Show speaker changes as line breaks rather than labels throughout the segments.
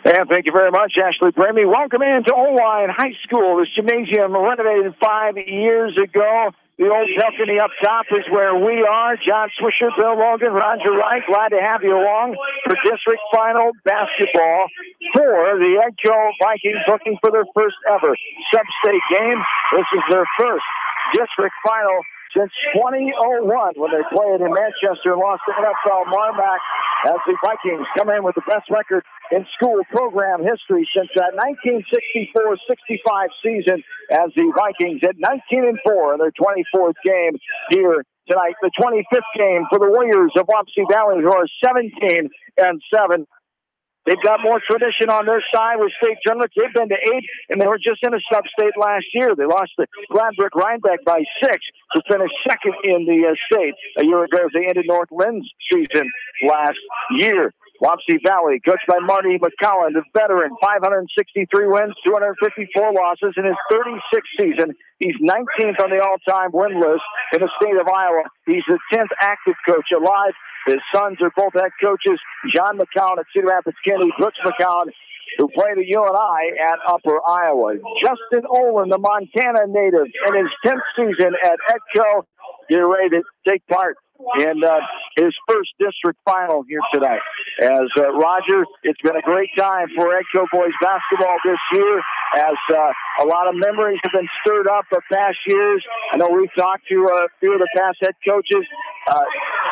And thank you very much, Ashley Bramy. Welcome into Oline High School. This gymnasium renovated 5 years ago. The old balcony up top is where we are. John Swisher, Bill Logan, Roger Wright, glad to have you along for district final basketball for the Edco Vikings, looking for their first ever sub-state game. This is their first district final since 2001 when they played in Manchester and lost to NFL Marmac, as the Vikings come in with the best record in school program history since that 1964-65 season, as the Vikings at 19-4 in their 24th game here tonight. The 25th game for the Warriors of Wapsie Valley, who are 17-7. They've got more tradition on their side with state tournaments. They've been to 8, and they were just in a sub-state last year. They lost to Gladbrook Rhinebeck by 6 to finish second in the state. A year ago, they ended North Lynn's season last year. Wapsie Valley, coached by Marty McCollin, the veteran, 563 wins, 254 losses in his 36th season. He's 19th on the all-time win list in the state of Iowa. He's the 10th active coach alive. His sons are both head coaches, John McCown at Cedar Rapids Kennedy, Brooks McCown, who played at UNI at Upper Iowa. Justin Olin, the Montana native, in his 10th season at Edco, getting ready to take part in his first district final here tonight. As Roger, it's been a great time for Edco boys basketball this year, as a lot of memories have been stirred up of past years. I know we've talked to a few of the past head coaches,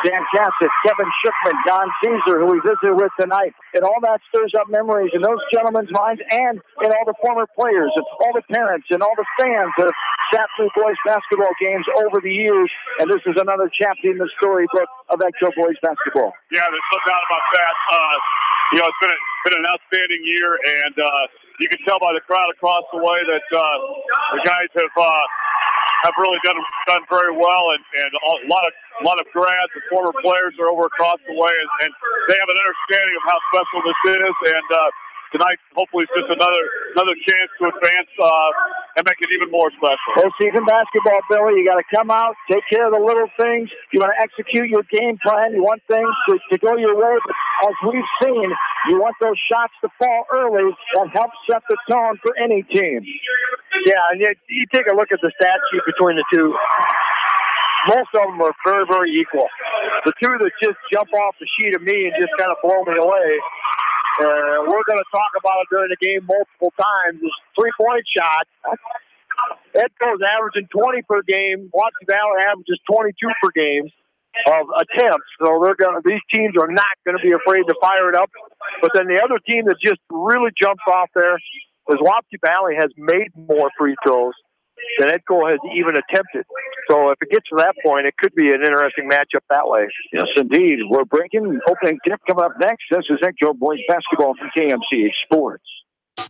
Dan Cassett, Kevin Shookman, Don Caesar, who we visited with tonight, and all that stirs up memories in those gentlemen's minds, and in all the former players, and all the parents, and all the fans that have sat through boys basketball games over the years. And this is another chapter in the storybook of Edco boys basketball.
Yeah, there's no doubt about that. It's been an outstanding year, and you can tell by the crowd across the way that the guys have really done very well, and a lot of grads and former players are over across the way, and they have an understanding of how special this is. And tonight, hopefully, it's just another chance to advance and make it even more special.
Postseason basketball, Billy, you got to come out, take care of the little things. You want to execute your game plan. You want things to go your way. But as we've seen, you want those shots to fall early. That helps set the tone for any team.
Yeah, and you take a look at the stat sheet between the two. Most of them are very, very equal. The two that just jump off the sheet of me and just kind of blow me away, we're going to talk about it during the game multiple times, is three-point shot. Edco's averaging 20 per game. Wapsie Valley averages 22 per game of attempts. So these teams are not going to be afraid to fire it up. But then the other team that just really jumps off there is Wapsie Valley has made more free throws than Edco has even attempted. So if it gets to that point, it could be an interesting matchup that way.
Yes, indeed. We're breaking opening tip coming up next. This is Edco boys basketball from KMCH Sports.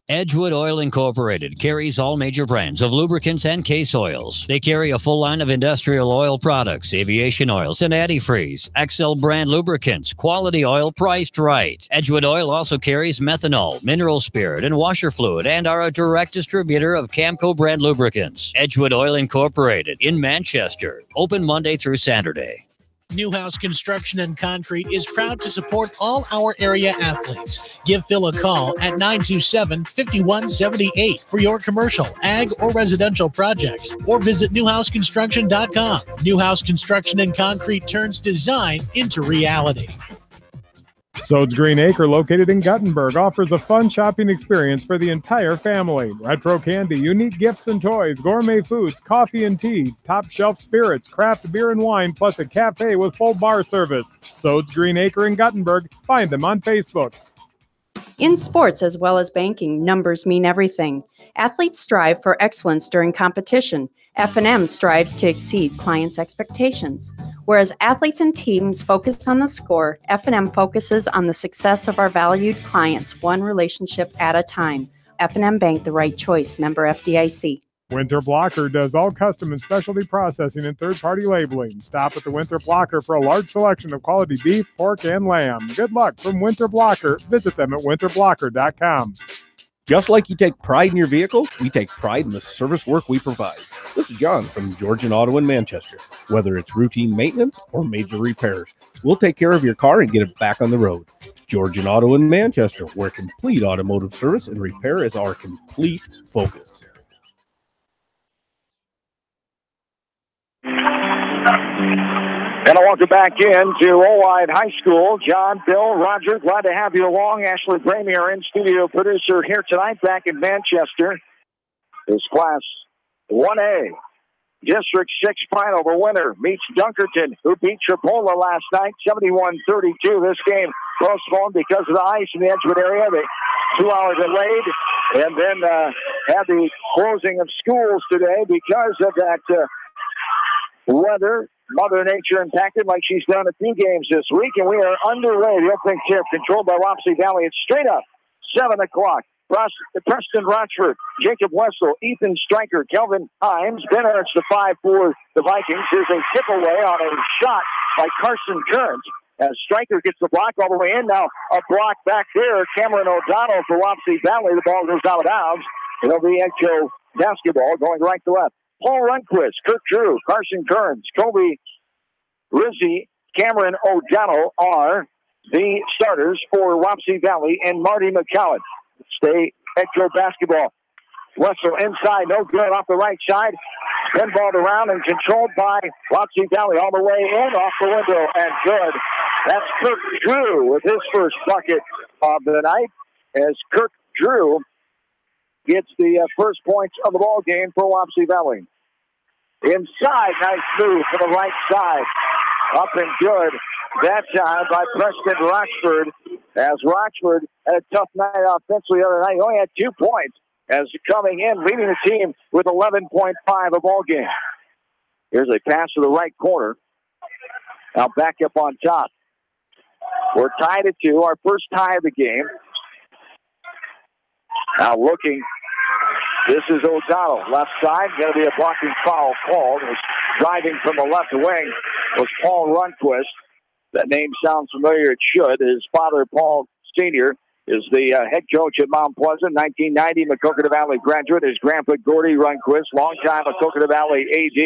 Edgewood Oil Incorporated carries all major brands of lubricants and case oils. They carry a full line of industrial oil products, aviation oils, and antifreeze, XL brand lubricants, quality oil priced right. Edgewood Oil also carries methanol, mineral spirit, and washer fluid, and are a direct distributor of Camco brand lubricants. Edgewood Oil Incorporated in Manchester, open Monday through Saturday.
Newhouse Construction and Concrete is proud to support all our area athletes. Give Phil a call at 927-5178 for your commercial, ag, or residential projects, or visit newhouseconstruction.com. Newhouse Construction and Concrete turns design into reality.
Sode's Green Acre, located in Guttenberg, offers a fun shopping experience for the entire family. Retro candy, unique gifts and toys, gourmet foods, coffee and tea, top shelf spirits, craft beer and wine, plus a cafe with full bar service. Sode's Green Acre in Guttenberg. Find them on Facebook.
In sports as well as banking, numbers mean everything. Athletes strive for excellence during competition. F&M strives to exceed clients' expectations. Whereas athletes and teams focus on the score, F&M focuses on the success of our valued clients, one relationship at a time. F&M Bank, the right choice. Member FDIC.
Winter Blocker does all custom and specialty processing and third-party labeling. Stop at the Winter Blocker for a large selection of quality beef, pork, and lamb. Good luck from Winter Blocker. Visit them at winterblocker.com.
Just like you take pride in your vehicle, we take pride in the service work we provide. This is John from Georgian Auto in Manchester. Whether it's routine maintenance or major repairs, we'll take care of your car and get it back on the road. Georgian Auto in Manchester, where complete automotive service and repair is our complete focus.
And I welcome back into Old High School. John, Bill, Roger, glad to have you along. Ashley Bramey, our in-studio producer here tonight back in Manchester. This Class 1A District 6 final. The winner meets Dunkerton, who beat Tripola last night, 71-32. This game postponed because of the ice in the Edgewood area. They 2-hour delayed, and then had the closing of schools today because of that weather. Mother Nature impacted like she's done a few games this week, and we are underway. The opening tip controlled by Wapsie Valley. It's straight up, 7 o'clock. Preston Rochford, Jacob Wessel, Ethan Stryker, Kelvin Himes. Ben Ernst, the 5 for the Vikings. Here's a tip away on a shot by Carson Kearns. As Stryker gets the block all the way in. Now a block back there. Cameron O'Donnell for Wapsie Valley. The ball goes out of bounds. It'll be Edco basketball going right to left. Paul Rundquist, Kirk Drew, Carson Kearns, Kobe Rizzi, Cameron O'Donnell are the starters for Wapsie Valley, and Marty McCowan. Stay Edco basketball. Wessel inside, no good off the right side. Pinballed around and controlled by Wapsie Valley all the way in, off the window, and good. That's Kirk Drew with his first bucket of the night, as Kirk Drew gets the first points of the ball game for Wapsie Valley. Inside, nice move from the right side. Up and good that time by Preston Rochford, as Rochford had a tough night offensively the other night. He only had 2 points, as coming in, leading the team with 11.5 a ball game. Here's a pass to the right corner. Now back up on top. We're tied at 2, our first tie of the game. Now looking, this is O'Donnell. Left side, going to be a blocking foul called. Driving from the left wing was Paul Rundquist. That name sounds familiar, it should. His father, Paul Sr., is the head coach at Mount Pleasant, 1990 Maquoketa Valley graduate. His grandpa, Gordy Rundquist, longtime Maquoketa Valley AD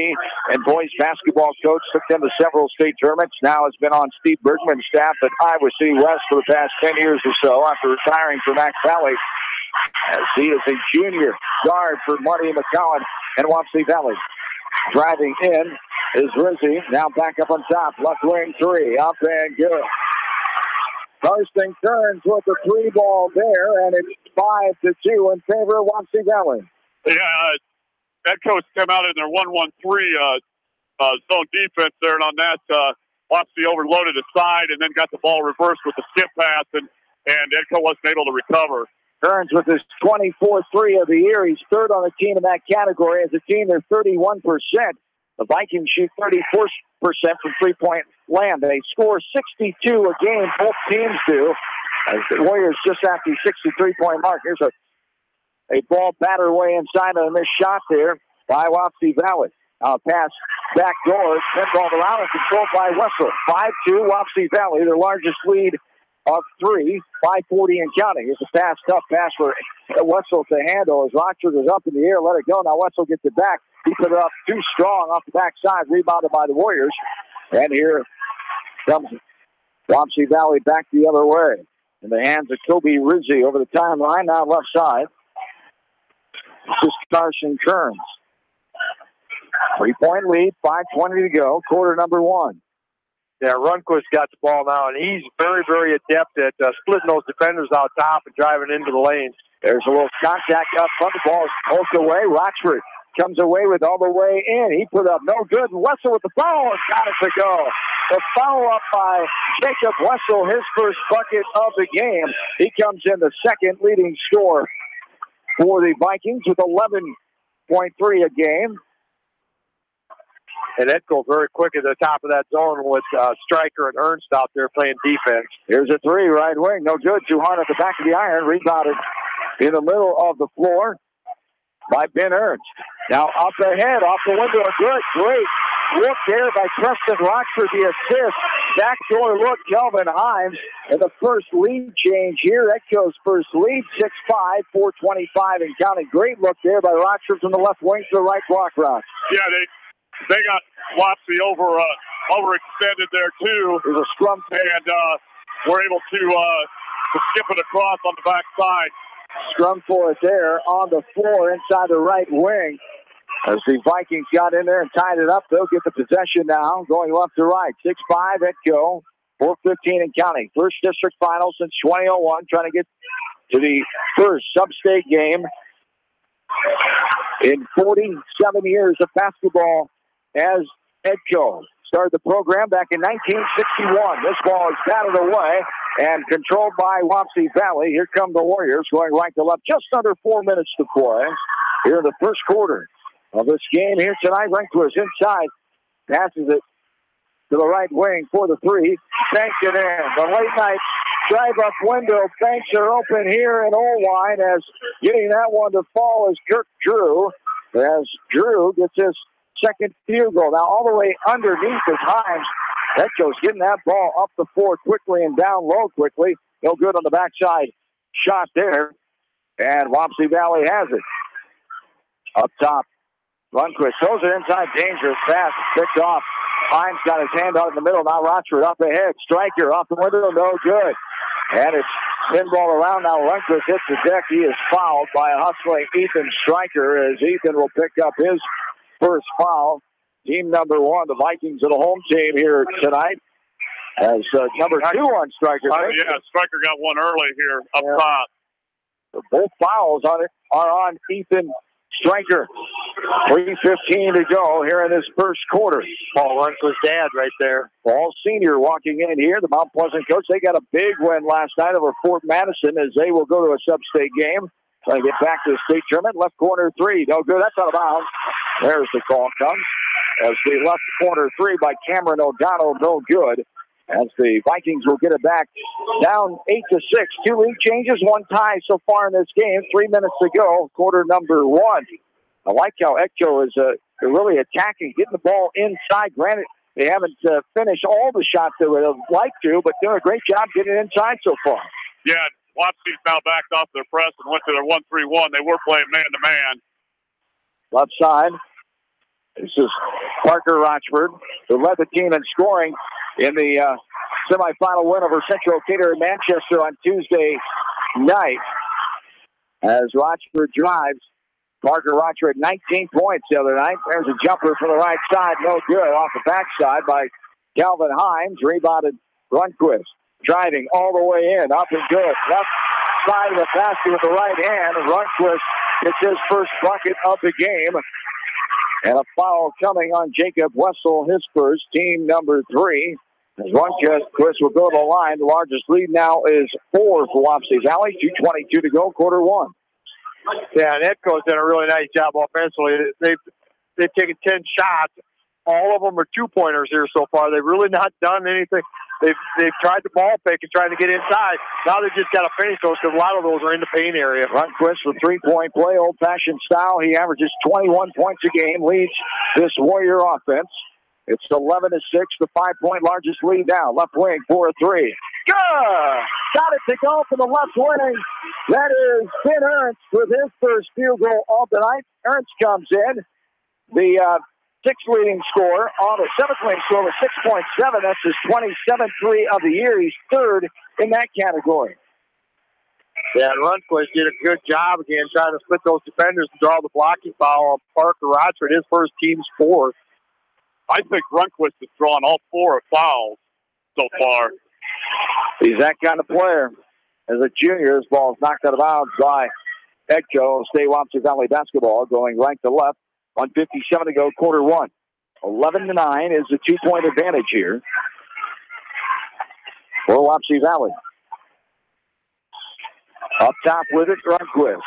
and boys basketball coach, took them to several state tournaments. Now has been on Steve Bergman's staff at Iowa City West for the past 10 years or so after retiring from Mac Valley, as he is a junior guard for Marty McCowan and Wapsie Valley. Driving in is Rizzi, now back up on top, left wing 3, up and good. Carson Kearns with the 3 ball there, and it's 5-2 in favor of Wapsie Valley.
Yeah, that coach came out in their 1-1-3 zone defense there, and on that, Wapsie overloaded the side and then got the ball reversed with the skip pass, and Edco wasn't able to recover.
Kearns with his 24th 3 of the year. He's third on the team in that category. As a team, they're 31%. The Vikings shoot 34% from three-point land. They score 62 a game, both teams do. As the Warriors just after the 63-point mark. Here's a ball battered away inside of a missed shot there by Wapsie Valley. Pass back door, pinballed around and controlled by Wessel. 5-2, Wapsie Valley, their largest lead of 3, 5:40 and counting. It's a pass, tough pass for Wessel to handle as Rochford is up in the air, let it go. Now Wessel gets it back. He put it up too strong off the backside, rebounded by the Warriors. And here comes Wapsie Valley back the other way. In the hands of Kobe Rizzi over the timeline, now left side. This is Carson Kearns. 3-point lead, 5:20 to go, quarter number 1.
Yeah, Rundquist got the ball now, and he's very, very adept at splitting those defenders out top and driving into the lanes.
There's a little contact up front. The ball is poked away. Rochford comes away with all the way in. He put up no good. Wessel with the foul and got it to go. The foul up by Jacob Wessel, his first bucket of the game. He comes in the second leading scorer for the Vikings with 11.3 a game.
And Edco very quick at the top of that zone with Stryker and Ernst out there playing defense.
Here's a 3, right wing. No good. Too hard at the back of the iron. Rebounded in the middle of the floor by Ben Ernst. Now up ahead, off the window. Good, great look there by Preston Rochford, the assist. Backdoor look, Kelvin Himes. And the first lead change here. Edco's first lead, 6'5", 425 and counting. Great look there by Rochford from the left wing to the right block route.
Yeah, they got Wapsie overextended there too.
There's a scrum.
And were able to skip it across on the backside.
Scrum for it there on the floor inside the right wing. As the Vikings got in there and tied it up, they'll get the possession now, going left to right. 6-5 Edco, 4:15 and counting. First district final since 2001, trying to get to the first sub-state game in 47 years of basketball as Edco. Started the program back in 1961. This ball is batted away and controlled by Wapsie Valley. Here come the Warriors going right to left. Just under 4 minutes to play here in the first quarter of this game here tonight. Rehnquist inside, passes it to the right wing for the three. Banks it in. The late night drive-up window. Banks are open here in Oldwine as getting that one to fall is Kirk Drew. As Drew gets his second field goal. Now all the way underneath is Himes. Edco's getting that ball up the floor quickly and down low quickly. No good on the backside shot there. And Wapsie Valley has it. Up top, Lundquist throws it inside. Dangerous pass. Picked off. Himes got his hand out in the middle. Now Rochford up ahead. Striker off the window. No good. And it's pinball around now. Lundquist hits the deck. He is fouled by a hustling Ethan Striker as Ethan will pick up his first foul. Team number one, the Vikings are the home team here tonight. As number two on Striker.
Yeah, Striker got one early here up top.
So both fouls on it are on Ethan Striker. 3:15 to go here in this first quarter.
Paul Lundquist's dad right there.
Paul Sr. walking in here. The Mount Pleasant coach. They got a big win last night over Fort Madison as they will go to a sub-state game. Trying to get back to the state tournament. Left corner three. No good. That's out of bounds. There's the call comes. As the left corner three by Cameron O'Donnell. No good. As the Vikings will get it back down 8-6. 2 lead changes, 1 tie so far in this game. 3 minutes to go. Quarter number 1. I like how Edco is they're really attacking, getting the ball inside. Granted, they haven't finished all the shots they would have liked to, but doing a great job getting inside so far.
Yeah, Wapsie's now backed off their press and went to their 1-3-1. They were playing man-to-man.
Left side. This is Parker Rochford, who led the team in scoring in the semifinal win over Central Cater in Manchester on Tuesday night. As Rochford drives, Parker Rochford 19 points the other night. There's a jumper from the right side, no good. Off the backside by Calvin Himes. Rebounded Lundquist. Driving all the way in, up and good. Left side of the basket with the right hand. Lundquist gets his first bucket of the game. And a foul coming on Jacob Wessel, his first, team number 3. As Lundquist will go to the line. The largest lead now is 4 for Wapsie Valley. 2:22 to go, quarter 1.
Yeah, and Edco's done a really nice job offensively. They've taken 10 shots. All of them are 2-pointers here so far. They've really not done anything. They've tried the ball fake and trying to get inside. Now they just got to finish those because a lot of those are in the paint area.
Lundquist for 3-point play, old-fashioned style. He averages 21 points a game, leads this Warrior offense. It's 11-6, the 5-point largest lead now. Left wing for a 3. Good! Got it to go from the left wing. That is Finn Ernst with his first field goal of the night. Ernst comes in. The 6th leading scorer on the 7th leading scorer with 6.7. That's his 27th three of the year. He's 3rd in that category.
Yeah, Lundquist did a good job again trying to split those defenders and draw the blocking foul on Parker Rochford, his first team's 4th.
I think Lundquist has drawn all 4 fouls so far.
He's that kind of player. As a junior, this ball is knocked out of bounds by Edco. State Wapsie Valley basketball going right to left. 1:57 to go, quarter 1. 11-9 is the 2-point advantage here for Wapsie Valley. Up top with it, Lundquist.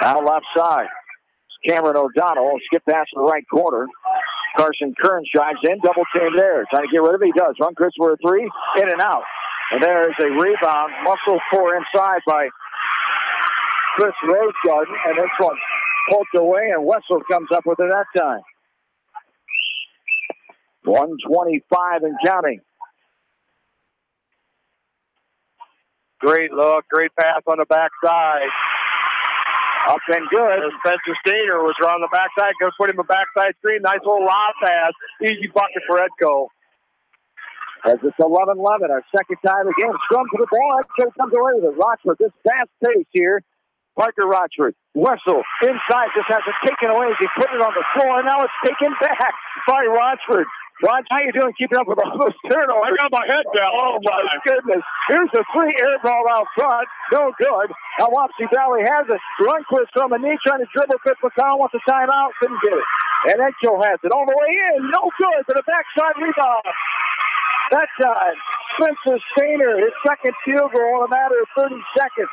Now left side. Cameron O'Donnell, skip pass to the right corner. Carson Kearns drives in, double team there. Trying to get rid of it, he does. Lundquist for a 3, in and out. And there's a rebound, muscle 4 inside by Chris Rosegarden, and this one poked away, and Wessel comes up with it that time. 1:25 and counting.
Great look, great pass on the backside.
Up and good.
And Spencer Stainer was on the backside, going to put him a backside screen. Nice little lob pass. Easy bucket for Edco.
As it's 11-11, our second time of the game. Scrum to the ball. Edco comes away with it. Rochford, this fast pace here. Parker Rochford. Wessel inside, just has it taken away as he put it on the floor. Now it's taken back by Rochford. Rod, how you doing keeping up with all those turnovers?
I got my head down.
Oh, my goodness. Here's a free air ball out front. No good. Now Wapsie Valley has it. Lundquist from the knee trying to dribble. Chris McConnell wants a timeout. Couldn't get it. And Edco has it all the way in. No good. But a backside rebound. That time, Spencer Stainer, his second field goal in a matter of 30 seconds.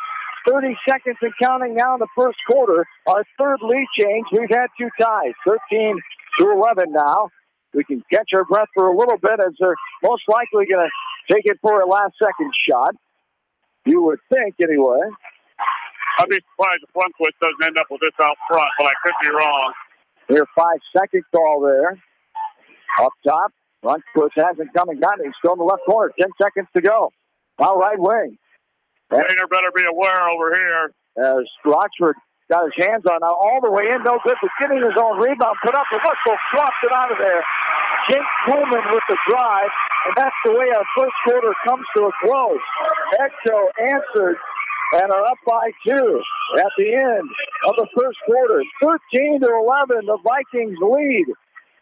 30 seconds and counting now in the first quarter. Our third lead change. We've had two ties. 13-11 now. We can catch our breath for a little bit as they're most likely going to take it for a last-second shot. You would think, anyway.
I'd be surprised if Lundquist doesn't end up with this out front, but I could be wrong.
Here, 5-second call there. Up top, Lundquist hasn't come and gotten it. He's still in the left corner. 10 seconds to go. Now right wing.
Stainer better be aware over here.
As Rochford got his hands on now all the way in, no good, but getting his own rebound, put up, and Russell flops it out of there. Jake Coleman with the drive, and that's the way our first quarter comes to a close. Edco answered and are up by 2 at the end of the first quarter. 13-11, the Vikings lead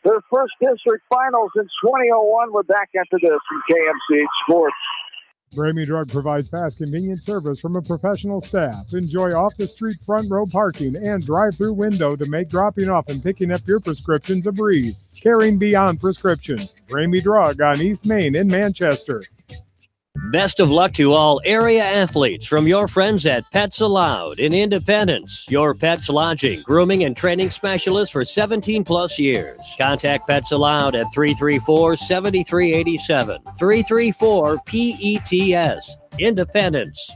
their first district finals in 2001. We're back after this from KMCH Sports.
Bramy Drug provides fast, convenient service from a professional staff. Enjoy off-the-street front row parking and drive-through window to make dropping off and picking up your prescriptions a breeze. Caring beyond prescriptions. Bramy Drug on East Main in Manchester.
Best of luck to all area athletes from your friends at Pets Allowed in Independence, your pet's lodging, grooming, and training specialist for 17-plus years. Contact Pets Allowed at 334-7387, 334-PETS, Independence.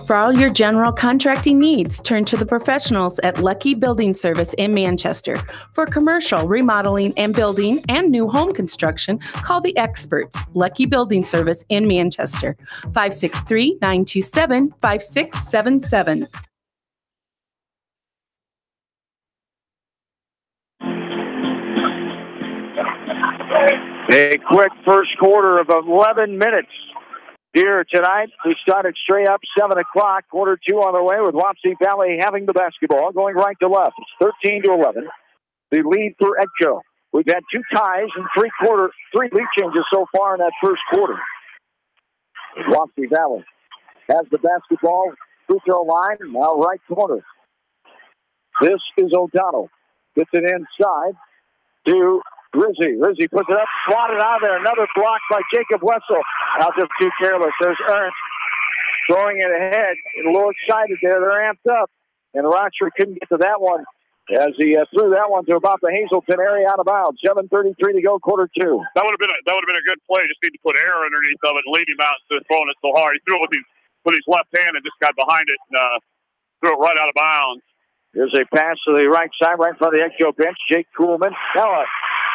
For all your general contracting needs, turn to the professionals at Lucky Building Service in Manchester. For commercial, remodeling, and building and new home construction, call the experts, Lucky Building Service in Manchester, 563-927-5677.
A quick first quarter of 11 minutes. Here tonight, we started straight up 7 o'clock, quarter 2 on the way with Wapsie Valley having the basketball, going right to left. It's 13-11. The lead for Edco. We've had 2 ties and 3 lead changes so far in that first quarter. Wapsie Valley has the basketball, free throw line, now right corner. This is O'Donnell. Gets it inside to Rizzi. Rizzi puts it up, swatted out of there. Another block by Jacob Wessel. Now just too careless. There's Ernst throwing it ahead. A little excited there. They're amped up. And Rochford couldn't get to that one as he threw that one to about the Hazelton area out of bounds. 7:33 to go, quarter 2.
That would have been a good play. Just need to put air underneath of it and leave him out instead of throwing it so hard. He threw it with his left hand and just got behind it and threw it right out of bounds.
Here's a pass to the right side, right in front of the Edco bench. Jake Kuhlman. Now a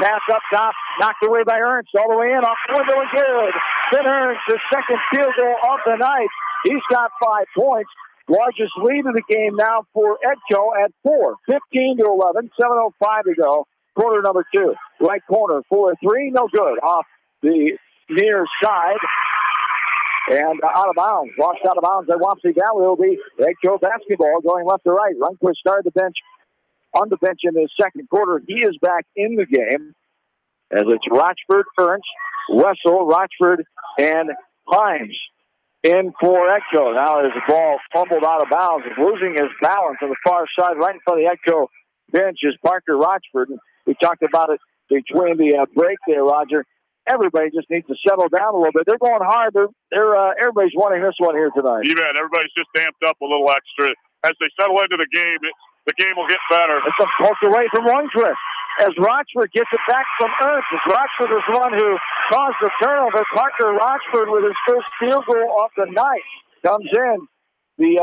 pass up top, knocked away by Ernst, all the way in, off the window and good. Then Ernst, his second field goal of the night. He's got 5 points. Largest lead of the game now for Edco at 4. 15-11, 7:05 to go. Quarter number 2. Right corner, 4-3, no good. Off the near side. And out of bounds. Lost out of bounds at Wapsie Valley. Will be Edco basketball going left to right. Lundquist started the bench on the bench in the second quarter. He is back in the game as it's Rochford, Ernst, Wessel, Rochford, and Himes in for Edco. Now there's a ball fumbled out of bounds. He's losing his balance on the far side right in front of the Edco bench is Parker Rochford. We talked about it between the break there, Roger. Everybody just needs to settle down a little bit. They're going hard. Everybody's wanting this one here tonight.
You bet. Everybody's just amped up a little extra. As they settle into the game, the game will get better.
It's a poke away from Lundquist as Rochford gets it back from Ernst. Rochford was the one who caused the turnover. Parker Rochford with his first field goal of the night comes in. The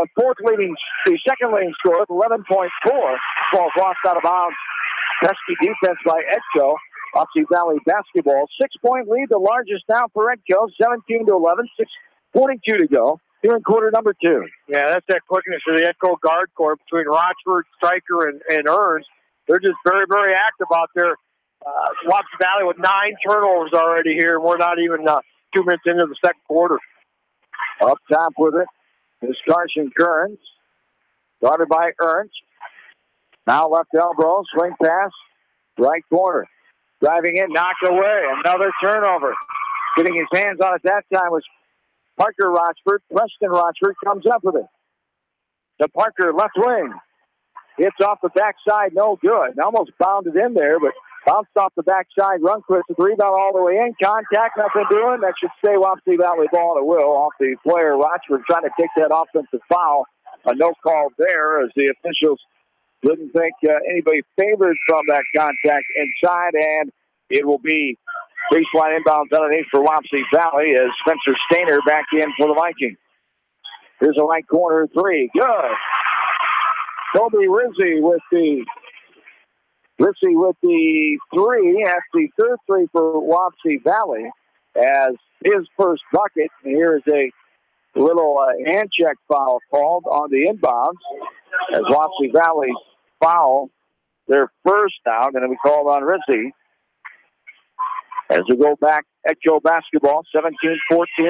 second leading scorer, 11.4. Ball's lost out of bounds. Pesky defense by Edco. Wapsie Valley basketball. 6-point lead, the largest now for Edco. 17-11, 6:42 to go. Here in quarter number 2.
Yeah, that's that quickness of the Edco guard court between Rochford, Stryker, and Ernst. They're just very, very active out there. Wapsie Valley with 9 turnovers already here. We're not even 2 minutes into the second quarter.
Up top with it is Carson Kearns. Guarded by Ernst. Now left elbow, swing pass, right corner. Driving in, knocked away. Another turnover. Getting his hands on it that time was Parker Rochford. Preston Rochford comes up with it. To Parker, left wing. Hits off the backside, no good. Almost bounded in there, but bounced off the backside. Rundquist with the rebound all the way in. Contact, nothing doing. That should stay Wapsie Valley ball, and it will. Off the player, Rochford trying to take that offensive foul. A no call there as the officials didn't think anybody favored from that contact inside, and it will be baseline inbounds underneath for Wapsie Valley as Spencer Stainer back in for the Vikings. Here's a right corner three. Good. Kobe Rizzi with the three. That's the third three for Wapsie Valley as his first bucket. And here's a little hand check foul called on the inbounds as Wapsie Valley foul their first now going to be called on Rizzi. As we go back, Echo basketball, 17-14,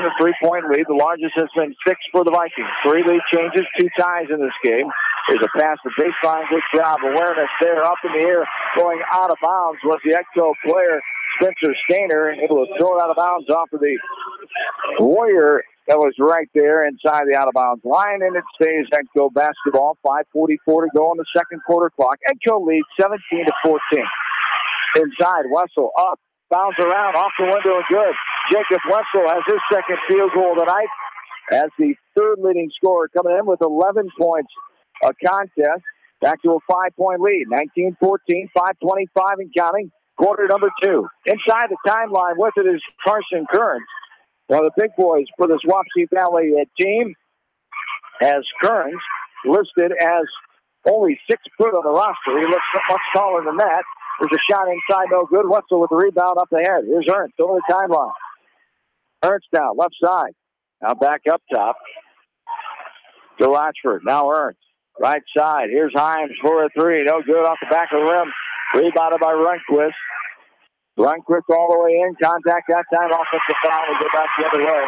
a three-point lead. The largest has been 6 for the Vikings. 3 lead changes, 2 ties in this game. There's a pass to baseline, good job. Awareness there, up in the air, going out of bounds was the Echo player, Spencer Stainer, able to throw it out of bounds off of the Warrior that was right there inside the out-of-bounds line, and it stays Echo basketball. 5:44 to go on the second quarter clock. Echo leads 17-14. Inside, Wessel up. Bounce around, off the window and good. Jacob Wessel has his second field goal tonight as the third leading scorer coming in with 11 points a contest. Back to a 5-point lead. 19-14, 5:25 and counting. Quarter number 2. Inside the timeline with it is Carson Kearns. One of the big boys for this Wapsie Valley team has Kearns listed as only 6 foot on the roster. He looks much taller than that. There's a shot inside, no good. Wetzel with the rebound up ahead. Here's Ernst over the timeline. Ernst now, left side. Now back up top to Rochford. Now Ernst, right side. Here's Himes for a 3. No good off the back of the rim. Rebounded by Rundquist. Rundquist all the way in. Contact that time. Offensive foul. We go back the other way.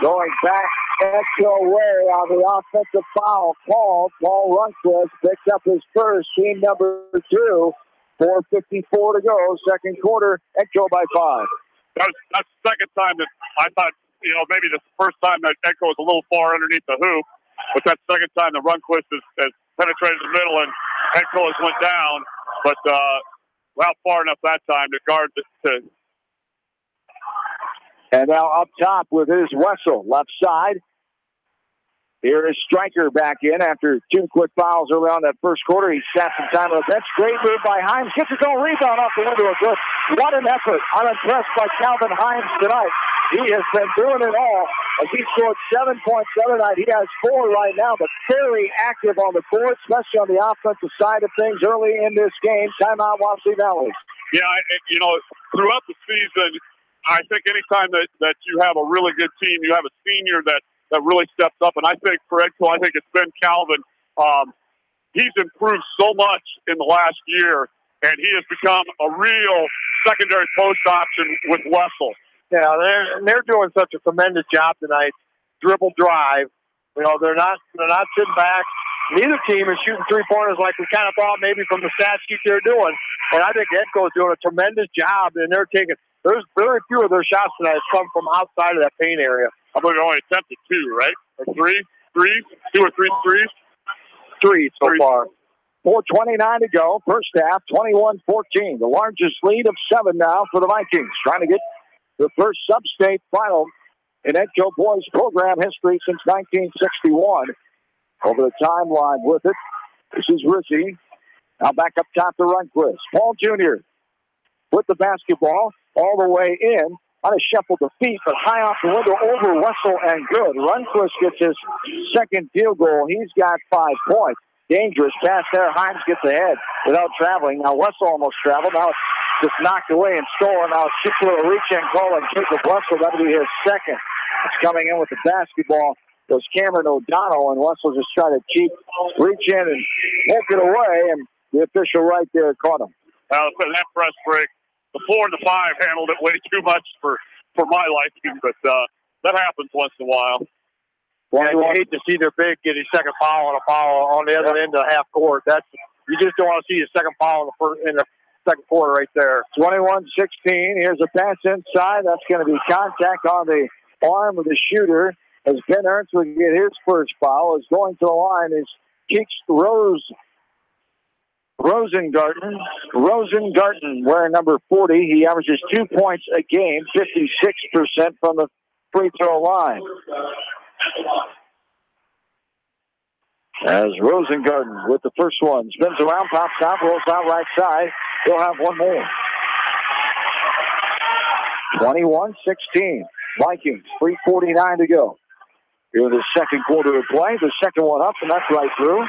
Going back Echo way on the offensive foul called. Paul Rundquist picks up his first, team number 2. 4:54 to go, second quarter. Echo by 5.
That's the second time that I thought, maybe the first time that Echo was a little far underneath the hoop, but that second time the Rundquist has penetrated the middle and Echo has went down, but not far enough that time to guard to.
And now up top with his Wessel, left side. Here is Stryker back in after 2 quick fouls early on that first quarter. He sat some time on the bench. Great move by Himes. Gets his own rebound off the window. Good. What an effort. I'm impressed by Calvin Himes tonight. He has been doing it all. As he scored 7 points the other night. He has 4 right now, but very active on the board, especially on the offensive side of things early in this game. Timeout, Wapsie Valley.
Yeah, throughout the season, I think anytime that you have a really good team, you have a senior that really steps up. And I think for Echo, I think it's been Calvin. He's improved so much in the last year, and he has become a real secondary post option with Wessel.
Yeah, they're doing such a tremendous job tonight. Dribble drive. They're not sitting back. Neither team is shooting 3-pointers like we kind of thought maybe from the stat sheet they're doing. And I think Echo is doing a tremendous job, and they're taking. There's very few of their shots tonight come from outside of that paint area.
I believe they only attempted 2, right? Or 3 threes? 2 or 3 threes?
3 so far.
4:29 to go. First half, 21-14. The largest lead of 7 now for the Vikings. Trying to get the first sub-state final in Echo boys program history since 1961. Over the timeline with it. This is Rizzi. Now back up top to Rundquist. Paul Jr. with the basketball all the way in. On a shuffle to feet, but high off the window over Wessel and good. Rundquist gets his second field goal. He's got 5 points. Dangerous pass there. Himes gets ahead without traveling. Now Wessel almost traveled. Now it's just knocked away and stolen. Now it's just a little reach-in call and Jacob Wessel. That'll be his second. It's coming in with the basketball. Goes Cameron O'Donnell, and Wessel just tried to cheap reach in and poke it away, and the official right there caught him.
That press break. The 4 and the 5 handled it way too much for for my liking, but that happens once in a while.
Well, you hate to see their big get his second foul and a foul on the other end of the half court. You just don't want to see a second foul in the second quarter right there.
21-16. Here's a pass inside. That's going to be contact on the arm of the shooter. As Ben Ernst will get his first foul. Is going to the line is Keeks Rosengarten, wearing number 40. He averages 2 points a game, 56% from the free throw line. As Rosengarten with the first one. Spins around, pops out, rolls out right side. He'll have one more. 21-16. Vikings, 3:49 to go. Here the second quarter of play. The second one up, and that's right through.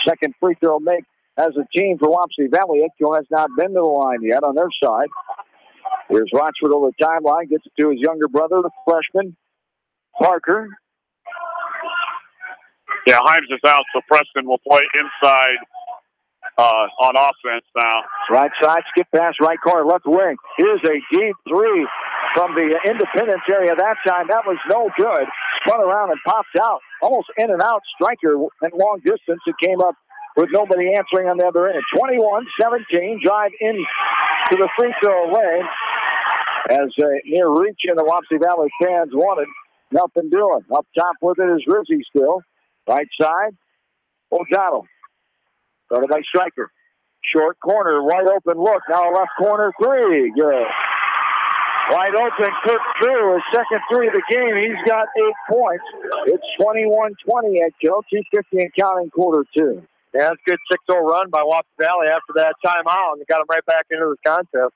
Second free throw make as a team for Wapsie Valley. Edco has not been to the line yet on their side. Here's Rochford over the timeline. Gets it to his younger brother, the freshman, Parker.
Yeah, Himes is out, so Preston will play inside on offense now.
Right side, skip pass, right corner, left wing. Here's a deep three from the Independence area that time. That was no good. Spun around and popped out. Almost in and out. Striker at long distance. It came up with nobody answering on the other end. 21-17. Drive in to the free throw lane. As near reach in the Wapsie Valley fans wanted. Nothing doing. Up top with it is Rizzi still. Right side, O'Donnell. Started by Striker. Short corner, wide open look. Now left corner three. Good. Wide open, Kirk Drew, his second three of the game. He's got 8 points. It's 21-20 at Joe. 2:50 and counting quarter two.
Yeah, that's a good 6-0 run by Wapsie Valley after that timeout, and they got him right back into the contest.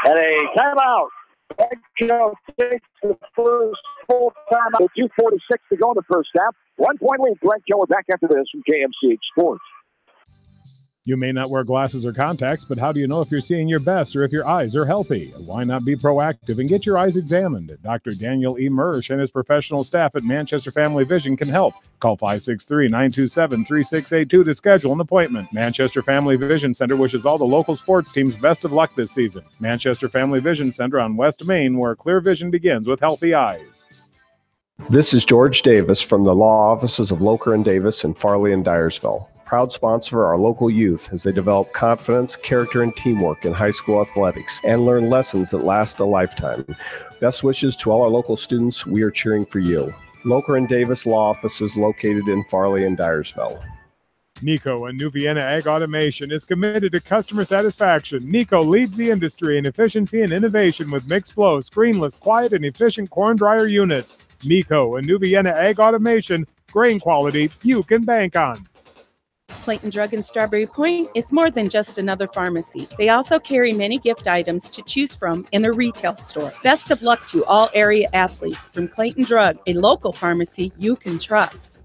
And a timeout. Edco takes the first full timeout with 2:46 to go in the first half. 1 point lead. Brent Keller back after this from KMCH Sports.
You may not wear glasses or contacts, but how do you know if you're seeing your best or if your eyes are healthy? Why not be proactive and get your eyes examined? Dr. Daniel E. Mersch and his professional staff at Manchester Family Vision can help. Call 563-927-3682 to schedule an appointment. Manchester Family Vision Center wishes all the local sports teams best of luck this season. Manchester Family Vision Center on West Main, where clear vision begins with healthy eyes.
This is George Davis from the law offices of Locher and Davis in Farley and Dyersville. Proud sponsor of our local youth as they develop confidence, character, and teamwork in high school athletics and learn lessons that last a lifetime. Best wishes to all our local students. We are cheering for you. Locher and Davis Law Offices located in Farley and Dyersville.
Nico and New Vienna Ag Automation is committed to customer satisfaction. Nico leads the industry in efficiency and innovation with mixed flow, screenless, quiet, and efficient corn dryer units. Nico and New Vienna Ag Automation, grain quality you can bank on.
Clayton Drug in Strawberry Point is more than just another pharmacy. They also carry many gift items to choose from in their retail store. Best of luck to all area athletes from Clayton Drug, a local pharmacy you can trust.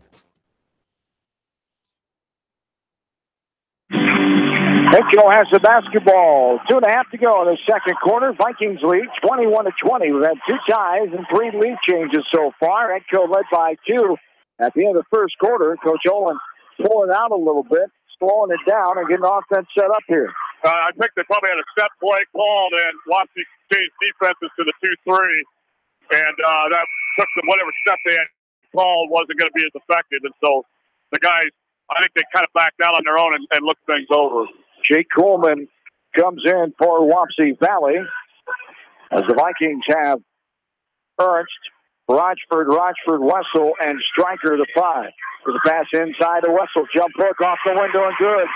Edco has the basketball. 2.5 to go in the second quarter. Vikings lead 21-20. We've had 2 ties and 3 lead changes so far. Edco led by 2 at the end of the first quarter. Coach Olin pulling out a little bit, slowing it down, and getting offense set up here.
I think they probably had a step play called, and Wapsie changed defenses to the 2-3, and that took them, whatever step they had called wasn't going to be as effective, and so the guys, I think they kind of backed out on their own and looked things over.
Jake Coleman comes in for Wapsie Valley as the Vikings have Ernst, Rochford, Wessel, and Striker the 5. With a pass inside to Wessel. Jump hook off the window and good.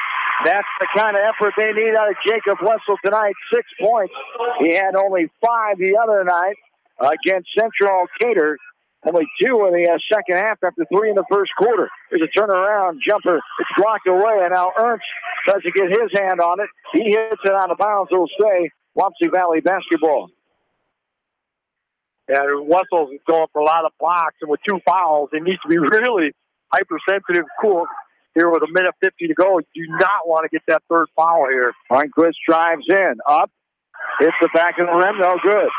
That's the kind of effort they need out of Jacob Wessel tonight. 6 points. He had only 5 the other night against Central Cater. Only 2 in the second half after 3 in the first quarter. There's a turnaround jumper. It's blocked away, and now Ernst tries to get his hand on it. He hits it out of bounds. It'll stay Wapsie Valley basketball.
Yeah, Wessel's going for a lot of blocks, and with 2 fouls, it needs to be really hypersensitive, cool. Here with 1:50 to go, you do not want to get that 3rd foul here.
Hornquist drives in, up, hits the back of the rim, no good.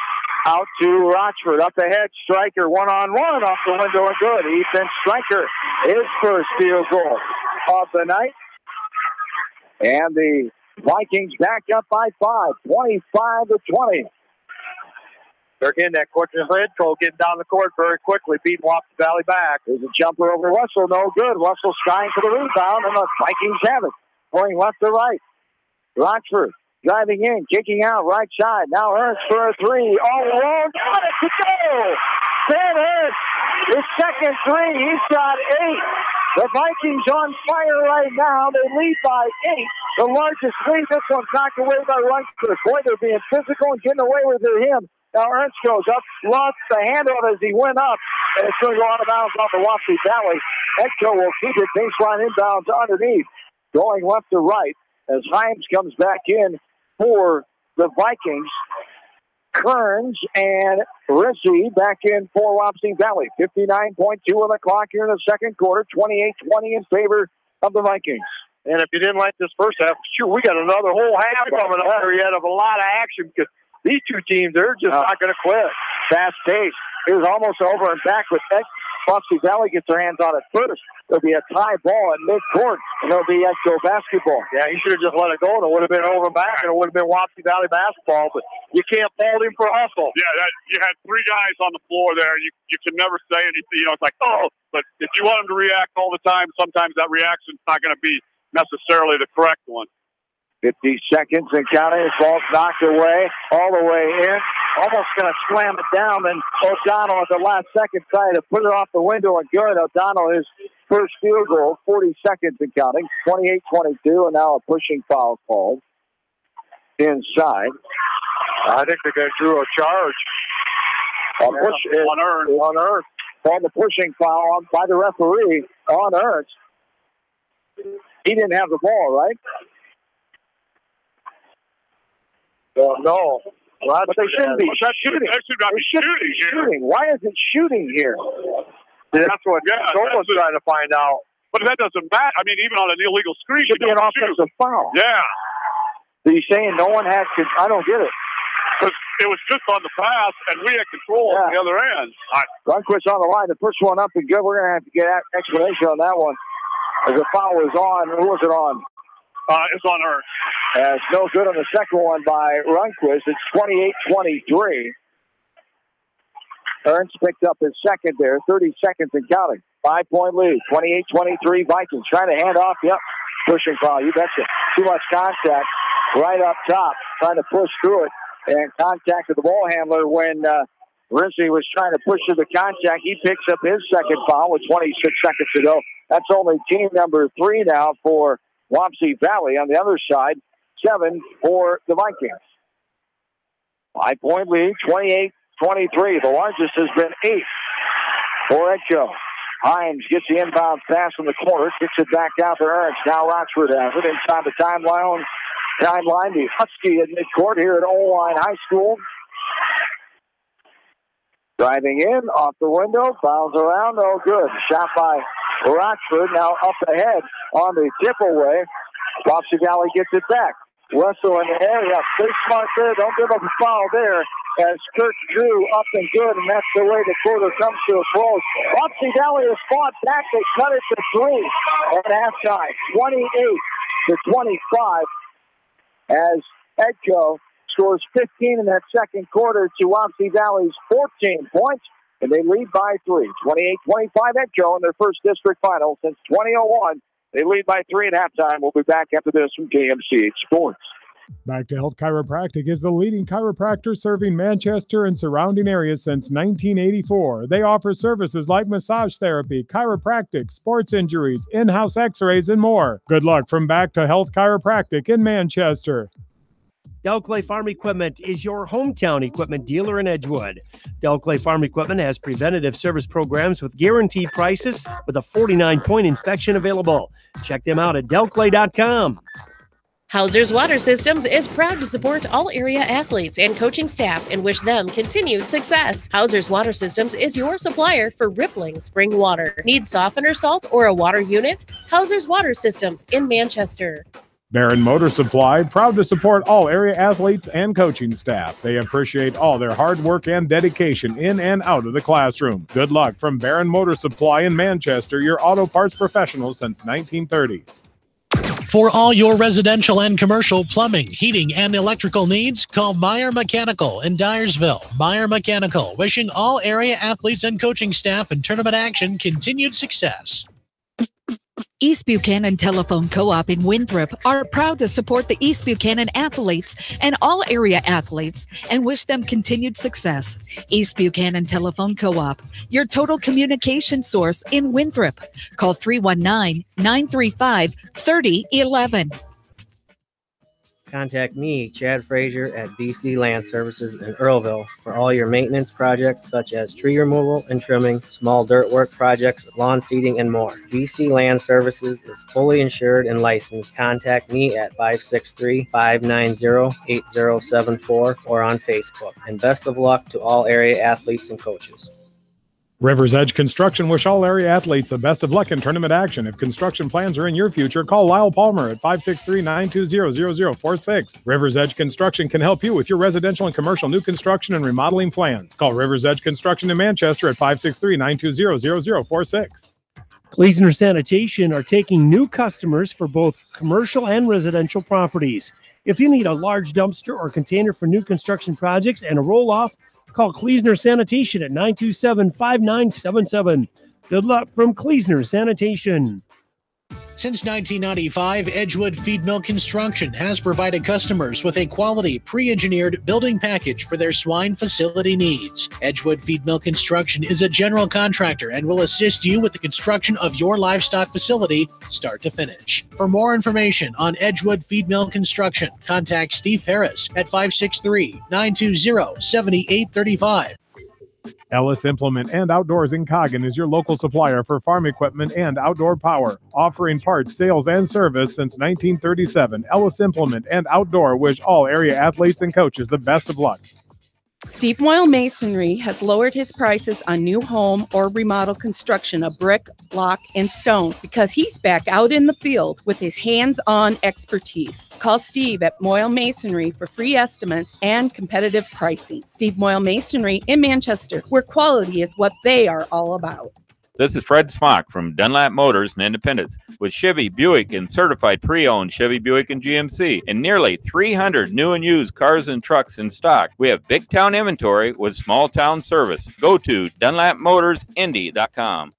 Out to Rochford, up ahead, Striker, one-on-one off the window and good. Ethan Striker, his first field goal of the night. And the Vikings back up by 5, 25-20.
They're getting that quickness of head coach getting down the court very quickly, beating Wapsie Valley back.
There's a jumper over Wessel, no good. Wessel skying for the rebound, and the Vikings have it. Going left to right. Rochford driving in, kicking out, right side. Now Ernst for a three. All alone, got it to go! Ben Ernst, his second three. He's got 8. The Vikings on fire right now. They lead by 8. The largest lead. This one's knocked away by Rochford. Boy, they're being physical and getting away with him. Now Ernst goes up, lost the handoff as he went up, and it's going to go out of bounds off the Wapsie Valley. Edco will keep it baseline inbounds underneath. Going left to right as Himes comes back in for the Vikings. Kearns and Rissy back in for Wapsie Valley. 59.2 on the clock here in the second quarter. 28-20 in favor of the Vikings.
And if you didn't like this first half, sure, we got another whole half coming up here yet of a lot of action because these two teams, they're just not going to quit.
Fast pace. It was almost over and back with Wapsie Valley gets their hands on it first. There'll be a tie ball at midcourt, and there'll be Edco basketball.
Yeah, he should have just let it go, and it would have been over and back, and it would have been Wapsie Valley basketball, but you can't fault him for hustle.
Yeah, you had 3 guys on the floor there. You can never say anything. You know, it's like, oh, but if you want them to react all the time, sometimes that reaction's not going to be necessarily the correct one.
50 seconds and counting. This ball's knocked away, all the way in. Almost going to slam it down. And O'Donnell at the last second tried to put it off the window and good. O'Donnell, his first field goal, 40 seconds and counting. 28-22, and now a pushing foul called inside.
I think they're going to drew a charge.
On Ernst. On the pushing foul by the referee on Ernst. He didn't have the ball, right?
No.
Well, but they shouldn't be shooting.
They should not be shooting.
Why is it shooting here?
That's what someone's trying to find out.
But that doesn't matter. I mean, even on an illegal screen,
it should be an offensive foul.
Yeah.
So you're saying no one had I don't get it.
Because it was just on the pass, and we had control on the other end.
Runquist on the line. The first one up and good. We're going to have to get an explanation on that one. As the foul was on, who was it on?
It's on Ernst.
It's no good on the second one by Runquist. It's 28-23. Ernst picked up his second there. 30 seconds and counting. 5-point lead. 28-23 Vikings. Trying to hand off. Yep. Pushing foul. You betcha. Too much contact right up top. Trying to push through it. And contact with the ball handler when Rissy was trying to push through the contact. He picks up his second foul with 26 seconds to go. That's only team number 3 now for Wapsie Valley. On the other side, 7 for the Vikings. 5-point lead, 28-23. The largest has been 8 for Edco. Himes gets the inbound pass from the corner, kicks it back out to Ernst. Now Rochford has it inside the timeline. The Husky at midcourt here at Oline High School. Driving in, off the window, bounds around, no good. Shot by Rochford, now up ahead on the tip away. Wapsie Valley gets it back. Russell in the area, pretty smart there, don't give up a foul there. As Kirk Drew up and good, and that's the way the quarter comes to a close. Wapsie Valley has fought back, they cut it to 3 at halftime, 28-25, as Edco scores 15 in that second quarter to Wapsie Valley's 14 points, and they lead by 3. 28-25 Edco in their first district final since 2001. They lead by 3 at halftime. We'll be back after this from KMCH Sports.
Back to Health Chiropractic is the leading chiropractor serving Manchester and surrounding areas since 1984. They offer services like massage therapy, chiropractic, sports injuries, in-house x-rays, and more. Good luck from Back to Health Chiropractic in Manchester.
Delclay Farm Equipment is your hometown equipment dealer in Edgewood. Delclay Farm Equipment has preventative service programs with guaranteed prices with a 49-point inspection available. Check them out at delclay.com.
Hauser's Water Systems is proud to support all area athletes and coaching staff and wish them continued success. Hauser's Water Systems is your supplier for rippling spring water. Need softener salt or a water unit? Hauser's Water Systems in Manchester.
Barron Motor Supply, proud to support all area athletes and coaching staff. They appreciate all their hard work and dedication in and out of the classroom. Good luck from Barron Motor Supply in Manchester, your auto parts professional since 1930.
For all your residential and commercial plumbing, heating, and electrical needs, call Meyer Mechanical in Dyersville. Meyer Mechanical, wishing all area athletes and coaching staff in tournament action continued success.
East Buchanan Telephone Co-op in Winthrop are proud to support the East Buchanan athletes and all area athletes and wish them continued success. East Buchanan Telephone Co-op, your total communication source in Winthrop. Call 319-935-3011.
Contact me, Chad Frazier, at BC Land Services in Earlville for all your maintenance projects such as tree removal and trimming, small dirt work projects, lawn seeding, and more. BC Land Services is fully insured and licensed. Contact me at 563-590-8074 or on Facebook. And best of luck to all area athletes and coaches.
River's Edge Construction wish all area athletes the best of luck in tournament action. If construction plans are in your future, call Lyle Palmer at 563-920-0046. River's Edge Construction can help you with your residential and commercial new construction and remodeling plans. Call River's Edge Construction in Manchester at 563-920-0046.
Kleesner Sanitation are taking new customers for both commercial and residential properties. If you need a large dumpster or container for new construction projects and a roll-off, call Kleesner Sanitation at 927-5977. Good luck from Kleesner Sanitation.
Since 1995, Edgewood Feed Mill Construction has provided customers with a quality, pre-engineered building package for their swine facility needs. Edgewood Feed Mill Construction is a general contractor and will assist you with the construction of your livestock facility, start to finish. For more information on Edgewood Feed Mill Construction, contact Steve Harris at 563-920-7835.
Ellis Implement and Outdoors in Coggin is your local supplier for farm equipment and outdoor power, offering parts, sales, and service since 1937. Ellis Implement and Outdoor wish all area athletes and coaches the best of luck.
Steve Moyle Masonry has lowered his prices on new home or remodel construction of brick, block, and stone because he's back out in the field with his hands-on expertise. Call Steve at Moyle Masonry for free estimates and competitive pricing. Steve Moyle Masonry in Manchester, where quality is what they are all about.
This is Fred Smock from Dunlap Motors and Independence with Chevy, Buick, and certified pre-owned Chevy, Buick, and GMC, and nearly 300 new and used cars and trucks in stock. We have big town inventory with small town service. Go to DunlapMotorsIndy.com.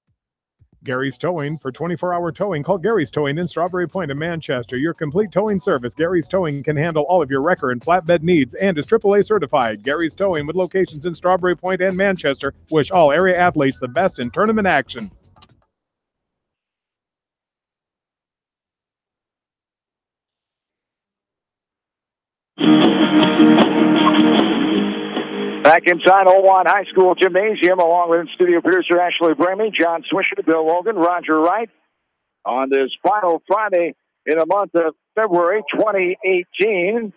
Gary's Towing. For 24-hour towing, call Gary's Towing in Strawberry Point in Manchester. Your complete towing service. Gary's Towing can handle all of your wrecker and flatbed needs and is AAA certified. Gary's Towing, with locations in Strawberry Point and Manchester, wish all area athletes the best in tournament action.
Back inside Owan High School Gymnasium, along with studio producer Ashley Bramey, John Swisher, Bill Logan, Roger Wright, on this final Friday in the month of February 2018.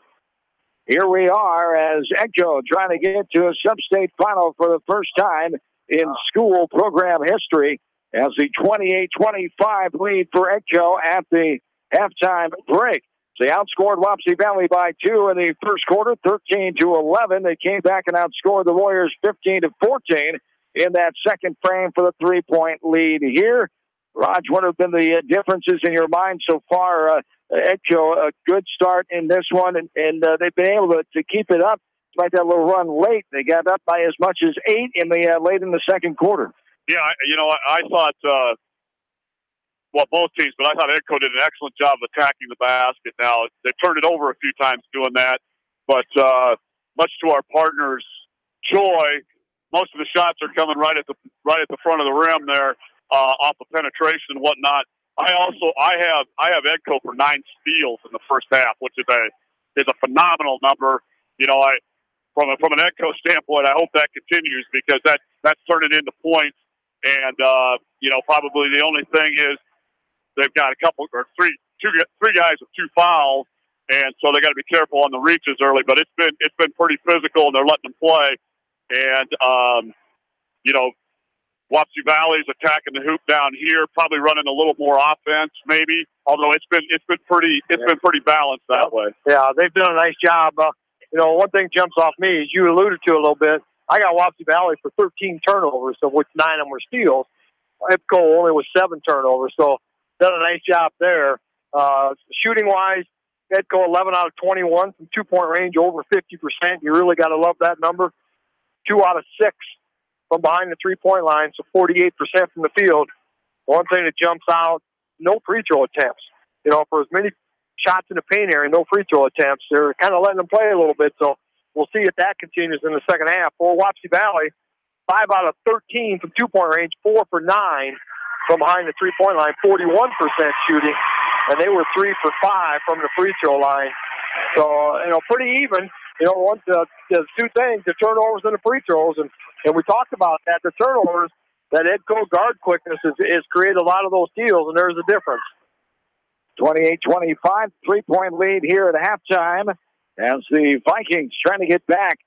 Here we are as Echo trying to get to a sub-state final for the first time in school program history as the 28-25 lead for Echo at the halftime break. They outscored Wapsie Valley by 2 in the first quarter, 13-11. They came back and outscored the Warriors 15-14 in that second frame for the three-point lead here. Raj, what have been the differences in your mind so far? Echo, a good start in this one, and they've been able to keep it up despite that little run late. They got up by as much as 8 in the late in the second quarter.
Yeah, I thought both teams, but I thought Edco did an excellent job of attacking the basket. Now, they turned it over a few times doing that, but much to our partners' joy, most of the shots are coming right at the front of the rim there, off of penetration and whatnot. I have Edco for 9 steals in the first half, which is a phenomenal number. From an Edco standpoint, I hope that continues because that's turning into points. And probably the only thing is, they've got three guys with 2 fouls, and so they got to be careful on the reaches early. But it's been pretty physical, and they're letting them play. And Wapsie Valley's attacking the hoop down here, probably running a little more offense, maybe. Although it's been pretty balanced that way.
Yeah, they've done a nice job. One thing jumps off me is you alluded to a little bit. I got Wapsie Valley for 13 turnovers, of which 9 of them were steals. EPCO only was 7 turnovers, so done a nice job there. Shooting-wise, Edco 11 out of 21 from two-point range, over 50%. You really got to love that number. 2 out of 6 from behind the three-point line, so 48% from the field. One thing that jumps out, no free throw attempts. For as many shots in the paint area, no free throw attempts. They're kind of letting them play a little bit, so we'll see if that continues in the second half. For Wapsie Valley, 5 out of 13 from two-point range, 4 for 9 from behind the three-point line, 41% shooting, and they were 3 for 5 from the free throw line. So, pretty even. There's two things, the turnovers and the free throws, and we talked about that. The turnovers, that Edco guard quickness has created a lot of those steals, and there's a difference.
28-25, three-point lead here at halftime as the Vikings trying to get back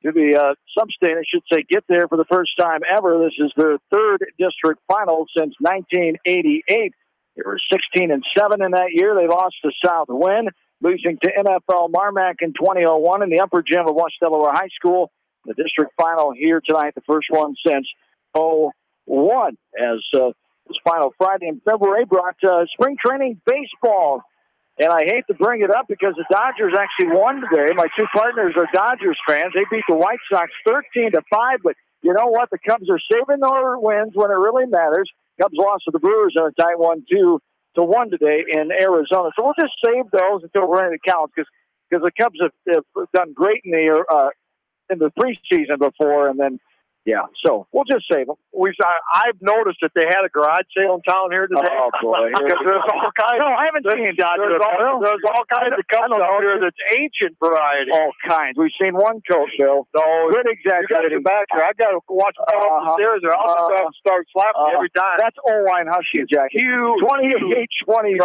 to the sub-state, I should say, get there for the first time ever. This is their third district final since 1988. They were 16-7 in that year. They lost to Southwind, losing to NFL Marmac in 2001 in the upper gym of West Delaware High School. The district final here tonight, the first one since 2001. As this final Friday in February brought spring training baseball. And I hate to bring it up because the Dodgers actually won today. My two partners are Dodgers fans. They beat the White Sox 13-5. But you know what? The Cubs are saving their wins when it really matters. Cubs lost to the Brewers in a tight 1-2-1 today in Arizona. So we'll just save those until we're in the count because the Cubs have done great in the preseason before, and then. Yeah, so we'll just save them.
I've noticed that they had a garage sale in town here today.
Oh, boy.
There's all kinds.
No, I haven't seen Dodgers.
There's all kinds of cups out here that's ancient variety.
All kinds. We've seen one coat, Bill.
No,
good exaggerating.
Back here. I got to watch them up the stairs. Or I'll just start slapping every time.
That's O-line Husky, Jack. 28-25.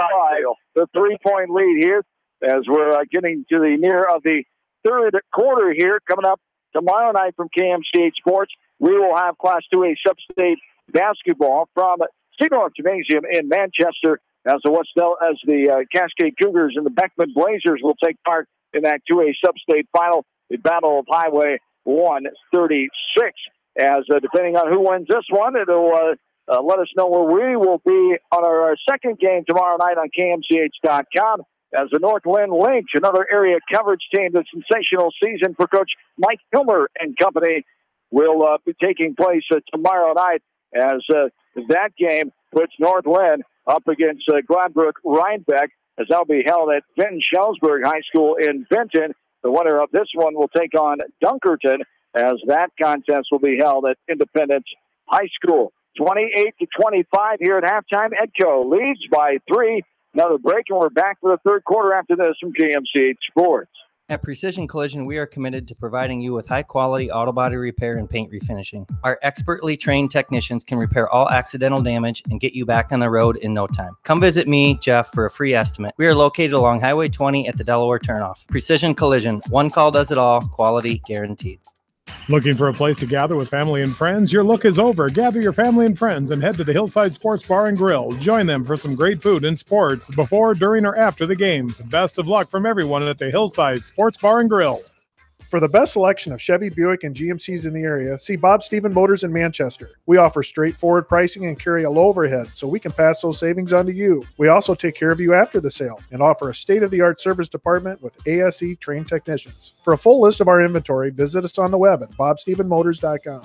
The three-point lead here as we're getting to the near of the third quarter here. Coming up tomorrow night from KMCH Sports. We will have Class 2A Sub-State basketball from Seanorth Gymnasium in Manchester as the Cascade Cougars and the Beckman Blazers will take part in that 2A Sub-State final. The Battle of Highway 136. As depending on who wins this one, it'll let us know where we will be on our second game tomorrow night on KMCH.com. As the Northland Lynx, another area coverage team, the sensational season for Coach Mike Hilmer and company will be taking place tomorrow night as that game puts Northland up against Gladbrook Rhinebeck as that'll be held at Benton Schellsburg High School in Benton. The winner of this one will take on Dunkerton as that contest will be held at Independence High School. 28-25 here at halftime. Edco leads by 3. Another break, and we're back for the third quarter after this from KMCH Sports.
At Precision Collision, we are committed to providing you with high-quality auto body repair and paint refinishing. Our expertly trained technicians can repair all accidental damage and get you back on the road in no time. Come visit me, Jeff, for a free estimate. We are located along Highway 20 at the Delaware Turnoff. Precision Collision, one call does it all, quality guaranteed.
Looking for a place to gather with family and friends? Your look is over. Gather your family and friends and head to the Hillside Sports Bar and Grill. Join them for some great food and sports before, during, or after the games. Best of luck from everyone at the Hillside Sports Bar and Grill.
For the best selection of Chevy, Buick, and GMCs in the area, see Bob Stephen Motors in Manchester. We offer straightforward pricing and carry a low overhead, so we can pass those savings on to you. We also take care of you after the sale and offer a state-of-the-art service department with ASE trained technicians. For a full list of our inventory, visit us on the web at bobstephenmotors.com.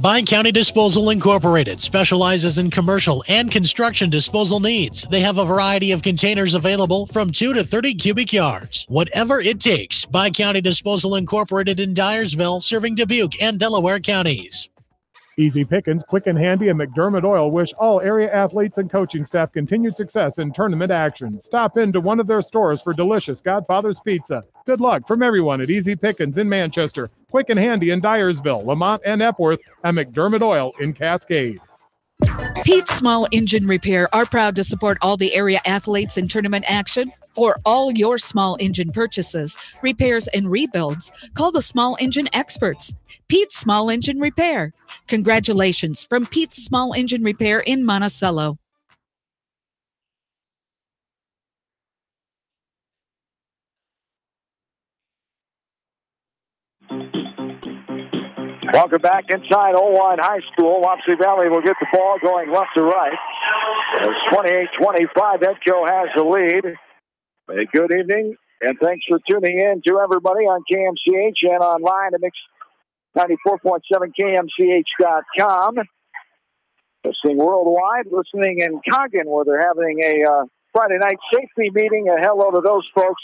Bi-County Disposal Incorporated specializes in commercial and construction disposal needs. They have a variety of containers available from 2 to 30 cubic yards. Whatever it takes, Bi-County Disposal Incorporated in Dyersville, serving Dubuque and Delaware counties.
Easy Pickens, Quick and Handy, and McDermott Oil wish all area athletes and coaching staff continued success in tournament action. Stop into one of their stores for delicious Godfather's Pizza. Good luck from everyone at Easy Pickens in Manchester, Quick and Handy in Dyersville, Lamont and Epworth, and McDermott Oil in Cascade.
Pete's Small Engine Repair are proud to support all the area athletes in tournament action. For all your small engine purchases, repairs, and rebuilds, call the Small Engine Experts. Pete's Small Engine Repair. Congratulations from Pete's Small Engine Repair in Monticello.
Welcome back inside Old High School. Wapsie Valley will get the ball going left to right. It's 28-25. Edco has the lead. A good evening, and thanks for tuning in to everybody on KMCH and online at Mix94.7KMCH.com. Listening worldwide, listening in Coggan, where they're having a Friday night safety meeting. A hello to those folks.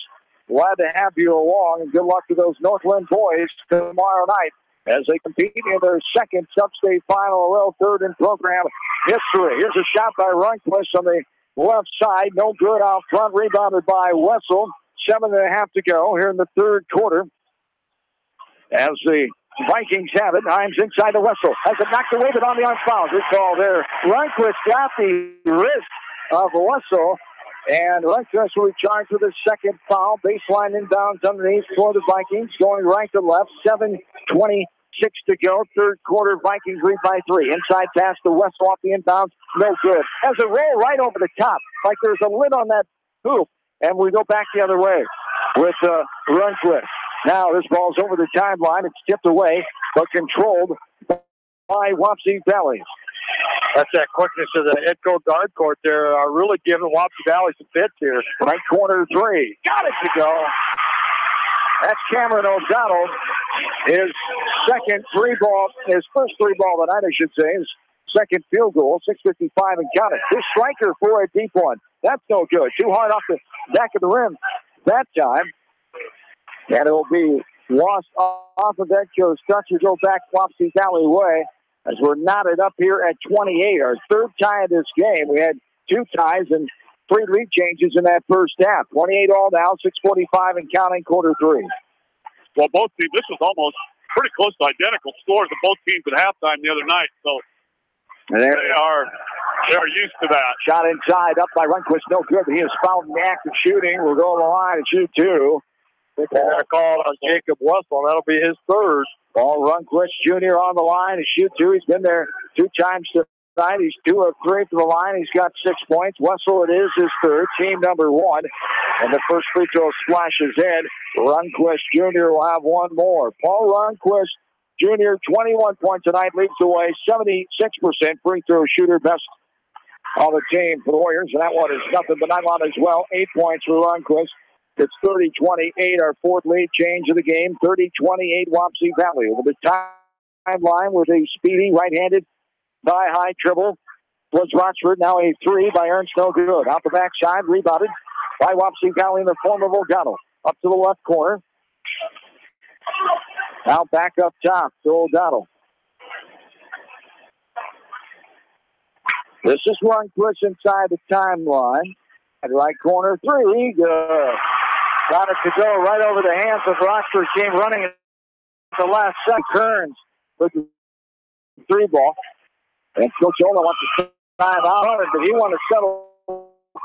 Glad to have you along, and good luck to those Northland boys tomorrow night as they compete in their second sub-state final, well, third in program history. Here's a shot by Runquist on the left side. No good out front. Rebounded by Wessel. 7.5 to go here in the third quarter. As the Vikings have it, Himes inside the Wessel. Has it knocked away, but on the unfoul. Good call there. Runquist got the wrist of Wessel. And Runquist will be charged with his second foul. Baseline inbounds underneath for the Vikings. Going right to left. 7:26 to go. Third quarter, Vikings lead by 3. Inside pass to Wessel off the inbounds. No good. Has a roll right over the top. Like there's a lid on that hoop. And we go back the other way with Runquist. Now this ball's over the timeline. It's tipped away, but controlled by Wapsie Valley.
That's that quickness of the Edco guard court there. Really giving Wapsie Valley some fits here.
Right corner 3. Got it to go. That's Cameron O'Donnell. His first three ball of the night, I should say. His second field goal, 6:55 and counting. His striker for a deep one. That's no good. Too hard off the back of the rim that time. And it will be lost off of Edco's touch to go back Wapsie Valley way as we're knotted up here at 28. Our third tie of this game. We had 2 ties and 3 lead changes in that first half. 28 all now, 6:45 and counting, quarter 3.
Well, both teams, this was almost pretty close to identical scores of both teams at halftime the other night. So they are used to that.
Shot inside, up by Runquist, no good. He is fouled in the act of shooting. We'll go to the line and shoot 2.
They're going to call on Jacob Wessel, and that'll be his third.
Paul Runquist Jr. on the line to shoot 2. He's been there 2 times tonight. He's 2 of 3 to the line. He's got 6 points. Wessel, it is his third, team number 1. And the first free throw splashes in. Runquist Jr. will have 1 more. Paul Runquist Jr., 21 points tonight, leads the way, 76% free throw shooter, best on the team for the Warriors. And that one is nothing but nylon as well. 8 points for Runquist. It's 30-28, our fourth lead change of the game. 30-28, Wapsie Valley. Over the timeline with a speedy right-handed thigh-high dribble was Rochford. Now a 3 by Ernst, no good. Out the backside, rebounded by Wapsie Valley in the form of O'Donnell. Up to the left corner. Now back up top to O'Donnell. This is Runquist inside the timeline. At right corner 3, good. Got it to go right over the hands of Rochford. Came running at the last second. Kearns with the 3 ball. And Coach Ola wants to time out on it, but he wants to settle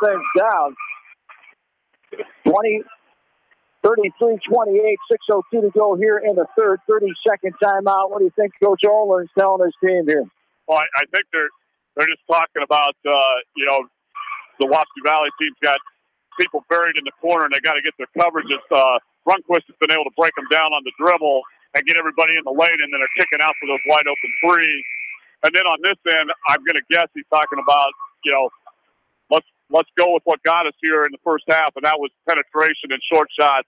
things down. 33-28, 6:02 to go here in the third. 30-second timeout. What do you think Coach Ola is telling his team here?
Well, I think they're just talking about, the Wapsie Valley team's got people buried in the corner, and they got to get their coverages. Runquist has been able to break them down on the dribble and get everybody in the lane, and then they're kicking out for those wide-open threes. And then on this end, I'm going to guess he's talking about, let's go with what got us here in the first half, and that was penetration and short shots,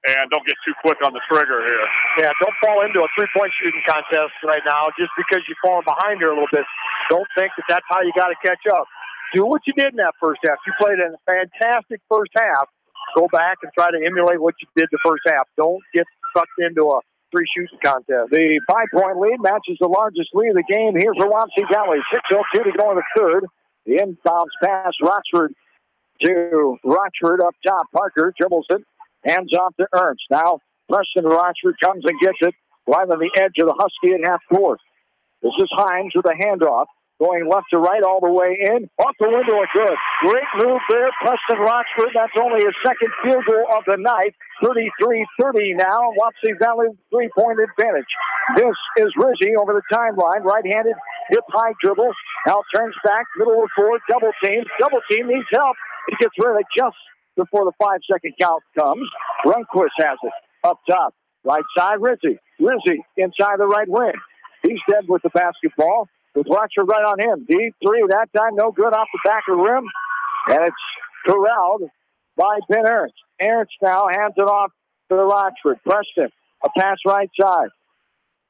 and don't get too quick on the trigger here.
Yeah, don't fall into a three-point shooting contest right now just because you're falling behind here a little bit. Don't think that that's how you got to catch up. Do what you did in that first half. You played in a fantastic first half. Go back and try to emulate what you did the first half. Don't get sucked into a 3 shooting contest.
The 5-point lead matches the largest lead of the game. Here's the Wapsie Valley. 6:02 to go in the third. The inbounds pass Rochford to Rochford up top. Parker dribbles it. Hands off to Ernst. Now Preston Rochford comes and gets it right on the edge of the Husky at half court. This is Himes with a handoff. Going left to right all the way in. Off the window, good. Great move there. Preston Rochford, that's only his second field goal of the night. 33-30 now. Wapsie Valley 3-point advantage. This is Rizzi over the timeline. Right-handed hip-high dribble. Now turns back, middle of the court, double team. Double team needs help. He gets rid of it just before the 5-second count comes. Runquist has it up top. Right side, Rizzi. Rizzi inside the right wing. He's dead with the basketball. With Rochford right on him. Deep three that time, no good off the back of the rim. And it's corralled by Ben Ernst. Ernst now hands it off to Rochford. Preston, a pass right side.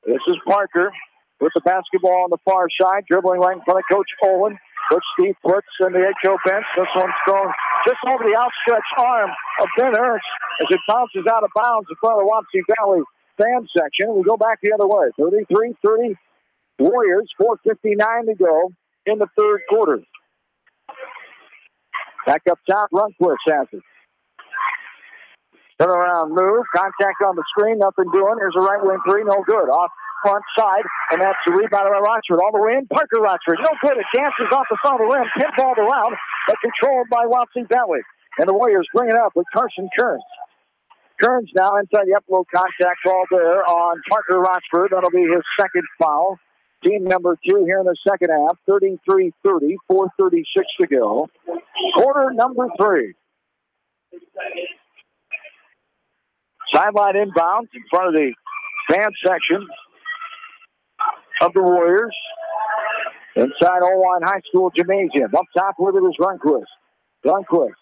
This is Parker with the basketball on the far side, dribbling right in front of Coach Olin. Coach Steve puts in the HO bench. This one's thrown just over the outstretched arm of Ben Ernst as it bounces out of bounds in front of the Wapsie Valley fan section. We go back the other way. 33-30 Warriors, 4:59 to go in the third quarter. Back up top, Runquist has it. Turn around move, contact on the screen, nothing doing. Here's a right wing three, no good. Off front side, and that's a rebound by Rochford. All the way in, Parker Rochford, no good. It dances off the front of the rim, pinballed around, but controlled by Wapsie Valley. And the Warriors bring it up with Carson Kearns. Kearns now inside the upload contact call there on Parker Rochford. That'll be his second foul. Team number 2 here in the second half. 33-30, 4:36 to go. Quarter number 3. Sideline inbounds in front of the fan section of the Warriors. Inside Old High School Gymnasium. Up top with it is Runquist. Runquist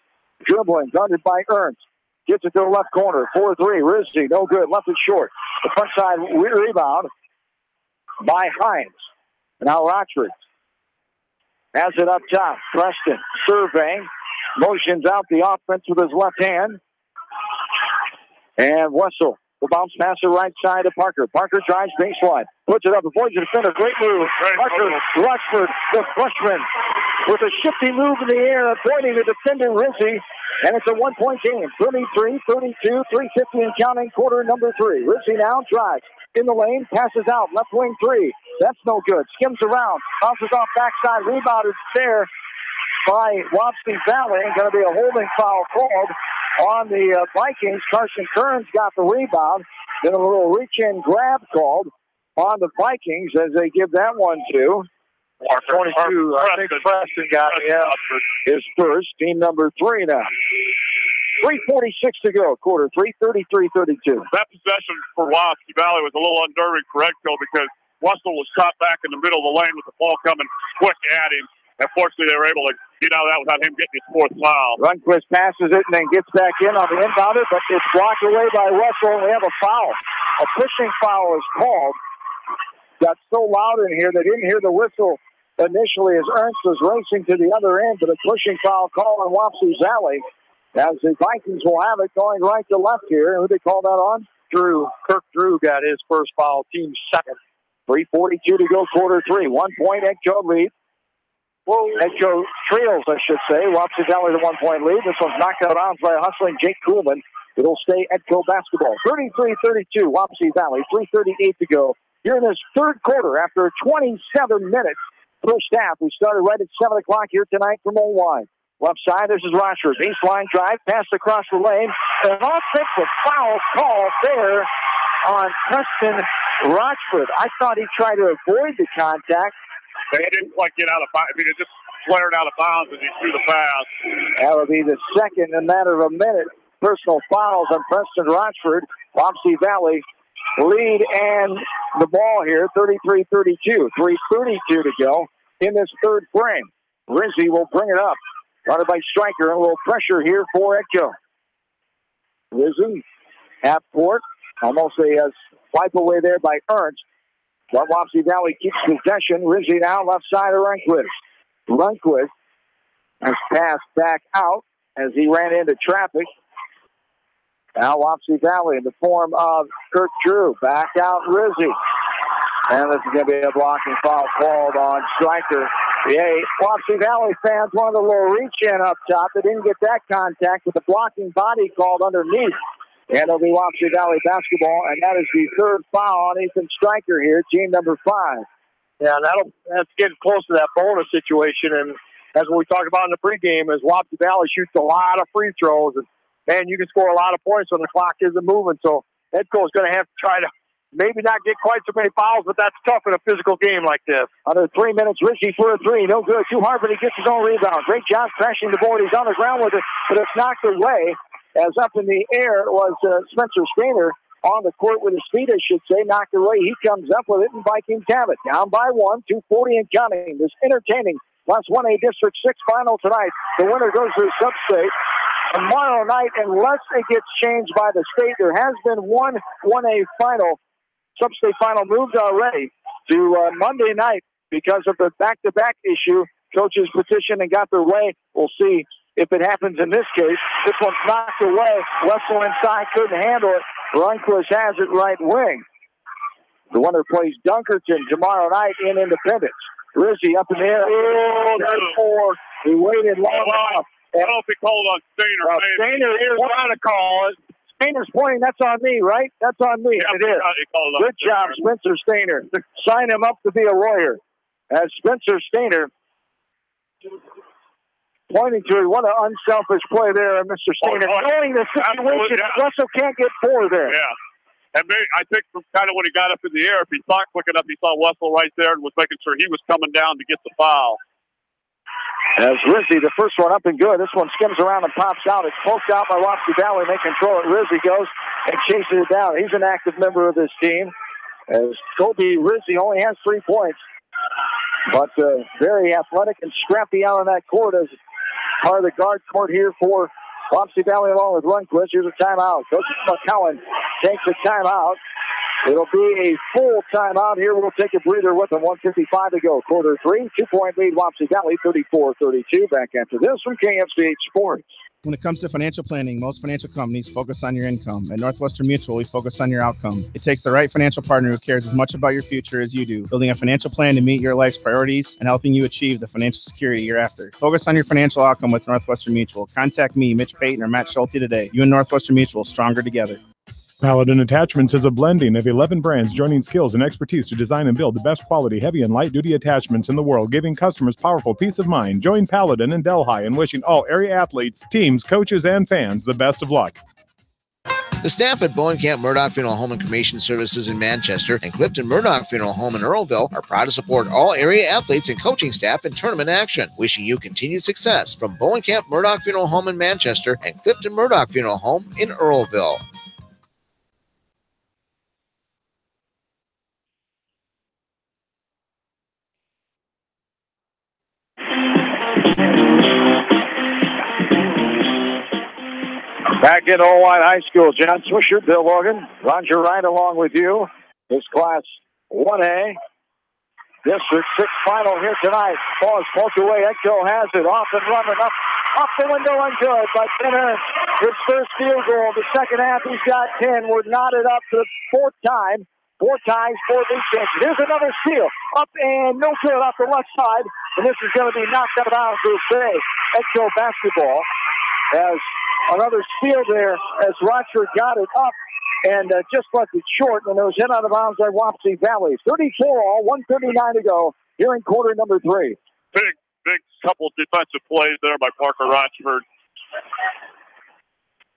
dribbling, guarded by Ernst. Gets it to the left corner. 4-3. Rizzi, no good. Left it short. The front side rebound by Hines. Now Rochford has it up top. Preston surveying. Motions out the offense with his left hand. And Wessel will bounce pass the right side to Parker. Parker drives baseline. Puts it up. Avoids the defender. Great move. Parker Rochford, the freshman, with a shifty move in the air, avoiding the defender Rizzi. And it's a 1-point game. 33-32, 3:50 and counting, quarter number 3. Rizzi now drives in the lane, passes out, left wing 3. That's no good. Skims around, bounces off backside, rebounded there by Wapsie Valley. Going to be a holding foul called on the Vikings. Carson Kearns got the rebound. Then a little reach-in grab called on the Vikings as they give that one to 22. I think Preston got his first. Team number 3 now. 3:46 to go, quarter 3, 33-32.
That possession for Wapsie Valley was a little unnerving for Edco because Russell was caught back in the middle of the lane with the ball coming quick at him. And fortunately, they were able to get out of that without him getting his 4th foul.
Runquist passes it and then gets back in on the inbounder, but it's blocked away by Russell, and we have a foul. A pushing foul is called. Got so loud in here, they didn't hear the whistle initially as Ernst was racing to the other end, but a pushing foul call on Wapsie Valley as the Vikings will have it going right to left here. Who did they call that on?
Drew. Kirk Drew got his first foul, team second.
3:42 to go, quarter 3. 1 point Edco lead. Edco trails, I should say. Wapsie Valley the 1 point lead. This one's knocked out of bounds by a hustling Jake Kuhlman. It'll stay Edco basketball. 33-32, Wapsie Valley. 3:38 to go. Here in this third quarter, after 27 minutes first half, we started right at 7 o'clock here tonight from Old Line. Left side, this is Rochford. Baseline drive, pass across the lane. An offensive foul call there on Preston Rochford. I thought he tried to avoid the contact.
They didn't quite get out of bounds. I mean, it just flared out of bounds as he threw the pass.
That would be the second in a matter of a minute. Personal fouls on Preston Rochford. Wapsie Valley lead and the ball here, 33-32. 3:32 to go in this third frame. Rizzi will bring it up. Guarded by Stryker. A little pressure here for Edco. Rizzi, half court. Almost a swipe away there by Ernst. But Wapsie Valley keeps possession. Rizzi now left side of Runquist. Runquist has passed back out as he ran into traffic. Now Wapsie Valley in the form of Kirk Drew. Back out Rizzi. And this is going to be a blocking foul called on Stryker. Yeah, Wapsie Valley fans wanted a little reach-in up top. They didn't get that contact with the blocking body called underneath. And it'll be Wapsie Valley basketball, and that is the third foul on Ethan Stryker here, team number 5.
Yeah, that's getting close to that bonus situation. And as we talked about in the pregame, is Wapsie Valley shoots a lot of free throws. And, man, you can score a lot of points when the clock isn't moving. So Edco is going to have to try to maybe not get quite so many fouls, but that's tough in a physical game like this.
Under 3 minutes, Rizzi for a 3. No good. Too hard, but he gets his own rebound. Great job crashing the board. He's on the ground with it, but it's knocked away. As up in the air was Spencer Stainer on the court with his feet, I should say. Knocked away. He comes up with it, and Vikings have it. Down by 1, 2:40 and counting. This entertaining Class 1A District 6 final tonight. The winner goes to the sub-state. Tomorrow night, unless it gets changed by the state, there has been one 1A final, sub-state final moved already to Monday night because of the back-to-back issue. Coaches petitioned and got their way. We'll see if it happens in this case. This one's knocked away. Wessel inside, couldn't handle it. Runquist has it right wing. The winner plays Dunkerton tomorrow night in Independence. Rizzi up in the air. Oh, there's 4. He waited long enough.
I don't know if he called on Stainer.
Stainer is trying to call it. Stainer's pointing. That's on me, right? That's on me.
Yeah,
it is. Good job, Spencer Stainer. Sign him up to be a lawyer. As Spencer Stainer pointing to it. What an unselfish play there, Mr. Stainer. Knowing the situation, Russell can't get 4 there.
Yeah. And maybe, I think from kind of when he got up in the air, if he thought quick enough, he saw Wessel right there and was making sure he was coming down to get the foul.
As Rizzi, the first one up and good. This one skims around and pops out. It's poked out by Wapsie Valley. They control it. Rizzi goes and chases it down. He's an active member of this team. As Kobe Rizzi only has 3 points. But very athletic and scrappy out on that court as part of the guard court here for Wapsie Valley along with Runquist. Here's a timeout. Coach McCowan takes a timeout. It'll be a full timeout here. We'll take a breather with them. 1:55 to go. Quarter 3. 2-point lead, Wapsie Valley, 34-32. Back after this from KFCH Sports.
When it comes to financial planning, most financial companies focus on your income. At Northwestern Mutual, we focus on your outcome. It takes the right financial partner who cares as much about your future as you do, building a financial plan to meet your life's priorities and helping you achieve the financial security you're after. Focus on your financial outcome with Northwestern Mutual. Contact me, Mitch Payton, or Matt Schulte today. You and Northwestern Mutual, stronger together.
Paladin Attachments is a blending of 11 brands joining skills and expertise to design and build the best quality heavy and light duty attachments in the world, giving customers powerful peace of mind. Join Paladin and Delhi in wishing all area athletes, teams, coaches, and fans the best of luck.
The staff at Bowenkamp Murdoch Funeral Home and Cremation Services in Manchester and Clifton Murdoch Funeral Home in Earlville are proud to support all area athletes and coaching staff in tournament action. Wishing you continued success from Bowenkamp Murdoch Funeral Home in Manchester and Clifton Murdoch Funeral Home in Earlville.
Back in Old-Line High School, John Swisher, Bill Logan, Roger Wright along with you. This Class 1A District 6 final here tonight. Ball is poked away. Echo has it off and running up the window and good. But Benner, his first field goal of the second half, he's got 10. We're knotted up for the 4th time. 4 ties, 4 big chances. Here's another steal. Up and no good off the left side. And this is going to be knocked out of bounds to say Echo basketball as another steal there as Rochford got it up and just left it short, and it was hit out of bounds by Wapsie Valley. 34-all, 1:39 to go here in quarter number 3.
Big couple defensive plays there by Parker Rochford.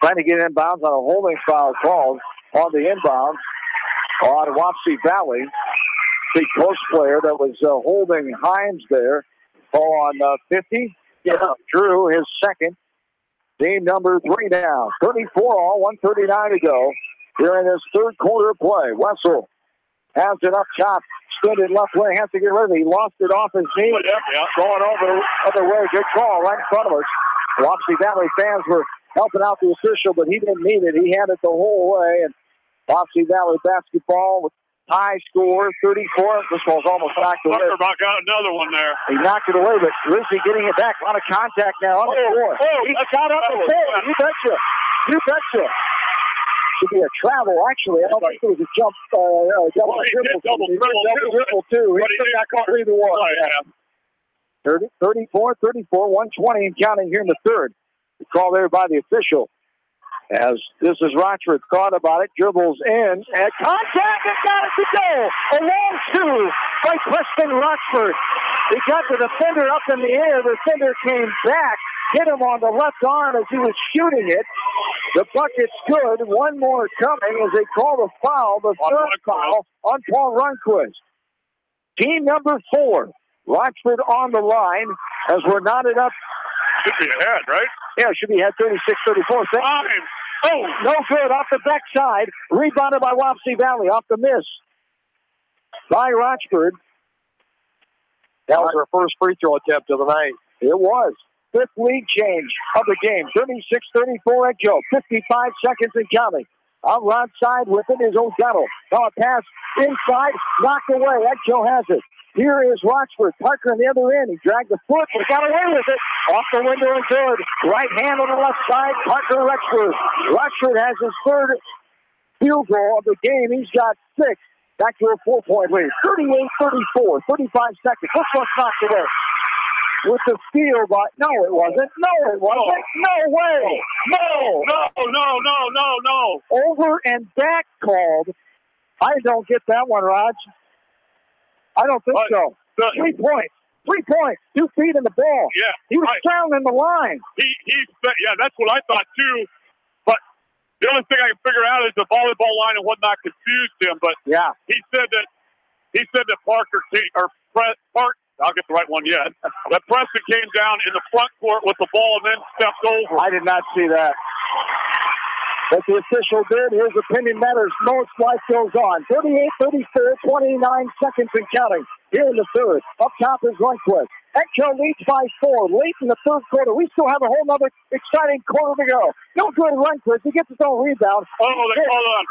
Trying to get inbounds on a holding foul called on the inbound on Wapsie Valley. Big post player that was holding Himes there. Ball on 50. Yeah, Drew, his second. Team number 3 down. 34-all, 1:39 to go. Here in this third quarter of play. Wessel has it up top. Extended left wing. Has to get rid of it. He lost it off his knee. Going over the other way. Good call right in front of us. Wapsie Valley fans were helping out the official, but he didn't need it. He had it the whole way. And Wapsie Valley basketball with high score, 34. This ball's almost knocked away.
About got another one there.
He knocked it away, but Rizzi getting it back. A lot of contact now on the floor. He got up the floor. You betcha. You betcha. Should be a travel, actually. I don't think it was a jump, double dribble, too. He still got caught either one. 34, 120 and counting here in the third. The call there by the official. As this is Rochford thought about it, dribbles in, and contact, and got it to go. A long 2 by Preston Rochford. He got the defender up in the air. The defender came back, hit him on the left arm as he was shooting it. The bucket's good. One more coming as they call the foul, the third foul on Paul Runquist. Team number 4, Rochford on the line as we're knotted up.
Should be ahead, right?
Yeah, should be ahead 36-34. Oh, no good off the backside. Rebounded by Wapsie Valley off the miss by Rochford.
That was her first free throw attempt of the night.
It was. Fifth lead change of the game. 36-34 Edgehill. 55 seconds and counting. On right side with it is O'Donnell. Now a pass inside, knocked away. Edgehill has it. Here is Rochford. Parker on the other end. He dragged the foot, but got away with it. Off the window and good. Right hand on the left side. Parker Rochford. Rochford has his third field goal of the game. He's got 6. Back to a 4-point lead. 38-34. 35 seconds. This one's knocked away. With the steal by... No, it wasn't. No, it wasn't. No way. No.
No.
Over and back called. I don't get that one, Raj. I don't think so. 3 points. 3 points. 2 feet in the ball.
Yeah.
He was down in the line.
Yeah, that's what I thought too. But the only thing I can figure out is the volleyball line and whatnot confused him. But
yeah,
he said that Parker I'll get the right one yet. That Preston came down in the front court with the ball and then stepped over.
I did not see that. But the official did. His opinion matters most. Life goes on. 38-34, 29 seconds and counting here in the third. Up top is Lundquist. Edgehill leads by 4. Late in the third quarter. We still have a whole other exciting quarter to go. No good Lundquist. He gets his own rebound.
Oh, they called on.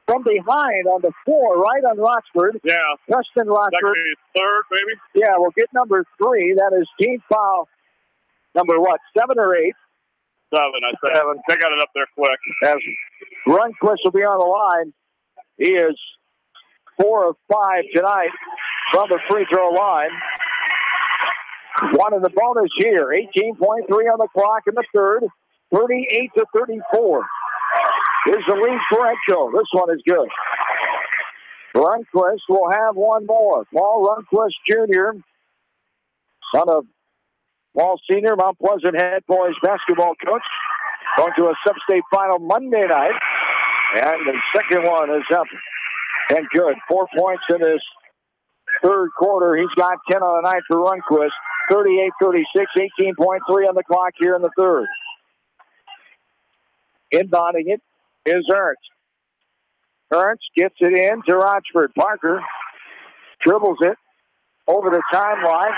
From behind on the floor, right on Rochford.
Yeah.
Preston Rochford.
Third, maybe?
Yeah, we'll get number 3. That is team foul. Number what, 7 or 8?
7, I think. 7. They got it up there quick.
As Rundquist will be on the line. He is 4 of 5 tonight from the free throw line. One in the bonus here. 18.3 on the clock in the third. 38-34. Here's the lead for Edgehill. This one is good. Rundquist will have one more. Paul Rundquist Jr., son of Paul Sr., Mount Pleasant head boys basketball coach, going to a sub-state final Monday night. And the second one is up and good. 4 points in his third quarter. He's got 10 on the night for Rundquist. 38-36, 18.3 on the clock here in the third. Inbounding it is Ernst. Ernst gets it in to Rochford. Parker dribbles it over the timeline.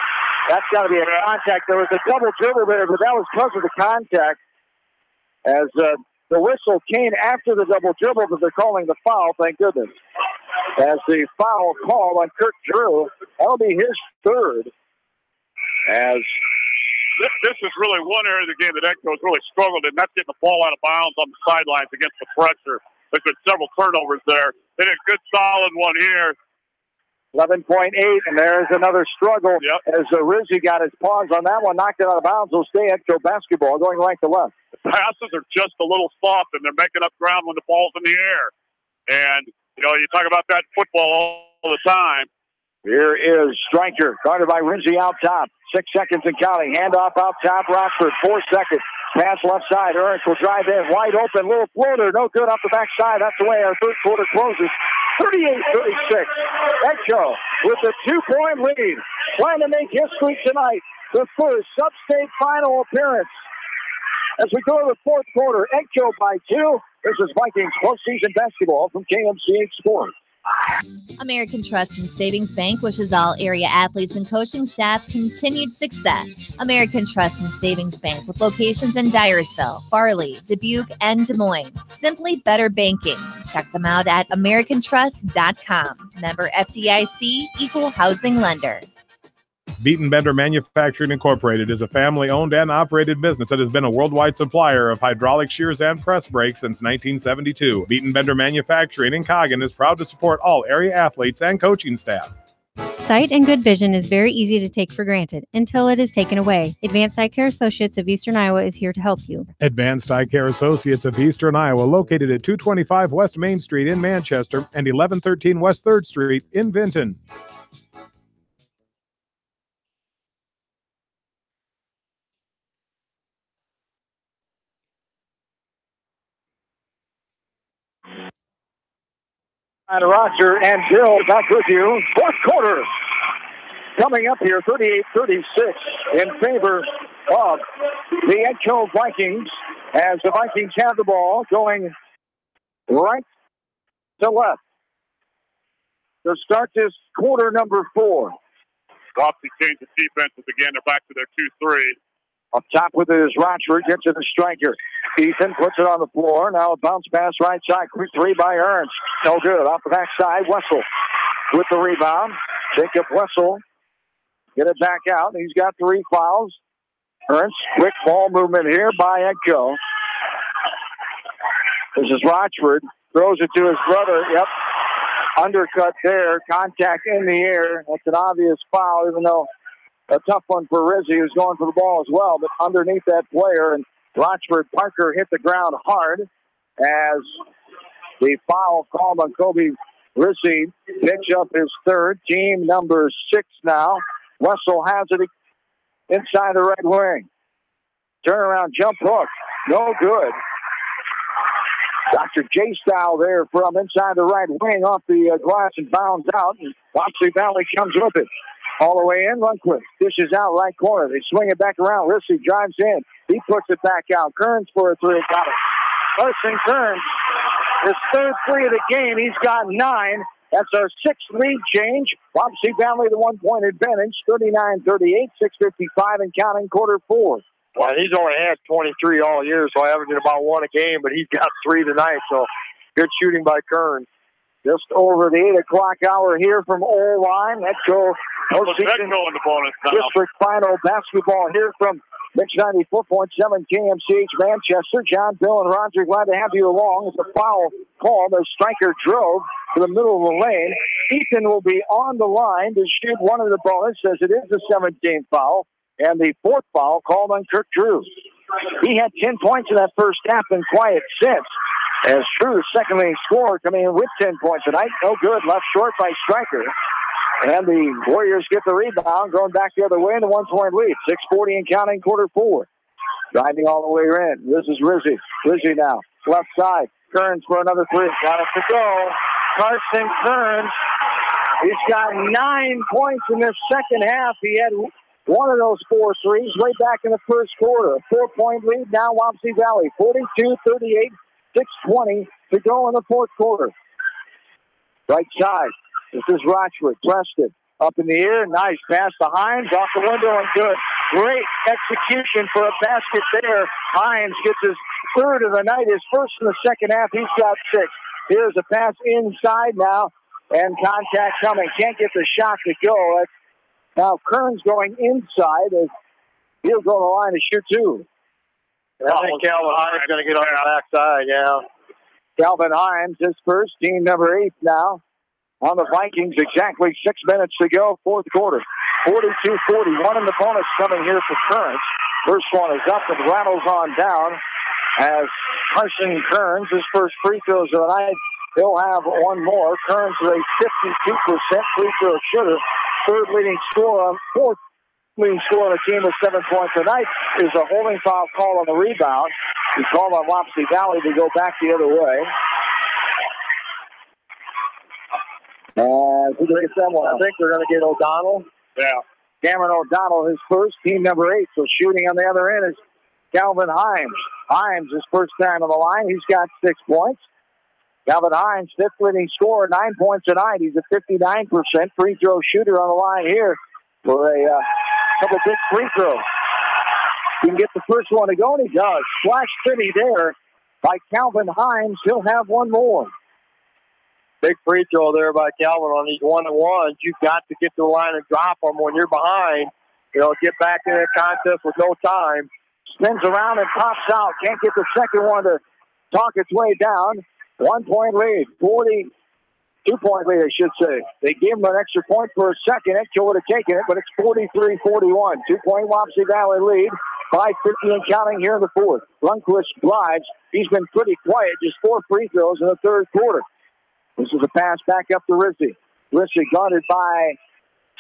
That's got to be a contact. There was a double dribble there, but that was because of the contact. As the whistle came after the double dribble, but they're calling the foul, thank goodness. As the foul call on Kirk Drew, that'll be his third. As
this is really one area of the game that Edgehill has really struggled in. That's getting the ball out of bounds on the sidelines against the pressure. There's been several turnovers there. They did a good solid one here.
11.8, and there's another struggle as Rizzi got his paws on that one, knocked it out of bounds. Will stay Edgehill basketball, going right to left.
The passes are just a little soft, and they're making up ground when the ball's in the air. And, you know, you talk about that in football all the time.
Here is Stryker, guarded by Rizzi out top. 6 seconds and counting. Handoff out top, Rochford. 4 seconds. Pass left side. Ernst will drive in. Wide open. Little floater. No good off the backside. That's the way our third quarter closes. 38-36. Edgehill with a 2-point lead. Trying to make history tonight. The first sub-state final appearance. As we go to the fourth quarter, Edgehill by 2. This is Vikings postseason basketball from KMCH Sports.
American Trust and Savings Bank wishes all area athletes and coaching staff continued success. American Trust and Savings Bank with locations in Dyersville, Farley, Dubuque, and Des Moines. Simply better banking. Check them out at americantrust.com. Member FDIC, equal housing lender.
Beaton Bender Manufacturing Incorporated is a family-owned and operated business that has been a worldwide supplier of hydraulic shears and press brakes since 1972. Beaton Bender Manufacturing in Coggin is proud to support all area athletes and coaching staff.
Sight and good vision is very easy to take for granted until it is taken away. Advanced Eye Care Associates of Eastern Iowa is here to help you.
Advanced Eye Care Associates of Eastern Iowa, located at 225 West Main Street in Manchester and 1113 West 3rd Street in Vinton.
And Roger and Bill back with you. Fourth quarter coming up here, 38-36 in favor of the Edgehill Vikings. as the Vikings have the ball going right to left to start this quarter number 4.
Wapsie changed the defenses again. They're back to their 2-3.
Up top with it is Rochford, gets to the striker. Ethan puts it on the floor. Now a bounce pass right side. Quick 3 by Ernst. No good. Off the backside, Wessel with the rebound. Jacob Wessel get it back out. He's got 3 fouls. Ernst, quick ball movement here by Edko. This is Rochford. Throws it to his brother. Yep. Undercut there. Contact in the air. That's an obvious foul, even though a tough one for Rizzi, who's going for the ball as well. But underneath that player, and Rochford Parker hit the ground hard as the foul called on Kobe Rizzi picks up his 3rd. Team number 6 now. Wessel has it inside the right wing. Turnaround jump hook. No good. Dr. J style there from inside the right wing off the glass and bounds out. And Wapsie Valley comes with it. All the way in, Lundquist dishes out right corner. They swing it back around. Rizzi drives in. He puts it back out. Kearns for a 3. Got it. Carson Kearns, his 3rd 3 of the game. He's got 9. That's our 6th lead change. Wapsie Valley, the 1-point advantage. 39-38, 6:55 and counting, quarter 4.
Well, he's only had 23 all year, so averaging about 1 a game, but he's got 3 tonight, so good shooting by Kearns.
Just over the 8 o'clock hour here from O-Line. Echo
postseason in the bonus now.
District final basketball here from Mix 94.7 KMCH Manchester. John, Bill, and Roger, glad to have you along. It's a foul call. The striker drove to the middle of the lane. Ethan will be on the line to shoot one of the bonus, as it is a 17th foul. And the 4th foul called on Kirk Drew. He had 10 points in that first half and quiet since. As Drew, second leading scorer, coming in with 10 points tonight. No good. Left short by Stryker. And the Warriors get the rebound, going back the other way in a 1-point lead. 6:40 and counting, quarter 4. Driving all the way in. This is Rizzi. Rizzi now. Left side. Kearns for another 3. Got it to go. Carson Kearns. He's got 9 points in this second half. He had one of those 4 threes way back in the first quarter. A 4-point lead now, Wapsie Valley. 42-38, 6:20 to go in the 4th quarter. Right side. This is Rochford. Preston up in the air. Nice pass to Hines. Off the window and good. Great execution for a basket there. Hines gets his 3rd of the night. His 1st in the second half. He's got 6. Here's a pass inside now. And contact coming. Can't get the shot to go. Now Kearns going inside as he'll go to the line to shoot 2.
I think Calvin Hines is going to get on the backside, yeah.
Calvin Hines, his first, team number 8 now. On the Vikings, exactly 6 minutes to go, 4th quarter. 42-41 in the bonus coming here for Kearns. First one is up and rattles on down as Carson Kearns, his first free throws of the night. He'll have one more. Kearns is a 52% free throw shooter. 3rd leading scorer, 4th leading scorer on the team with 7 points tonight is a holding foul call on the rebound. He called on Wapsie Valley to go back the other way. I think they're going to get O'Donnell.
Yeah.
Cameron O'Donnell, his first, team number 8. So shooting on the other end is Calvin Hines. Hines, his first time on the line. He's got 6 points. Calvin Hines, 5th leading scorer, 9 points tonight. He's a 59% free throw shooter on the line here for a couple big free throws. He can get the first one to go, and he does. Splash City there by Calvin Hines. He'll have one more.
Big free throw there by Calvin on these 1-on-1s. You've got to get to the line and drop them when you're behind. Get back in that contest with no time.
Spins around and pops out. Can't get the second one to talk its way down. 1-point lead. 2-point lead, I should say. They gave him an extra point for a second. Edco would have taken it, but it's 43-41. 2-point Wapsie Valley lead. 5:50 and counting here in the 4th. Lundquist drives. He's been pretty quiet. Just 4 free throws in the 3rd quarter. This is a pass back up to Rizzi. Rizzi guarded by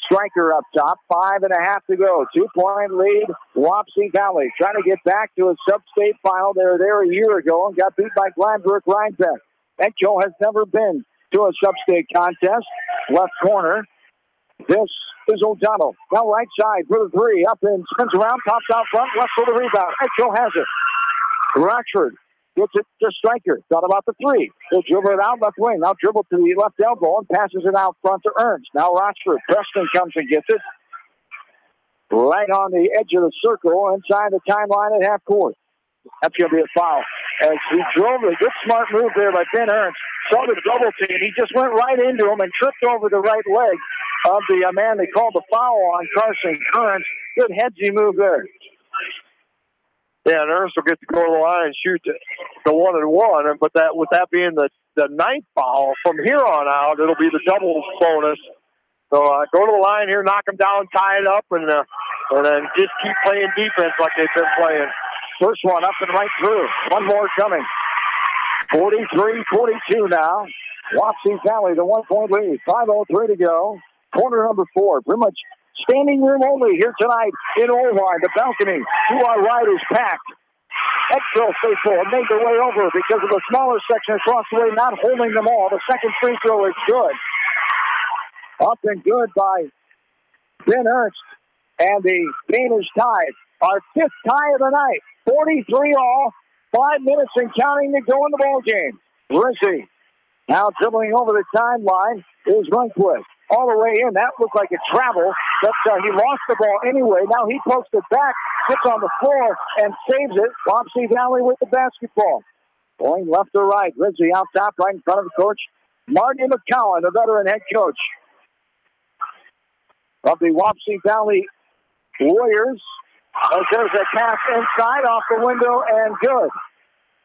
Stryker up top. 5.5 to go. 2-point lead. Wapsie Valley trying to get back to a sub-state final. They were there a year ago and got beat by Gladbrook Rhinebeck. Edco has never been to a sub-state contest. Left corner. This is O'Donnell. Now right side for the 3. Up and spins around. Pops out front. Wessel the rebound. Edco has it. Rochford gets it to Stryker. Thought about the three. He'll dribble it out left wing. Now dribble to the left elbow and passes it out front to Ernst. Now Rochford. Preston comes and gets it. Right on the edge of the circle inside the timeline at half court. That's going to be a foul. As he drove a good smart move there by Ben Ernst. Saw the double team. He just went right into him and tripped over the right leg of the man they called the foul on, Carson Kearns. Good headsy move there.
Yeah, and Ernst will get to go to the line and shoot the 1-and-1. But that, with that being the ninth foul, from here on out, it'll be the double bonus. So go to the line here, knock them down, tie it up, and then just keep playing defense like they've been playing.
First one up and right through. One more coming. 43-42 now. Wapsie Valley, the 1-point lead. 5:03 to go. Corner number 4. Pretty much standing room only here tonight in Irvine. The balcony to our right is packed. Exville faithful have made their way over because of the smaller section across the way, not holding them all. The second free throw is good. Up and good by Ben Ernst. And the game is tied. Our 5th tie of the night. 43 all. 5 minutes and counting to go in the ball game. Rizzi now dribbling over the timeline is Rundquist. All the way in. That looked like a travel, but he lost the ball anyway. Now he pokes it back, sits on the floor, and saves it. Wapsie Valley with the basketball. Going left or right. Rizzi out top, right in front of the coach. Marty McCowan, the veteran head coach of the Wapsie Valley Warriors. As there's a pass inside, off the window, and good.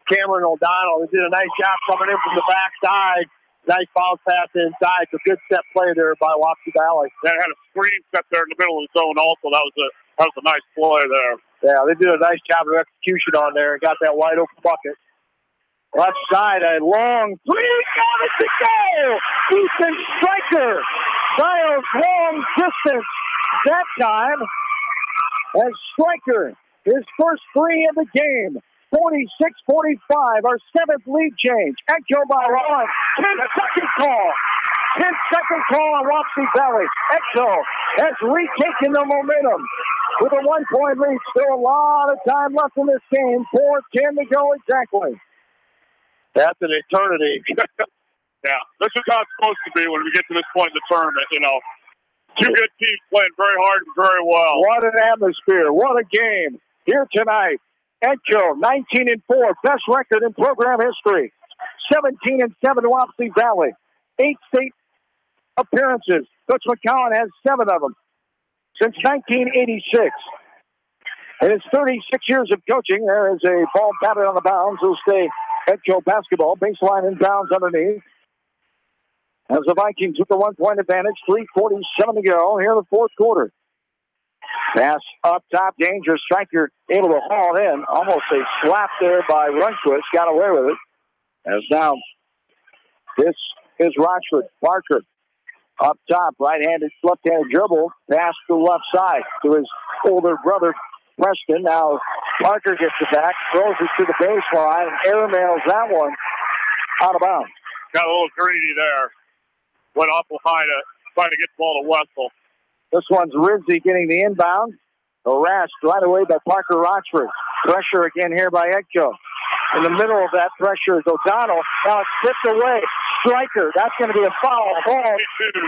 Cameron O'Donnell, he did a nice job coming in from the backside. Nice bounce pass inside. It's a good step play there by Wapsie Valley.
That had a screen set there in the middle of the zone also. That was a nice play there.
Yeah, they did a nice job of execution on there and got that wide open bucket. Left side, a long three, got it to go! Ethan Stryker dials long distance that time. As Stryker, his first three of the game. 46-45, our 7th lead change. Echo by Ron. 10-second call. 10-second call on Wapsie Valley. Echo has retaken the momentum with a 1-point lead. Still a lot of time left in this game. 4:10 to go exactly. That's an eternity.
Yeah, this is how it's supposed to be when we get to this point in the tournament, you know. Two good teams playing very hard and very well.
What an atmosphere. What a game here tonight. Edco, 19-4, best record in program history. 17-7 Wapsie Valley. 8 state appearances. Coach McCowan has 7 of them since 1986. In his 36 years of coaching, there is a ball batted on the bounds. It'll stay Edco basketball. Baseline inbounds underneath. As the Vikings with the 1-point advantage, 3:47 to go here in the 4th quarter. Pass up top, dangerous. Stryker able to haul it in. Almost a slap there by Rundquist. Got away with it. As now, this is Rochford. Parker up top, right-handed, left-handed dribble. Pass to the left side to his older brother, Preston. Now Parker gets it back, throws it to the baseline, and airmails that one out of bounds.
Got a little greedy there. Went awful high to try to get the ball to Wessel.
This one's Rizzi getting the inbound. Harassed right away by Parker Rochford. Pressure again here by Edco. In the middle of that pressure is O'Donnell. Now it's stripped away. Stryker. That's going to be a foul. Ball.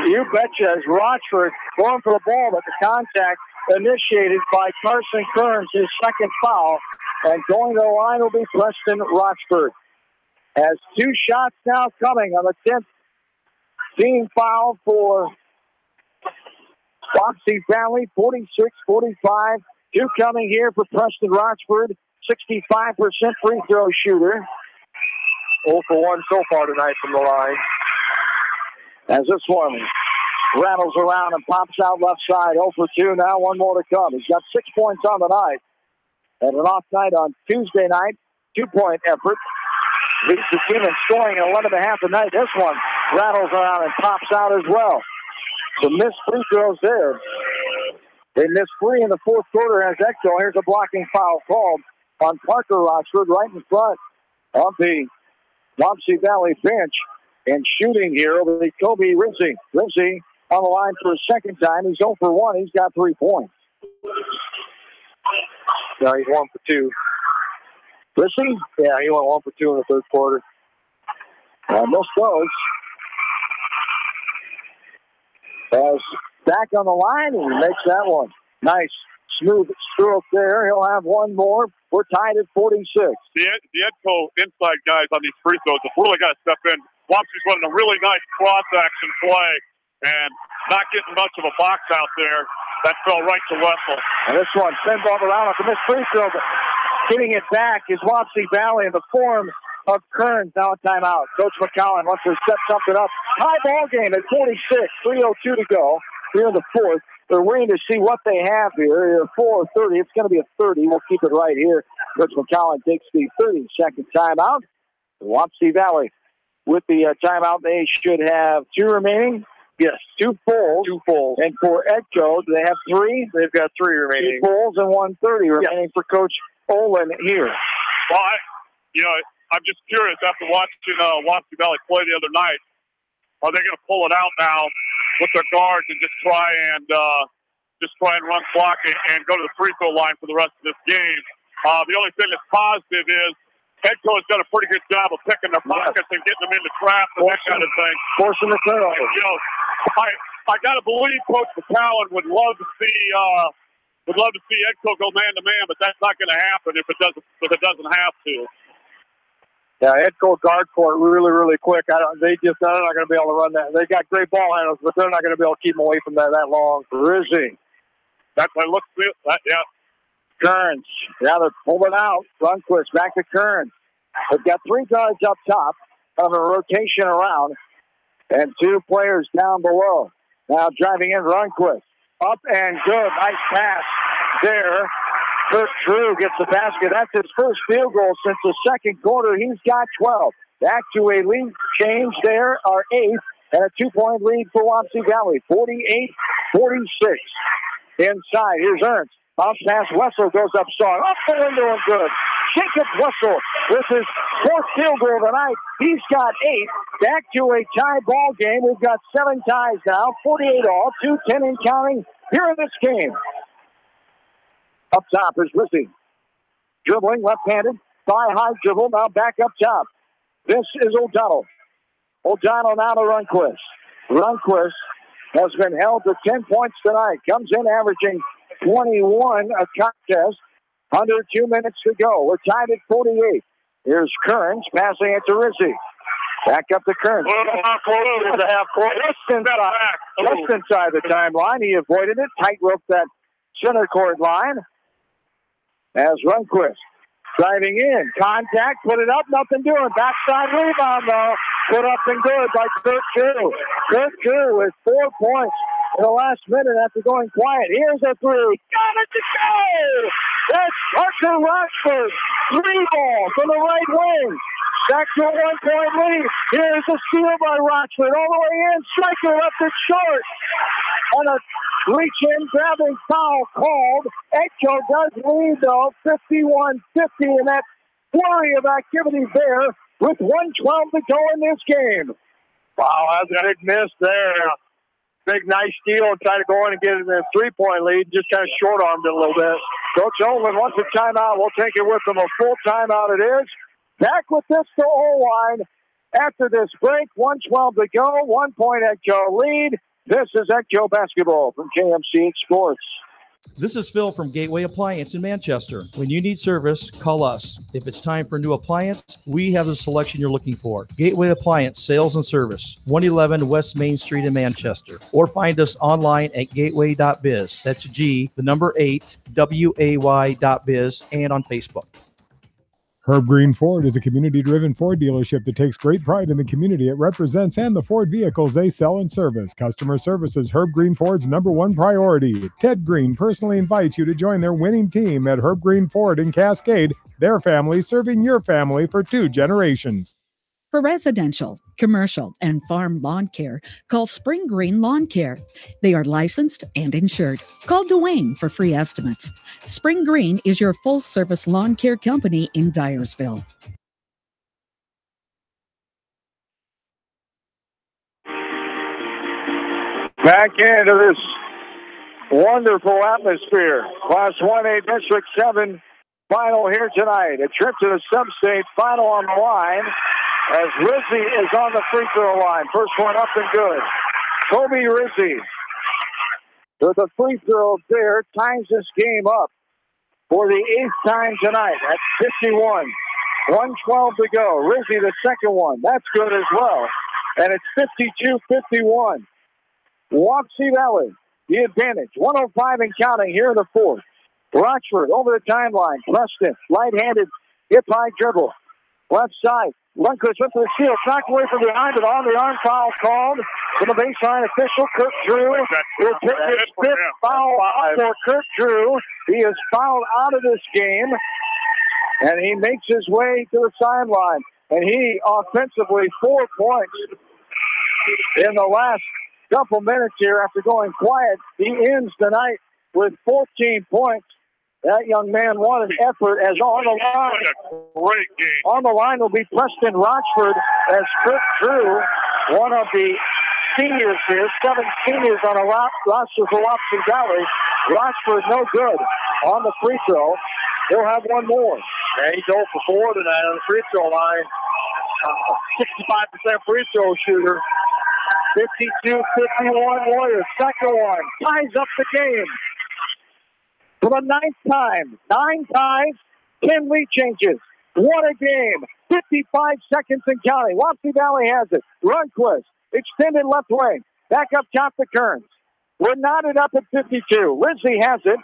You betcha. As Rochford going for the ball, but the contact initiated by Carson Kearns, his second foul. And going to the line will be Preston Rochford. Has 2 shots now coming on the 10th team foul for Wapsie Valley. 46-45. 2 coming here for Preston Rochford. 65% free throw shooter.
0 for 1 so far tonight from the line.
As this one rattles around and pops out left side. 0 for 2 now. 1 more to come. He's got 6 points on the night. And an off night on Tuesday night. 2-point effort. Leads the team in scoring at 11.5 a night. This one rattles around and pops out as well. Some missed free throws there. They missed 3 in the 4th quarter as Echo. Here's a blocking foul called on Parker Rochford right in front of the Wapsie Valley bench. And shooting here over the Kobe Rizzi. Rizzi on the line for a second time. He's 0 for 1. He's got 3 points.
Now he's 1 for 2. Rissy? Yeah, he went 1 for 2 in the third quarter.
Missed those. As back on the line, and he makes that one. Nice smooth stroke there. He'll have one more. We're tied at 46.
The Edco inside guys on these free throws have really got to step in. Wapsie's running a really nice cross-action play and not getting much of a box out there. That fell right to Wessel.
And this one, send ball around off the missed free throw. Getting it back is Wapsie Valley in the form of Kearns. Now a timeout. Coach McCollum wants to set something up. High ball game at 46, 3:02 to go here in the fourth. They're waiting to see what they have here. 4:30. It's going to be a 30. We'll keep it right here. Coach McCollum takes the 30-second timeout. Wapsie Valley with the timeout. They should have 2 remaining.
Yes.
2 fulls.
2 fulls.
And for Edco, do they have 3?
They've got 3 remaining.
2 fulls and 1:30 remaining for Coach Olin here.
Well, I'm just curious after watching Wapsie Valley play the other night. Are they going to pull it out now with their guards and just try and run clock and go to the free throw line for the rest of this game? The only thing that's positive is Edco has done a pretty good job of picking their pockets and getting them into traps and that kind of thing.
Forcing the turnover.
I got to believe Coach McCollum would love to see Edco go man to man, but that's not going to happen if it doesn't have to.
Yeah, Edco guard court really, really quick. They're not going to be able to run that. They got great ball handlers, but they're not going to be able to keep them away from that long.
Rizzi.
That's what it looks like. Yeah.
Kearns. Now they're pulling out. Runquist back to Kearns. They've got 3 guards up top of a rotation around and 2 players down below. Now driving in Runquist. Up and good. Nice pass there. Kirk Drew gets the basket. That's his first field goal since the second quarter. He's got 12. Back to a lead change there, our 8th, and a 2-point lead for Wapsie Valley. 48-46. Inside, here's Ernst. Bounce pass, Wessel goes up strong. Up the window and good. Jacob Wessel with his 4th field goal tonight. He's got 8. Back to a tie ball game. We've got 7 ties now. 48 all. 2-10 and counting here in this game. Up top is Rizzi. Dribbling, left-handed. Thigh-high dribble, now back up top. This is O'Donnell. O'Donnell now to Runquist. Runquist has been held to 10 points tonight. Comes in averaging 21 a contest. Under 2 minutes to go. We're tied at 48. Here's Kearns passing it to Rizzi. Back up to Kearns. Just inside the timeline. He avoided it. Tight-roped that center court line. As Runquist driving in. Contact. Put it up. Nothing doing. Backside rebound, though. Put up and good by Kirk Drew. Kirk Drew with 4 points in the last minute after going quiet. Here's a 3. Got it to go! That's Parker Rochford. 3 ball from the right wing. Back to a 1-point lead. Here's a steal by Rochford. All the way in. Striker left it short. And a reach-in grabbing foul called. Edco does lead, though, 51-50 in that flurry of activity there with 1:12 to go in this game.
Wow, that's a big miss there. Big, nice steal and try to go in and get it in a 3-point lead. Just kind of short-armed it a little bit.
Coach Olin wants a timeout. We'll take it with him. A full timeout it is. Back with this to Oline after this break. 1:12 to go. 1-point Edco lead. This is Edco basketball from KMC Sports.
This is Phil from Gateway Appliance in Manchester. When you need service, call us. If it's time for a new appliance, we have the selection you're looking for. Gateway Appliance Sales and Service, 111 West Main Street in Manchester. Or find us online at gateway.biz. That's G, the number 8, WAY.biz, and on Facebook.
Herb Green Ford is a community-driven Ford dealership that takes great pride in the community it represents and the Ford vehicles they sell and service. Customer service is Herb Green Ford's #1 priority. Ted Green personally invites you to join their winning team at Herb Green Ford in Cascade, their family serving your family for 2 generations.
For residential, commercial, and farm lawn care, call Spring Green Lawn Care. They are licensed and insured. Call Dwayne for free estimates. Spring Green is your full-service lawn care company in Dyersville.
Back into this wonderful atmosphere. Class 1A District 7 final here tonight. A trip to the sub-state final on the line as Rizzi is on the free throw line. First one up and good. Kobe Rizzi with a free throw there ties this game up for the 8th time tonight. That's 51. 1:12 to go. Rizzi the second one. That's good as well. And it's 52-51. Wapsie Valley, the advantage. 105 and counting here in the fourth. Rochford over the timeline. Preston, right-handed, hip-high dribble. Left side. Lundquist went to the steal. Knocked away from behind, but on the arm foul called from the baseline official. Kirk Drew will take his 5th foul for Kirk Drew. He is fouled out of this game, and he makes his way to the sideline. And he offensively 4 points in the last couple minutes here after going quiet. He ends tonight with 14 points. That young man wanted effort as on the line.
Great game.
On the line will be Preston Rochford as Kirk Drew, one of the seniors here, 7 seniors on a roster for Wapsie Valley. Rochford no good on the free throw. He'll have one more.
Yeah, he's 0 for 4 tonight on the free throw line. 65% free throw shooter.
52-51 Warriors. Second one ties up the game for the 9th time. 9 ties, 10 lead changes. What a game. 55 seconds and counting. Wapsie Valley has it. Rundquist, extended left wing. Back up top to Kearns. We're knotted up at 52. Rizzi has it.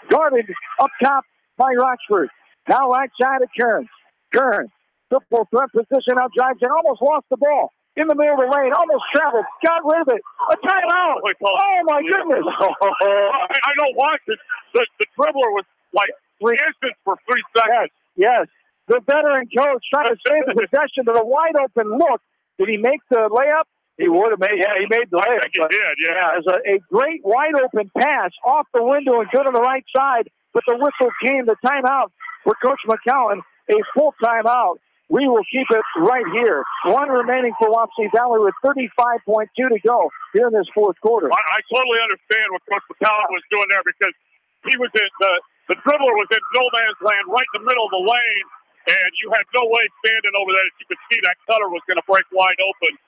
Guarded up top by Rochford. Now right side of Kearns. Kearns, triple threat position, out drives and almost lost the ball. In the middle of the lane, almost traveled, got rid of it. A timeout. Oh, my goodness.
I don't watch it. The dribbler was like 3 inches for 3 seconds.
Yes. The veteran coach trying to save the possession to the wide open look. Did he make the layup? He would have made, he made the layup.
I think he did, yeah.
It was a great wide open pass off the window and good on the right side, but the whistle came, the timeout for Coach McCowan, a full timeout. We will keep it right here. One remaining for Wapsie Valley with 35.2 to go here in this fourth quarter.
I totally understand what Coach McCowan was doing there because he was in the dribbler was in no man's land right in the middle of the lane, and you had no way standing over there that you could see that cutter was going to break wide open.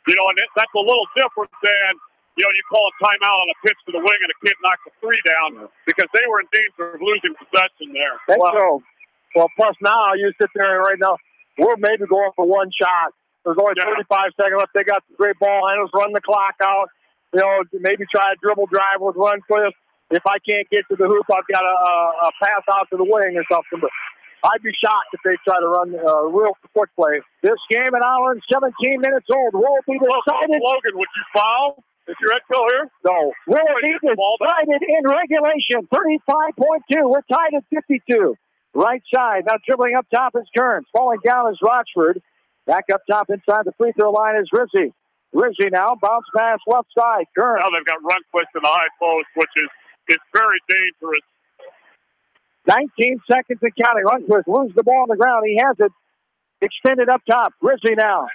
You know, and that's a little different than, you know, you call a timeout on a pitch to the wing and a kid knocks a 3 down because they were in danger of losing possession there.
Well, plus now you sit there right now. We're maybe going for one shot. There's only 35 seconds left. They got the great ball handlers, run the clock out. You know, maybe try a dribble drive with Rundquist. If I can't get to the hoop, I've got a pass out to the wing or something. But I'd be shocked if they try to run a real quick play.
This game, an hour and 17 minutes old, will be decided.
Logan, would you foul? Is your head still here?
No. Will be decided in regulation. 35.2. We're tied at 52. Right side. Now dribbling up top is Kearns. Falling down is Rochford. Back up top inside the free throw line is Rizzi. Rizzi now. Bounce pass left side. Kearns.
Now they've got Rundquist in the high post, which is very dangerous.
19 seconds and counting. Rundquist loses the ball on the ground. He has it extended up top. Rizzi now.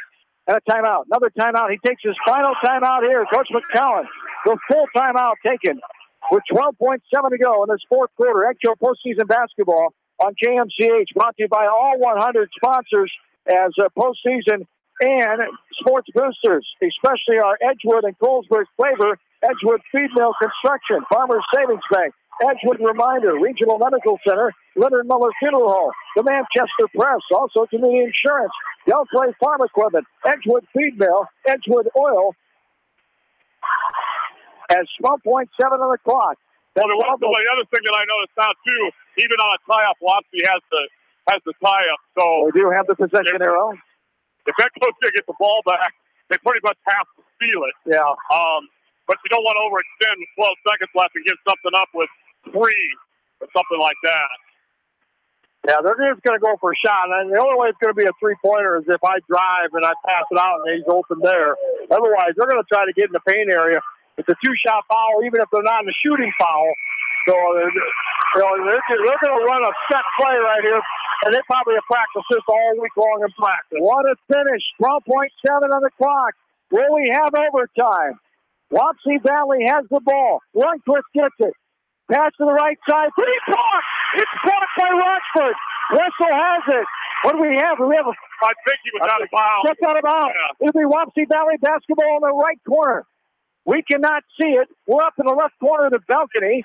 And a timeout. Another timeout. He takes his final timeout here. Coach McCowan. The full timeout taken with 12.7 to go in this fourth quarter. Actual postseason basketball on KMCH, brought to you by all 100 sponsors as postseason and sports boosters, especially our Edgewood and Colesburg flavor, Edgewood Feed Mill Construction, Farmers Savings Bank, Edgewood Reminder, Regional Medical Center, Leonard Muller Funeral Home, the Manchester Press, also Community Insurance, Del Clay Farm Equipment, Edgewood Feed Mill, Edgewood Oil, as 12.7 on the clock.
Well, the other thing that I noticed now, too, even on a tie-up, Wapsie has the tie-up. So
they do have the possession arrow.
If that coach gets the ball back, they pretty much have to steal it.
Yeah.
But you don't want to overextend with 12 seconds left and give something up with 3 or something like that.
Yeah, they're just going to go for a shot. And the only way it's going to be a three-pointer is if I drive and I pass it out and he's open there. Otherwise, they're going to try to get in the paint area. It's a 2-shot foul, even if they're not in the shooting foul. So they're going to run a set play right here, and they probably have practiced this all week long in practice.
What a finish. 12.7 on the clock. Will we have overtime? Wapsie Valley has the ball. Lundquist gets it. Pass to the right side. Pretty blocked. It's blocked by Rochford. Wessel has it. What do we have? We have
I think he was out of bounds.
Just out of bounds.
Yeah.
It'll be Wapsie Valley basketball in the right corner. We cannot see it. We're up in the left corner of the balcony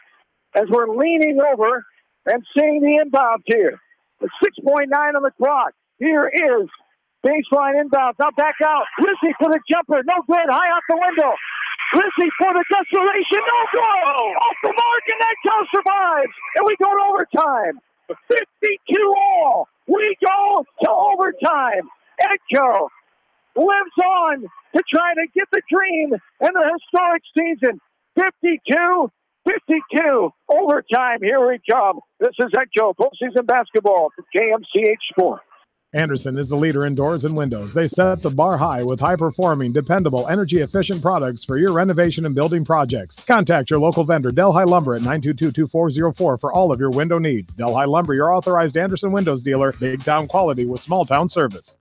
as we're leaning over and seeing the inbound here. The 6.9 on the clock. Here is baseline inbound. Now back out. Rizzi for the jumper. No good. High out the window. Rizzi for the desperation. No good. Off the mark, and Edco survives. And we go to overtime. 52 all. We go to overtime. Edco lives on to try to get the dream and the historic season. 52. Overtime. Here we come. This is Edco postseason basketball for KMCH Sport.
Anderson is the leader in doors and windows. They set the bar high with high-performing, dependable, energy-efficient products for your renovation and building projects. Contact your local vendor, Delhi Lumber, at 922-2404 for all of your window needs. Delhi Lumber, your authorized Anderson Windows dealer, big-town quality with small-town service.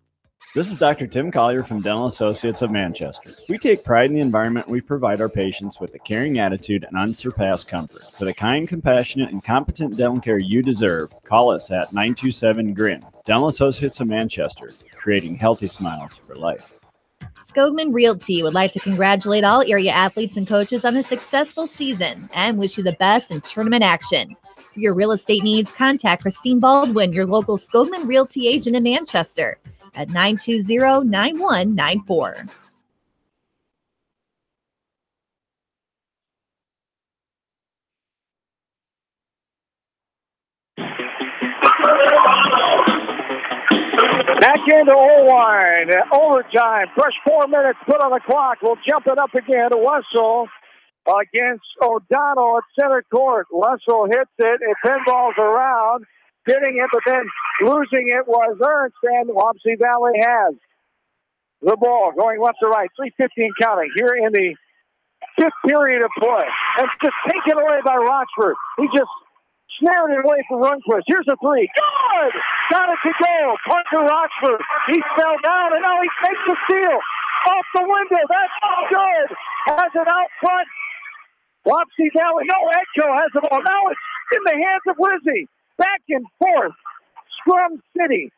This is Dr. Tim Collier from Dental Associates of Manchester. We take pride in the environment we provide our patients with a caring attitude and unsurpassed comfort. For the kind, compassionate, and competent dental care you deserve, call us at 927-GRIN. Dental Associates of Manchester, creating healthy smiles for life.
Skogman Realty would like to congratulate all area athletes and coaches on a successful season and wish you the best in tournament action. For your real estate needs, contact Christine Baldwin, your local Skogman Realty agent in Manchester, at 920-9194.
Back into O-line. Overtime. Fresh 4 minutes put on the clock. We'll jump it up again. Wessel against O'Donnell at center court. Wessel hits it. It pinballs around. Hitting it, but then losing it was Ernst, and Wapsie Valley has the ball going left to right. 3:15 counting here in the fifth period of play. And just taken away by Rochford. He just snared it away from Rundquist. Here's a three. Good! Got it to go. Parker Rochford. He fell down, and now he takes the steal. Off the window. That's good. Has it out front. Wapsie Valley. No, Edco has the ball. Now it's in the hands of Lizzie. Back and forth. Scrum City.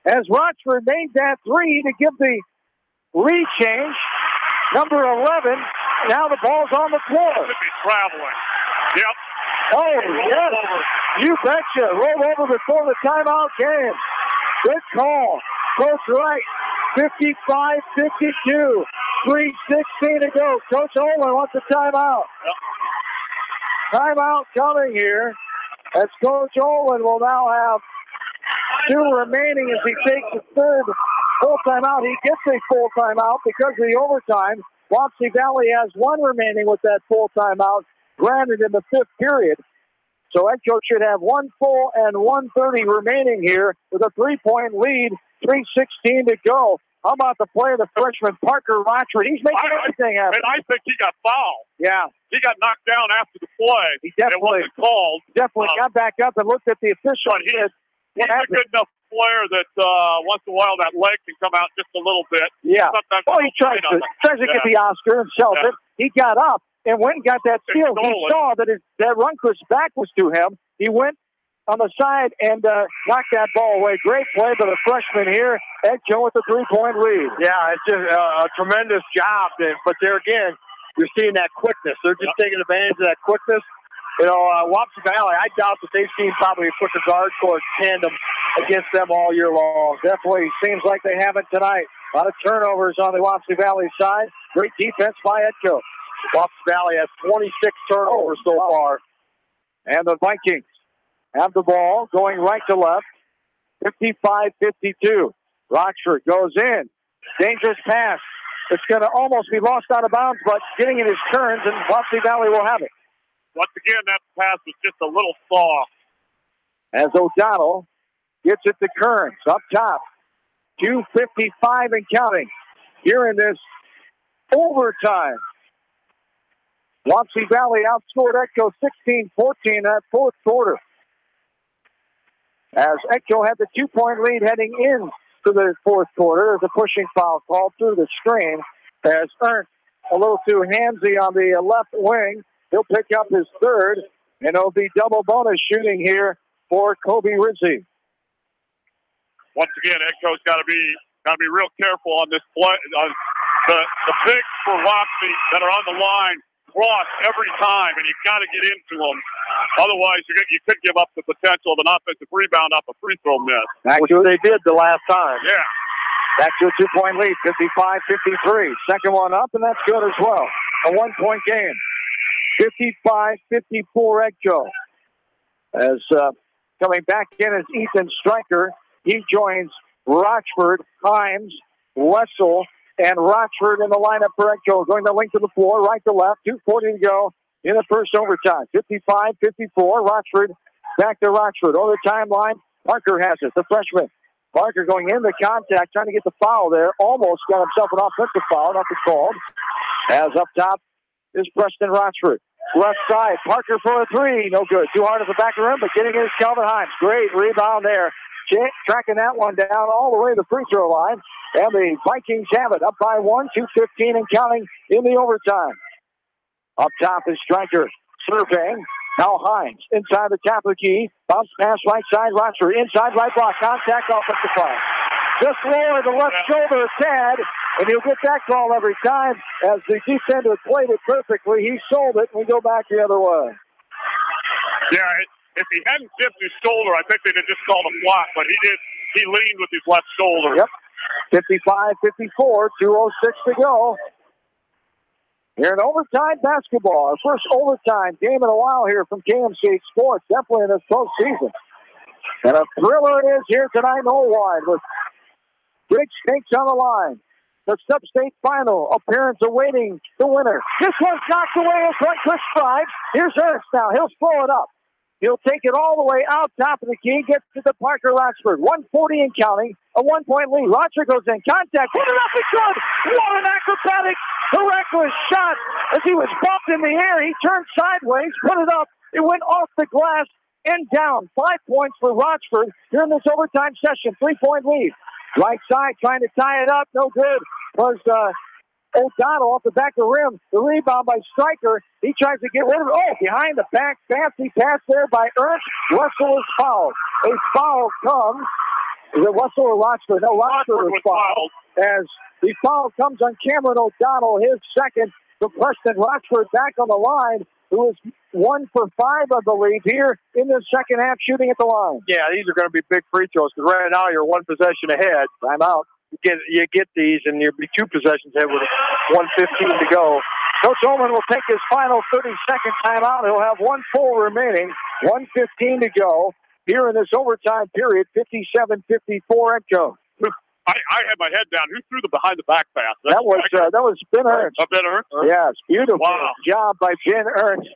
As Rochford made that three to give the lead change. Number 11. Now the ball's on the floor.
Should be traveling. Yep.
Oh, yes. You betcha. Rolled over before the timeout came. Good call. Coach Wright. 55-52. 3:16 to go. Coach Olin wants a timeout.
Yep.
Timeout coming here. As Coach Olin will now have 2 remaining as he takes the third full timeout. He gets a full timeout because of the overtime. Wapsie Valley has 1 remaining with that full timeout granted in the 5th period. So Edco should have 1 full and 1:30 remaining here with a 3-point lead. 3:16 to go. How about the play of the freshman Parker Rochford? He's making everything happen.
And I think he got fouled.
Yeah.
He got knocked down after the play.
He definitely
it wasn't called.
Definitely got back up and looked at the official.
But he's a good enough player that once in a while that leg can come out just a little bit.
Yeah.
Sometimes
he tries to get the Oscar himself.
Yeah.
He got up and went and got that steal. He saw that that Rundquist's back was to him. He went on the side and knocked that ball away. Great play by the freshman here. Edco with a 3-point lead.
Yeah, it's just a tremendous job. But there again, you're seeing that quickness. They're just taking advantage of that quickness. You know, Wapsie Valley, I doubt that they've seen probably a quicker guard court tandem against them all year long.
Definitely seems like they haven't tonight. A lot of turnovers on the Wapsie Valley side. Great defense by Edco.
Wapsie Valley has 26 turnovers so far.
And the Vikings have the ball going right to left. 55-52. Rochford goes in. Dangerous pass. It's going to almost be lost out of bounds, but getting in his turns, and Wapsie Valley will have it.
Once again, that pass was just a little soft.
As O'Donnell gets it to Kearns up top. 2:55 and counting here in this overtime. Wapsie Valley outscored Edco 16-14 that 4th quarter. As Edco had the 2-point lead heading in to the 4th quarter, there's a pushing foul called through the screen as Ernst a little too handsy on the left wing. He'll pick up his 3rd. And it'll be double bonus shooting here for Kobe Rizzi.
Once again, head coach got to be real careful on this play. On the bigs for Wapsie that are on the line cross every time, and you've got to get into them. Otherwise, you could give up the potential of an offensive rebound off a free throw miss.
Which they did the last time.
Yeah.
Back to a 2-point lead, 55-53. Second one up, and that's good as well. A 1-point game. 55-54 Edco. As coming back in is Ethan Stryker. He joins Rochford, Himes, Wessel, and Rochford in the lineup for Edco. Going the length of the floor, right to left. 2:40 to go in the first overtime. 55-54. Rochford back to Rochford. On the timeline, Parker has it, the freshman. Parker going into contact, trying to get the foul there. Almost got himself an offensive foul, nothing called. As up top is Preston Rochford. Left side, Parker for a three. No good. Too hard at the back of the rim, but getting it is Calvin Himes. Great rebound there. Tracking that one down all the way to the free throw line. And the Vikings have it up by 1, 2:15 and counting in the overtime. Up top is Stryker surveying. Now Himes inside the top of the key. Bounce pass right side. Rochford inside right block. Contact offensive foul. Just lower the left shoulder a tad, and he'll get that call every time as the defender played it perfectly. He sold it, and we go back the other way.
Yeah, if he hadn't tipped his shoulder, I think they'd have just called a flop, but he did. He leaned with his left shoulder.
Yep. 55-54, 2:06 to go. Here in overtime basketball, our first overtime game in a while here from KMC Sports, definitely in this postseason. And a thriller it is here tonight in Old-Wide with big stakes on the line. The sub-state final appearance awaiting the winner. This one's knocked away in front, Chris Stripes. Here's Ernst now. He'll slow it up. He'll take it all the way out top of the key, gets to the Parker Rochford. 1:40 and counting, a 1-point lead. Rochford goes in, contact, put it up and good. What an acrobatic, miraculous shot. As he was bumped in the air, he turned sideways, put it up. It went off the glass and down. 5 points for Rochford here in this overtime session. 3-point lead. Right side trying to tie it up, no good. Was O'Donnell off the back of the rim. The rebound by Stryker. He tries to get rid of it. Oh, behind the back. Fancy pass there by Ernst. Russell is fouled. A foul comes. Is it Russell or Rochford? No, Rochford was fouled. As the foul comes on Cameron O'Donnell, his second. For Preston Rochford back on the line, who is 1 for 5, I believe, here in the second half shooting at the line.
Yeah, these are going to be big free throws because right now you're one possession ahead.
Time out.
You get these, and you'll be 2 possessions ahead with 1:15 to go.
Coach Ullman will take his final 30-second timeout. He'll have 1 full remaining. 1:15 to go here in this overtime period. 57-54 Edco.
I had my head down. Who threw the behind-the-back pass?
That was Ben Ernst.
Ben Ernst?
Yes, beautiful
job
by Ben Ernst.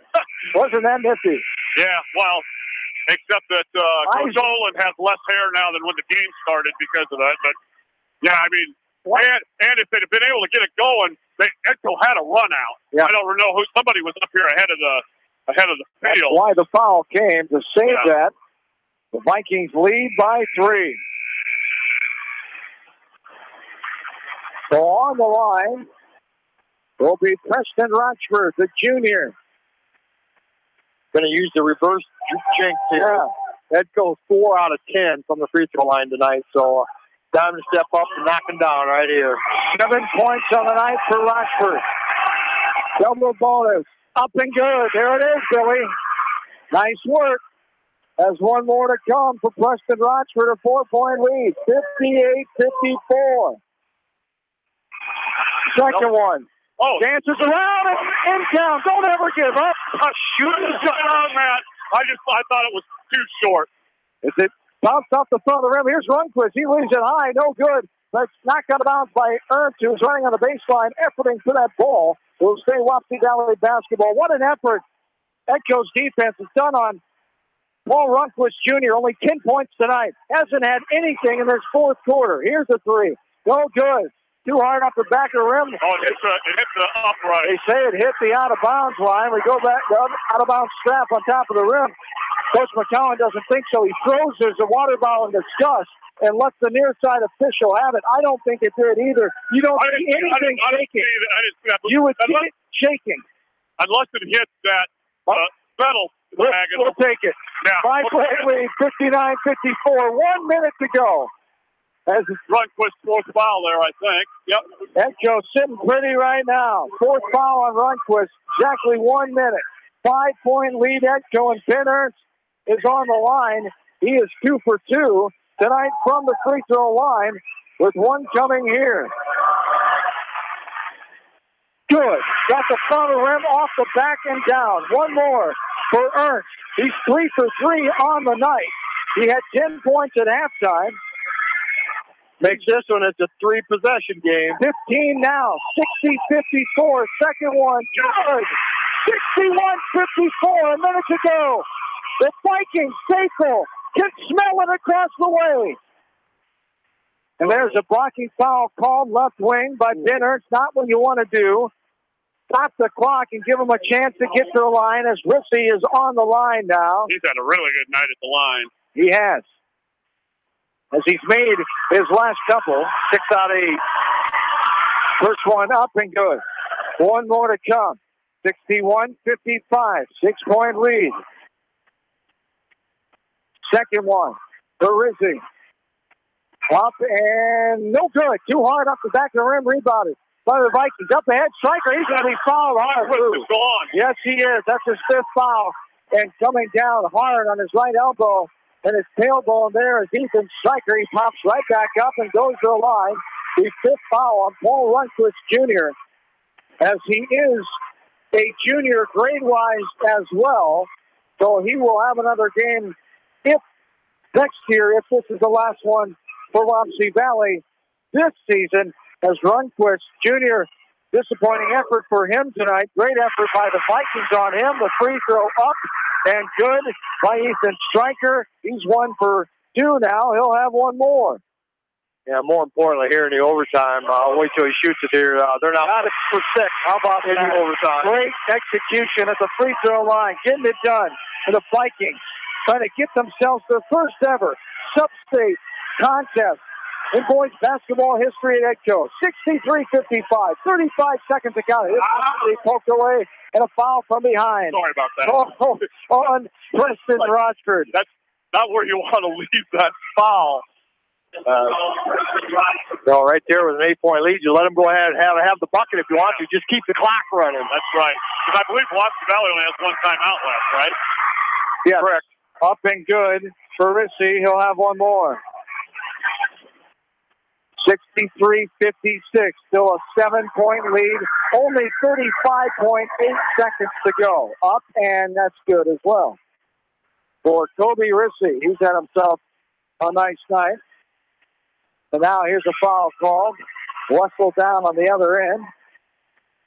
Wasn't that nifty?
Yeah, well, except that Coach Olin has less hair now than when the game started because of that. But yeah, I mean, and if they'd have been able to get it going, Edco had a run out.
Yeah.
I don't know who. Somebody was up here ahead of the field.
That's why the foul came to save that. The Vikings lead by 3. So on the line will be Preston Rochford, the junior.
Going to use the reverse jinx here. Edco's 4 out of 10 from the free throw line tonight, so time to step up and knock him down right here.
7 points on the night for Rochford. Double bonus. Up and good. There it is, Billy. Nice work. Has 1 more to come for Preston Rochford, a 4-point lead. 58-54. Second one.
Oh.
Dances around and in town. Don't ever give up.
Shoot is on that. I thought it was too short.
Is it bounced off the front of the rim? Here's Rundquist. He leaves it high. No good. That's knocked out of bounds by Ernst, who's running on the baseline, efforting for that ball. Will stay Wapsie Valley basketball. What an effort Edco's defense has done on Paul Rundquist Jr. Only 10 points tonight. Hasn't had anything in this fourth quarter. Here's a 3. No good. Too hard off the back of the rim.
Oh, it hit the upright.
They say it hit the out-of-bounds line. We go back to the out-of-bounds strap on top of the rim. Coach McCowan doesn't think so. He throws there's a water bottle in disgust and lets the near side official have it. I don't think it did either. You don't see anything shaking.
I didn't see that.
You would see it shaking.
Unless it hit that metal We'll
take it.
Yeah.
5-point lead, 59-54. 1 minute to go. As
Runquist fourth foul there, I think. Yep.
Edco sitting pretty right now. Fourth foul on Runquist. Exactly 1 minute. 5-point lead, Edco, and Ben Ernst is on the line. He is 2 for 2 tonight from the free throw line, with one coming here. Good. Got the front of the rim, off the back and down. One more for Ernst. He's 3 for 3 on the night. He had 10 points at halftime.
Makes this one, it's a 3-possession game.
15 now. 60-54. Second one. Good. 61-54. A minute to go. The Vikings, Safel, can smell it across the way. And there's a blocking foul called left wing by Ben Ernst. Not what you want to do. Stop the clock and give him a chance to get to the line, as Wapsie is on the line now.
He's had a really good night at the line.
He has. As he's made his last couple, 6 out of 8. First one up and good. One more to come. 61-55. 6-point lead. Second one for Rizzi. Up and no good. Too hard up the back of the rim. Rebounded by the Vikings. Up ahead. Striker. He's going to be fouled hard. Yes, he is. That's his 5th foul. And coming down hard on his right elbow and his tailbone there is Ethan Striker. He pops right back up and goes to the line. The 5th foul on Paul Runquist Jr. as he is a junior grade-wise as well. So he will have another game if next year, if this is the last one for Wapsie Valley this season, as Runquist Jr. Disappointing effort for him tonight. Great effort by the Vikings on him. The free throw up and good by Ethan Striker. He's 1 for 2 now. He'll have one more.
Yeah, more importantly, here in the overtime, wait till he shoots it here. They're not 6 for 6. How about in the overtime?
Great execution at the free throw line. Getting it done for the Vikings. Trying to get themselves their first ever sub-state contest in boys basketball history at Edco. 63-55. 35 seconds to count. It's poked away and a foul from behind.
Sorry about that.
On Preston Rochford.
That's not where you want to leave that foul.
So right there with an 8-point lead, you let them go ahead and have the bucket if you want to. Just keep the clock running.
That's right. Because I believe Wapsie Valley only has 1 timeout left, right?
Yeah,
correct.
Up and good for Rizzi. He'll have one more. 63-56. Still a 7-point lead. Only 35.8 seconds to go. Up, and that's good as well for Kobe Rizzi. He's had himself a nice night. And now here's a foul called. Wessel down on the other end.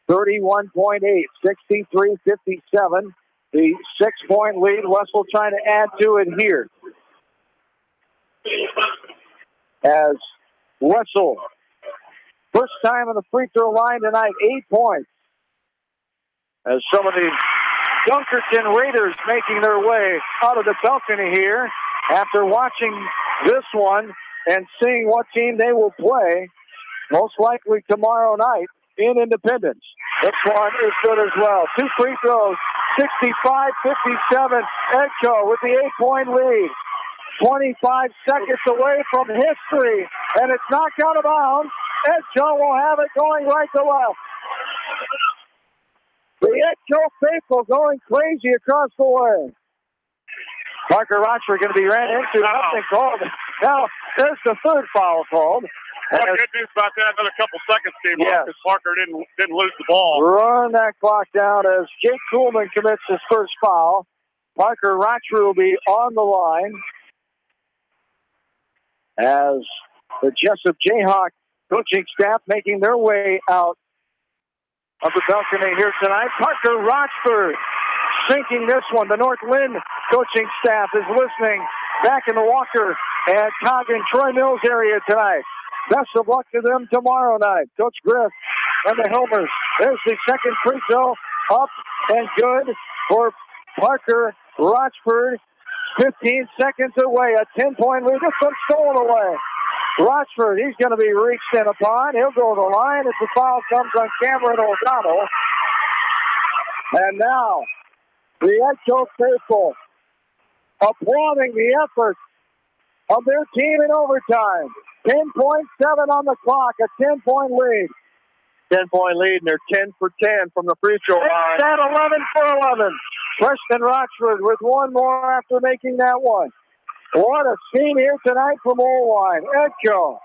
31.8. 63-57. The 6-point lead. Wessel trying to add to it here. As Wessel, first time on the free throw line tonight, 8 points. As some of the Dunkerton Raiders making their way out of the balcony here after watching this one and seeing what team they will play, most likely tomorrow night in Independence. This one is good as well. 2 free throws, 65-57. Edco with the 8-point lead. 25 seconds away from history, and it's knocked out of bounds. Edco will have it going right to left. The Edco faithful going crazy across the way. Parker Rochford going to be ran into. Nothing called. Now, there's the 3rd foul called.
Well, good news about that. Another couple seconds came up because Parker didn't lose the ball.
Run that clock down as Jake Kuhlman commits his first foul. Parker Rochford will be on the line as the Jessup Jayhawk coaching staff making their way out of the balcony here tonight. Parker Rochford sinking this one. The North Lynn coaching staff is listening back in the Walker and Coggin Troy Mills area tonight. Best of luck to them tomorrow night. Coach Griff and the Helmers. There's the second free throw. Up and good for Parker Rochford. 15 seconds away. A 10-point lead. This one's stolen away. Rochford, he's going to be reached in upon. He'll go to the line as the foul comes on Cameron O'Donnell. And now The Edco faithful applauding the effort of their team in overtime. 10.7 on the clock, a 10-point lead.
10-point lead, and they're 10 for 10 from the free throw line.
At 11 for 11. Preston Rochford with one more after making that one. What a scene here tonight from Old Edco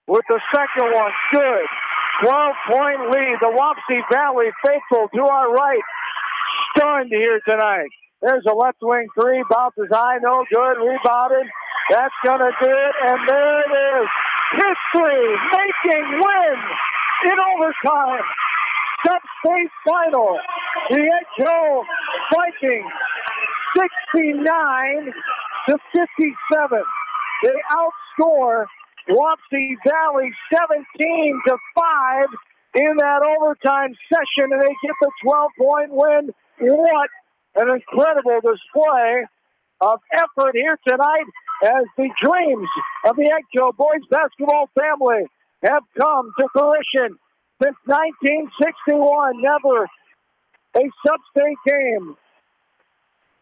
with the second one. Good. 12-point lead. The Wapsie Valley faithful to our right. Stunned here tonight. There's a left wing three. Bounces high. No good. Rebounded. That's going to do it. And there it is. History making win in overtime. Sub-state final. The Edco Vikings 69 to 57. They outscore Wapsie Valley 17 to 5 in that overtime session, and they get the 12-point win. What an incredible display of effort here tonight as the dreams of the Edco boys basketball family have come to fruition. Since 1961, never a sub-state game.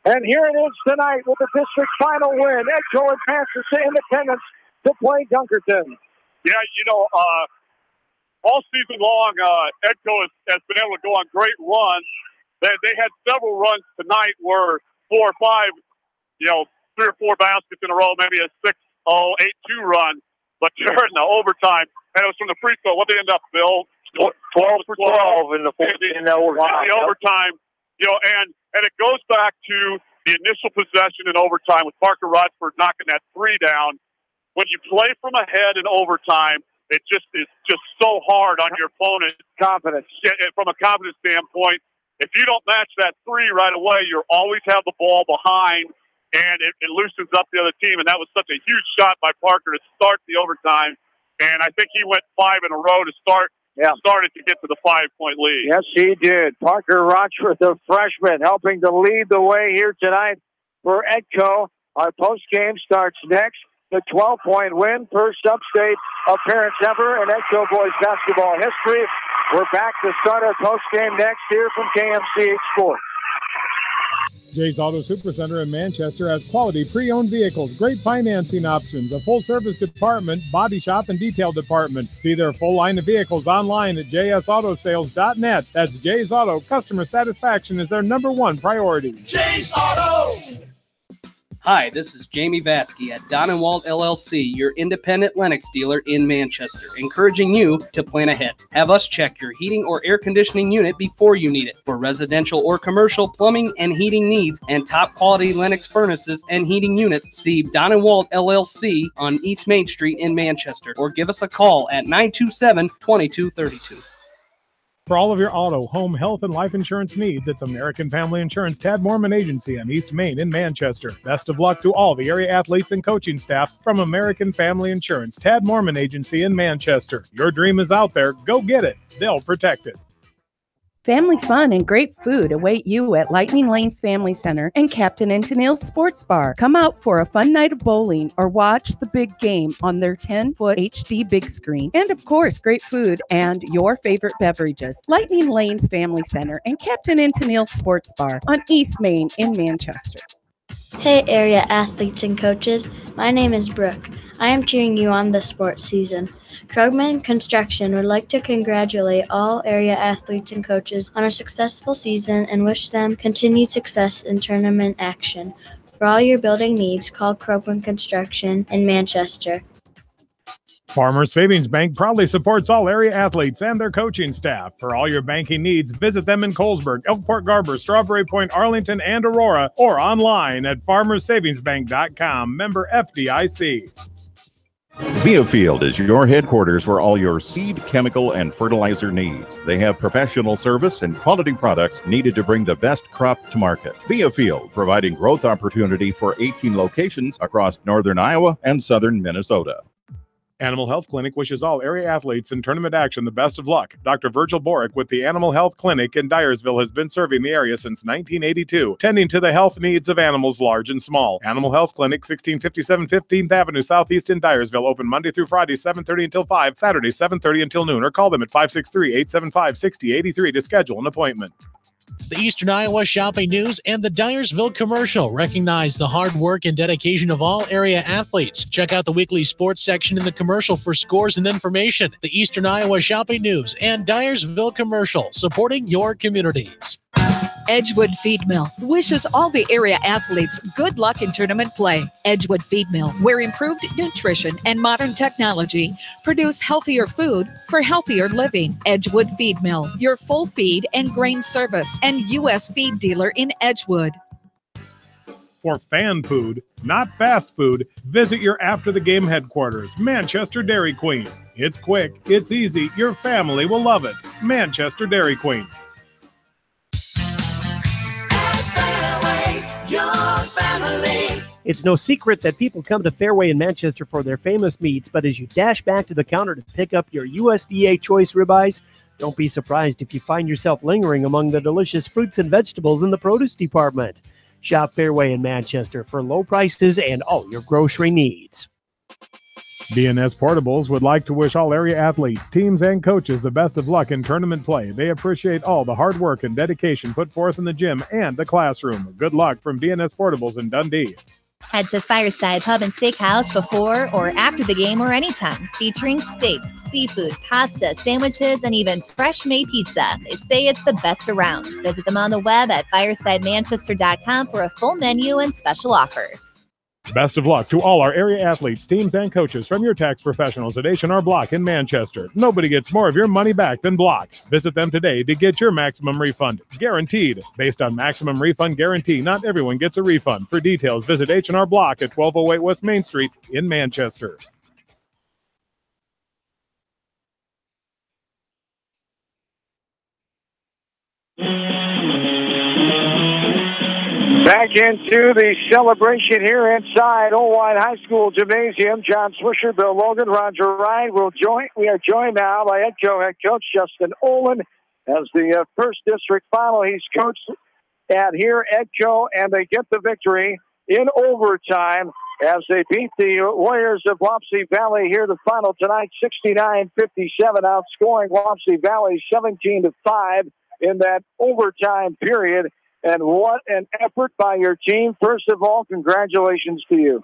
And here it is tonight with the district final win. Edco advances to Independence to play Dunkerton.
Yeah, all season long, Edco has been able to go on great runs. They had several runs tonight where 4 or 5, 3 or 4 baskets in a row, maybe a 6-0, 8-2 run. But during the overtime, and it was from the free throw, what they end up, Bill?
12 for 12 in the
overtime. And it goes back to the initial possession in overtime with Parker Rochford knocking that 3 down. When you play from ahead in overtime, it's just so hard on your opponent.
Confidence.
From a confidence standpoint, if you don't match that 3 right away, you always have the ball behind, and it loosens up the other team. And that was such a huge shot by Parker to start the overtime. And I think he went 5 in a row to start.
Yeah.
Started to get to the 5-point lead.
Yes, he did. Parker Rochford, the freshman, helping to lead the way here tonight for Edco. Our postgame starts next. The 12-point win, first sub-state appearance ever in Edco boys basketball history. We're back to start our postgame next here from KMCH Sports.
Jay's Auto Supercenter in Manchester has quality pre-owned vehicles, great financing options, a full-service department, body shop, and detail department. See their full line of vehicles online at jsautosales.net. That's Jay's Auto. Customer satisfaction is their #1 priority.
Jay's Auto!
Hi, this is Jamie Vasky at Don & Walt LLC, your independent Lennox dealer in Manchester, encouraging you to plan ahead. Have us check your heating or air conditioning unit before you need it. For residential or commercial plumbing and heating needs and top quality Lennox furnaces and heating units, see Don & Walt LLC on East Main Street in Manchester, or give us a call at 927-2232.
For all of your auto, home, health, and life insurance needs, it's American Family Insurance Tad Mormon Agency on East Main in Manchester. Best of luck to all the area athletes and coaching staff from American Family Insurance Tad Mormon Agency in Manchester. Your dream is out there. Go get it. They'll protect it.
Family fun and great food await you at Lightning Lanes Family Center and Captain and Tennille's Sports Bar. Come out for a fun night of bowling or watch the big game on their 10-foot HD big screen. And of course, great food and your favorite beverages. Lightning Lanes Family Center and Captain and Tennille's Sports Bar on East Main in Manchester.
Hey area athletes and coaches, my name is Brooke. I am cheering you on this sports season. Krugman Construction would like to congratulate all area athletes and coaches on a successful season and wish them continued success in tournament action. For all your building needs, call Krugman Construction in Manchester.
Farmers Savings Bank proudly supports all area athletes and their coaching staff. For all your banking needs, visit them in Colesburg, Elkport Garber, Strawberry Point, Arlington, and Aurora, or online at farmersavingsbank.com. Member FDIC.
Viafield is your headquarters for all your seed, chemical, and fertilizer needs. They have professional service and quality products needed to bring the best crop to market. Viafield, providing growth opportunity for 18 locations across northern Iowa and southern Minnesota.
Animal Health Clinic wishes all area athletes in tournament action the best of luck. Dr. Virgil Borick with the Animal Health Clinic in Dyersville has been serving the area since 1982, tending to the health needs of animals large and small. Animal Health Clinic, 1657 15th Avenue Southeast in Dyersville, open Monday through Friday, 7:30 until 5, Saturday, 7:30 until noon, or call them at 563-875-6083 to schedule an appointment.
The Eastern Iowa Shopping News and the Dyersville Commercial recognize the hard work and dedication of all area athletes. Check out the weekly sports section in the commercial for scores and information. The Eastern Iowa Shopping News and Dyersville Commercial, supporting your communities.
Edgewood Feed Mill wishes all the area athletes good luck in tournament play. Edgewood Feed Mill, where improved nutrition and modern technology produce healthier food for healthier living. Edgewood Feed Mill, your full feed and grain service and U.S. feed dealer in Edgewood.
For fan food, not fast food, visit your after-the-game headquarters, Manchester Dairy Queen. It's quick, it's easy, your family will love it. Manchester Dairy Queen.
Your family. It's no secret that people come to Fairway in Manchester for their famous meats, but as you dash back to the counter to pick up your USDA choice ribeyes, don't be surprised if you find yourself lingering among the delicious fruits and vegetables in the produce department. Shop Fairway in Manchester for low prices and all your grocery needs.
DNS Portables would like to wish all area athletes, teams, and coaches the best of luck in tournament play. They appreciate all the hard work and dedication put forth in the gym and the classroom. Good luck from DNS Portables in Dundee.
Head to Fireside Pub and Steakhouse before or after the game or anytime, featuring steaks, seafood, pasta, sandwiches, and even fresh-made pizza. They say it's the best around. Visit them on the web at firesidemanchester.com for a full menu and special offers.
Best of luck to all our area athletes, teams, and coaches from your tax professionals at H&R Block in Manchester. Nobody gets more of your money back than Block. Visit them today to get your maximum refund. Guaranteed. Based on maximum refund guarantee, not everyone gets a refund. For details, visit H&R Block at 1208 West Main Street in Manchester.
Back into the celebration here inside Old High School Gymnasium. John Swisher, Bill Logan, Roger Ryan we are joined now by head coach Justin Olin as the first district final he's coached at here, Edco, and they get the victory in overtime as they beat the Warriors of Wapsie Valley here the final tonight, 69-57, outscoring Wapsie Valley 17-5 in that overtime period. And what an effort by your team. First of all, congratulations to you.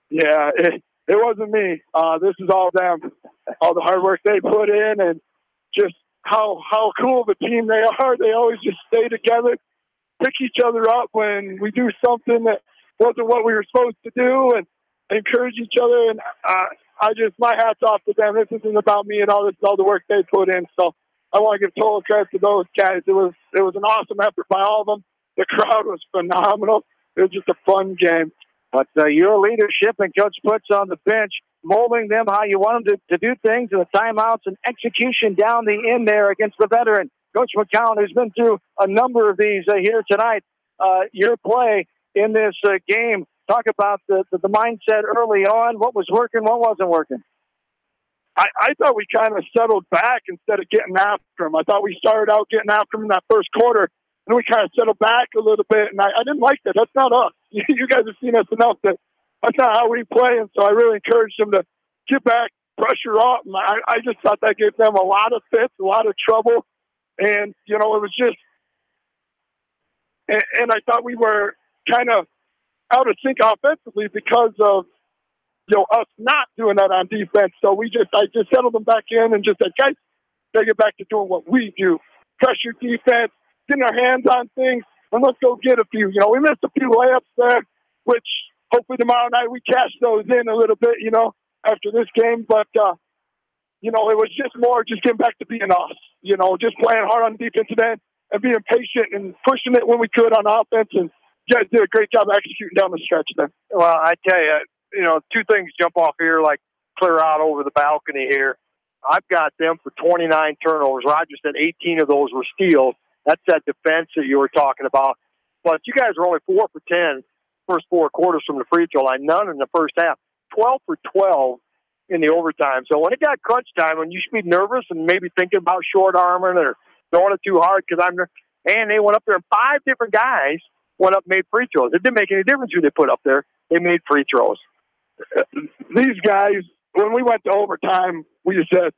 Yeah, it wasn't me. This is all them. All the hard work they put in and just how cool of a team they are. They always just stay together, pick each other up when we do something that wasn't what we were supposed to do, and encourage each other. And my hat's off to them. This isn't about me and all the work they put in. So I want to give total credit to those guys. It was an awesome effort by all of them. The crowd was phenomenal. It was just a fun game.
But your leadership and Coach Putz on the bench, molding them how you want them to do things, and the timeouts and execution down the end there against the veteran. Coach McCown, who's been through a number of these here tonight, your play in this game. Talk about the mindset early on. What was working, what wasn't working?
I thought we kind of settled back instead of getting after them. I thought we started out getting after them in that first quarter, and we kind of settled back a little bit, and I didn't like that. That's not us. You guys have seen us enough that that's not how we play, and so I really encouraged them to get back, pressure up. And I just thought that gave them a lot of fits, a lot of trouble, and, it was just – and I thought we were kind of out of sync offensively because of, us not doing that on defense. So I just settled them back in and just said, guys, gotta get back to doing what we do. Pressure defense, getting our hands on things, and let's go get a few. We missed a few layups there, which hopefully tomorrow night we cash those in a little bit, after this game. But, it was just more just getting back to being us, just playing hard on the defensive end and being patient and pushing it when we could on offense. And you guys did a great job executing down the stretch there.
Well, I tell you, two things jump off here, like clear out over the balcony here. I've got them for 29 turnovers. Roger said 18 of those were steals. That's that defense that you were talking about. But you guys were only 4 for 10 first 4 quarters from the free throw line, none in the first half. 12 for 12 in the overtime. So when it got crunch time, when you should be nervous and maybe thinking about short arming or throwing it too hard, and they went up there and 5 different guys went up and made free throws. It didn't make any difference who they put up there. They made free throws.
These guys, when we went to overtime, we just said,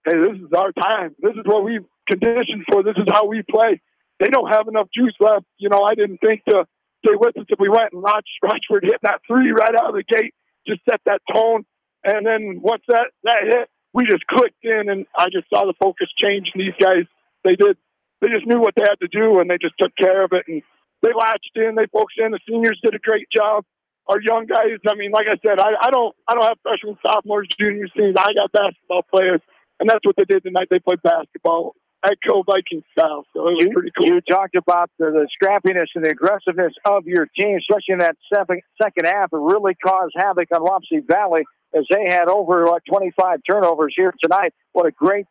hey, this is our time. This is what we've conditioned for. This is how we play.
they don't have enough juice left. You know, I didn't think to stay with us if we went, and Rochford hit that three right out of the gate, just set that tone. And then once that hit, we just clicked in, and I just saw the focus change. And these guys, they just knew what they had to do, and they just took care of it. And they latched in, they focused in. The seniors did a great job. Our young guys, I mean, like I said, I don't have freshmen, sophomores, juniors, seniors. I got basketball players, and that's what they did tonight. They played basketball, Echo Viking style. So it was pretty cool.
You talked about the scrappiness and the aggressiveness of your team, especially in that second half. It really caused havoc on Wapsie Valley as they had over 25 turnovers here tonight. What a great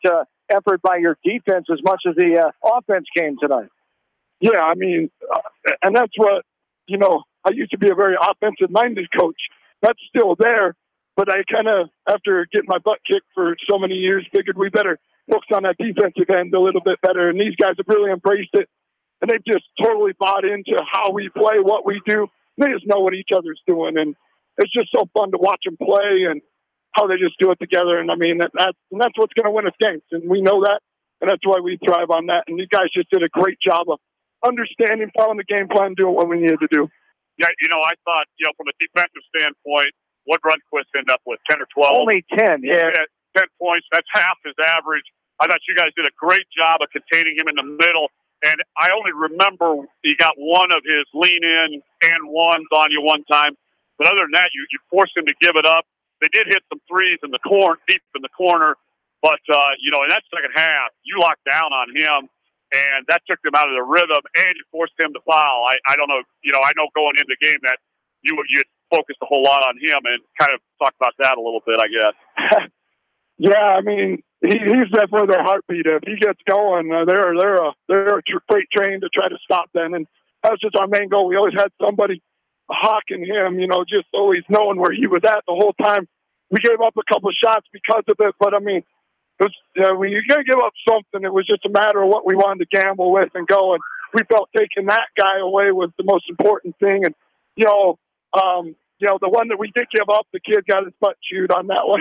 effort by your defense as much as the offense came tonight.
Yeah, I mean, and that's what, you know, I used to be a very offensive-minded coach. That's still there, but I kind of, after getting my butt kicked for so many years, figured we better focus on that defensive end a little bit better. And these guys have really embraced it, and they've just totally bought into how we play, what we do. They just know what each other's doing, and it's just so fun to watch them play and how they just do it together. And I mean, that's what's going to win us games, and we know that, and that's why we thrive on that. And these guys just did a great job of understanding, following the game plan, doing what we needed to do.
Yeah, you know, I thought, you know, from a defensive standpoint, what Rundquist ended up with, 10 or 12?
Only 10, yeah.
10 points. That's half his average. I thought you guys did a great job of containing him in the middle. And I only remember he got one of his lean-in and ones on you one time. But other than that, you forced him to give it up. They did hit some threes in the corner, deep in the corner. But, you know, in that second half, you locked down on him. And that took him out of the rhythm, and you forced him to foul. I don't know, you know, I know going into the game that you focused a whole lot on him, and kind of talk about that a little bit, I guess.
Yeah, I mean, he's definitely their heartbeat. If he gets going, they're a freight train to try to stop them, and that was just our main goal. We always had somebody hawking him, you know, just always knowing where he was at the whole time. We gave up a couple of shots because of it, but I mean, when you're going to give up something, it was just a matter of what we wanted to gamble with and go. And we felt taking that guy away was the most important thing. And, you know, the one that we did give up, the kid got his butt chewed on that one.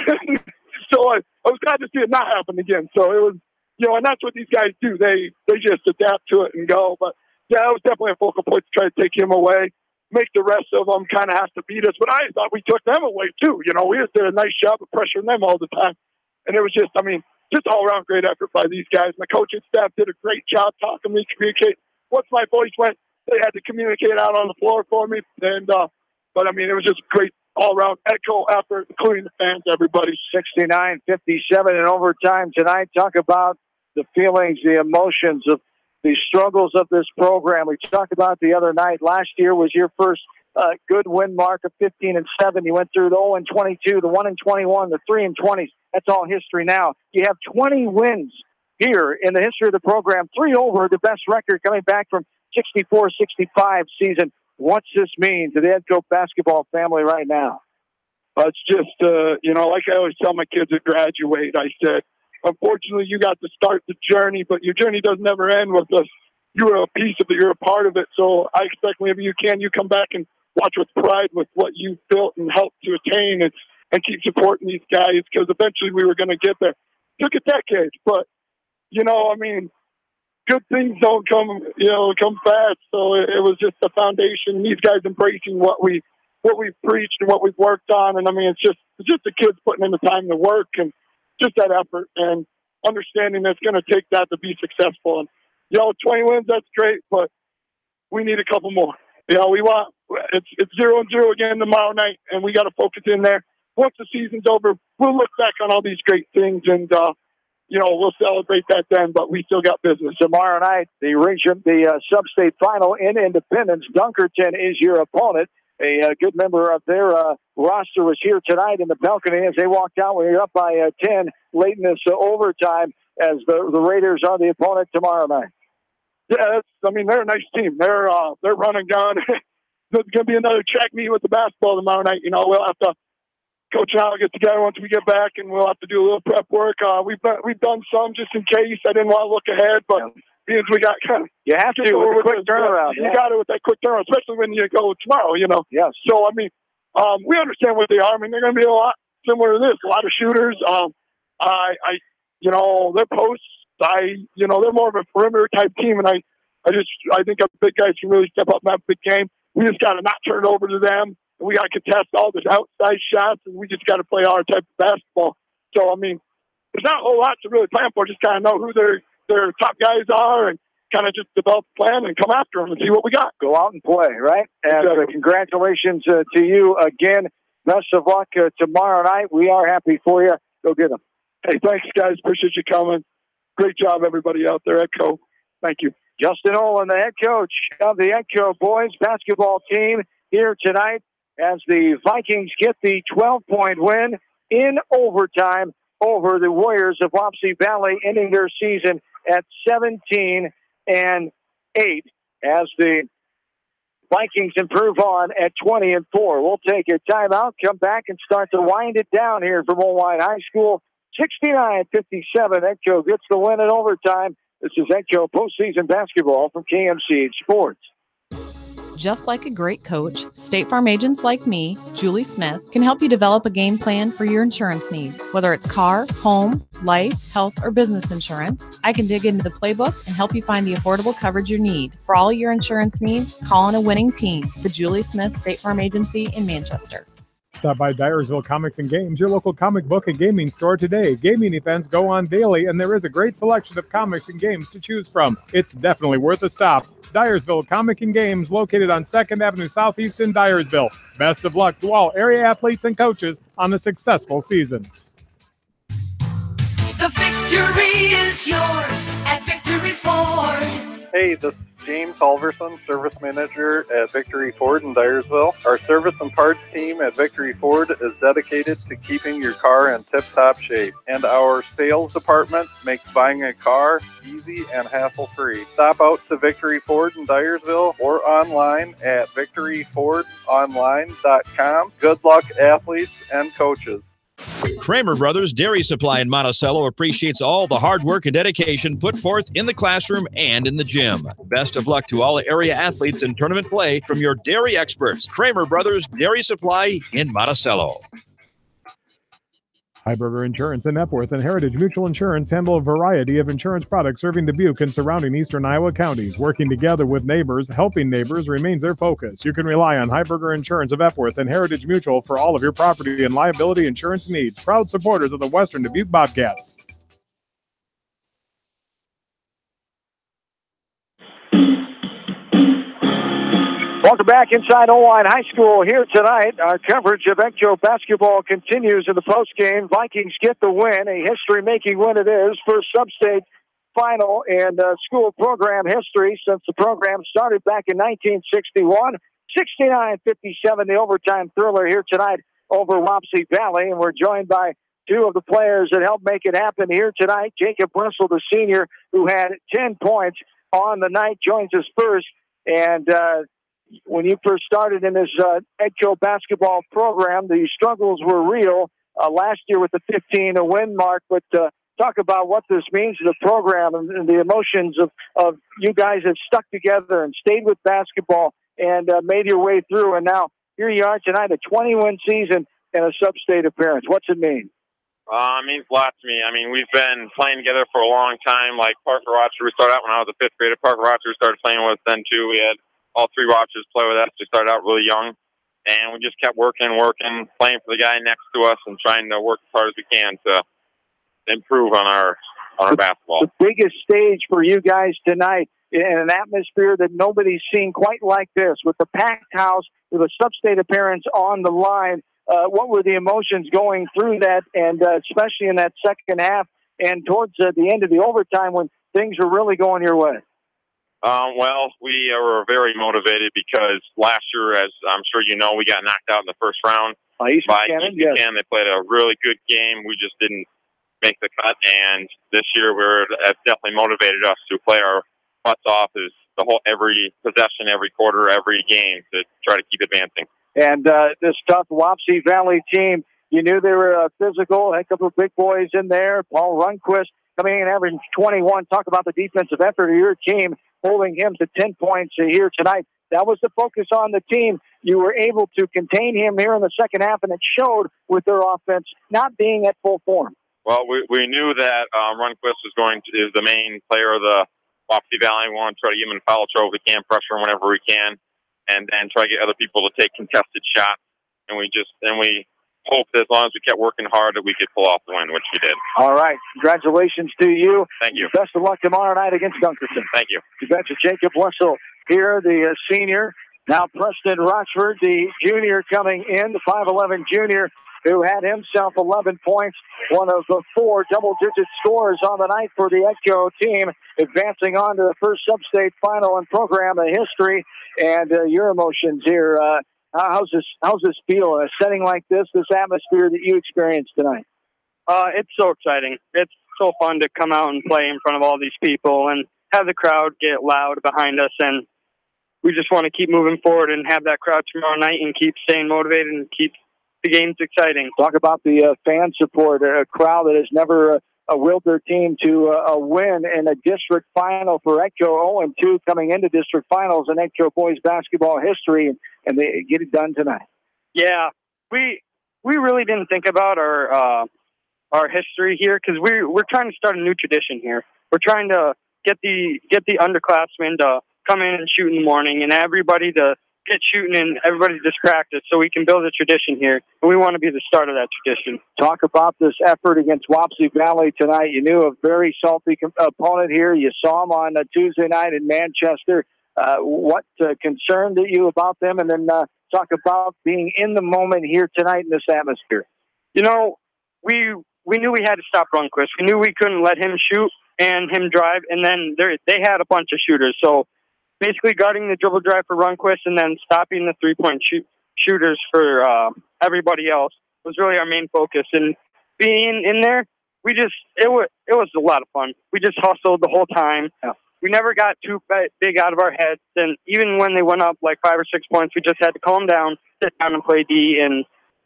So I was glad to see it not happen again. So it was, you know, and that's what these guys do. They just adapt to it and go. But, yeah, it was definitely a focal point to try to take him away, make the rest of them kind of have to beat us. But I thought we took them away, too. You know, we just did a nice job of pressuring them all the time. And it was just, I mean, just all-around great effort by these guys. My coaching staff did a great job talking to me, communicate. Once my voice went, they had to communicate out on the floor for me. And but, I mean, it was just a great all-around echo effort, including the fans, everybody.
69-57 in overtime tonight. Talk about the feelings, the emotions of the struggles of this program. We talked about the other night. Last year was your first good win mark of 15-7. You went through the 0-22, the 1-21, the 3-20. That's all history now. You have 20 wins here in the history of the program, 3 over the best record coming back from 64-65 season. What's this mean to the Edco basketball family right now?
It's just, you know, like I always tell my kids that graduate, I said, unfortunately, you got to start the journey, but your journey doesn't ever end with us. You are a piece of it. You're a part of it. So I expect whenever you can, you come back and watch with pride with what you've built and helped to attain and keep supporting these guys, because eventually we were going to get there. Took a decade, but, you know, I mean, good things don't come fast. So it was just the foundation. These guys embracing what we've preached and what we've worked on. And I mean, it's just the kids putting in the time to work and just that effort and understanding that it's going to take that to be successful. And, you know, 20 wins, that's great, but we need a couple more. You know, it's 0-0 again tomorrow night, and we got to focus in there. Once the season's over, we'll look back on all these great things and, you know, we'll celebrate that then, but we still got business.
Tomorrow night, the sub-state final in Independence. Dunkerton is your opponent. A good member of their roster was here tonight in the balcony as they walked out. We were up by 10 late in this overtime as the Raiders are the opponent tomorrow night.
Yeah, they're a nice team. They're running gun. There's going to be another track meet with the basketball tomorrow night. You know, we'll have to Coach and I will get together once we get back, and we'll have to do a little prep work. We've done some just in case. I didn't want to look ahead, but because we got kind of
you have to with a quick turnaround.
You got it with that quick turnaround, especially when you go tomorrow. You know.
Yes.
So I mean, we understand what they are. I mean, they're going to be a lot similar to this. A lot of shooters. You know, their posts. They're more of a perimeter type team, and I I think our big guys can really step up in that big game. We just got to not turn it over to them. And we got to contest all the outside shots, and we just got to play our type of basketball. So, I mean, there's not a whole lot to really plan for. Just kind of know who their top guys are and kind of just develop a plan and come after them and see what we got.
Go out and play, right? And congratulations to you again. Best of luck tomorrow night. We are happy for you. Go get them.
Hey, thanks, guys. Appreciate you coming. Great job, everybody out there. Echo. Thank you.
Justin Olin, the head coach of the Echo boys basketball team, here tonight as the Vikings get the 12-point win in overtime over the Warriors of Wapsie Valley, ending their season at 17-8 as the Vikings improve on at 20-4. We'll take a timeout, come back, and start to wind it down here from Old High School. 69-57. Echo gets the win in overtime. This is Echo postseason basketball from KMCH Sports.
Just like a great coach, State Farm agents like me, Julie Smith, can help you develop a game plan for your insurance needs. Whether it's car, home, life, health, or business insurance, I can dig into the playbook and help you find the affordable coverage you need. For all your insurance needs, call on a winning team. The Julie Smith State Farm Agency in Manchester.
Stop by Dyersville Comics and Games, your local comic book and gaming store today. Gaming events go on daily, and there is a great selection of comics and games to choose from. It's definitely worth a stop. Dyersville Comic and Games, located on 2nd Avenue Southeast in Dyersville. Best of luck to all area athletes and coaches on a successful season.
The victory is yours at Victory Ford.
Hey, this is James Halverson, Service Manager at Victory Ford in Dyersville. Our service and parts team at Victory Ford is dedicated to keeping your car in tip-top shape. And our sales department makes buying a car easy and hassle-free. Stop out to Victory Ford in Dyersville or online at victoryfordonline.com. Good luck, athletes and coaches.
Kramer Brothers Dairy Supply in Monticello appreciates all the hard work and dedication put forth in the classroom and in the gym. Best of luck to all area athletes in tournament play from your dairy experts. Kramer Brothers Dairy Supply in Monticello.
Heiberger Insurance in Epworth and Heritage Mutual Insurance handle a variety of insurance products serving Dubuque and surrounding eastern Iowa counties. Working together with neighbors, helping neighbors remains their focus. You can rely on Heiberger Insurance of Epworth and Heritage Mutual for all of your property and liability insurance needs. Proud supporters of the Western Dubuque Bobcats.
Welcome back inside Old High School here tonight. Our coverage of Echo basketball continues in the postgame. Vikings get the win, a history-making win it is. First sub-state final in school program history since the program started back in 1961. 69-57, the overtime thriller here tonight over Wapsie Valley. And we're joined by two of the players that helped make it happen here tonight. Jacob Brissel, the senior, who had 10 points on the night, joins us first. And when you first started in this Echo basketball program, the struggles were real last year with the 15-win mark. But talk about what this means to the program and the emotions of you guys that stuck together and stayed with basketball and made your way through. And now here you are tonight, a 20-win season and a sub-state appearance. What's it mean?
It means a lot to me. I mean, we've been playing together for a long time. Like Parker Rochester, we started out when I was a fifth grader. Parker Rochester started playing with us then, too. We had all three Rochesters play with us. We started out really young, and we just kept working, playing for the guy next to us and trying to work as hard as we can to improve on our basketball.
The biggest stage for you guys tonight in an atmosphere that nobody's seen quite like this, with the packed house, with a sub-state appearance on the line. What were the emotions going through that, and especially in that second half and towards the end of the overtime when things were really going your way?
Well, we were very motivated because last year, as I'm sure you know, we got knocked out in the first round by East Buchanan. They played a really good game. We just didn't make the cut, and this year it's definitely motivated us to play our butts off every possession, every quarter, every game to try to keep advancing. And this tough Wapsie Valley team, you knew they were physical, a couple of big boys in there. Paul Runquist coming in averaging 21. Talk about the defensive effort of your team, holding him to 10 points here tonight. That was the focus on the team. You were able to contain him here in the second half, and it showed with their offense not being at full form. Well, we knew that Runquist is the main player of the offense, and we just kept working, and Wapsie Valley. We want to try to give them a foul trouble if we can, pressure them whenever we can, and then try to get other people to take contested shots. And we hope that as long as we kept working hard that we could pull off the win, which we did.
All right. Congratulations to you.
Thank you.
Best of luck tomorrow night against Dunkerton.
Thank you.
You betcha. Jacob Wessel here, the senior. Now Preston Rochford, the junior, coming in, the 5'11 junior, who had himself 11 points, one of the 4 double-digit scores on the night for the EDCO team, advancing on to the first sub-state final in program history. And your emotions here, how's this feel? A setting like this atmosphere that you experienced tonight?
It's so exciting. It's so fun to come out and play in front of all these people and have the crowd get loud behind us. And we just want to keep moving forward and have that crowd tomorrow night and keep staying motivated and keep the games exciting.
Talk about the fan support, a crowd that has never willed their team to a win in a district final for EDCO, 0-2 coming into district finals in EDCO boys basketball history, and they get it done tonight.
Yeah, we really didn't think about our history here because we're trying to start a new tradition here. We're trying to get the underclassmen to come in and shoot in the morning, and everybody to get shooting and everybody just practice so we can build a tradition here. And we want to be the start of that tradition.
Talk about this effort against Wapsie Valley tonight. You knew a very salty opponent here. You saw them on Tuesday night in Manchester. What concerned you about them? And then talk about being in the moment here tonight in this atmosphere.
You know, we knew we had to stop Runquist. We knew we couldn't let him shoot and him drive. And then they had a bunch of shooters. So basically guarding the dribble drive for Runquist and then stopping the three-point shooters for everybody else was really our main focus. And being in there, it was a lot of fun. We just hustled the whole time.
Yeah.
We never got too big out of our heads. And even when they went up like 5 or 6 points, we just had to calm down, sit down and play D and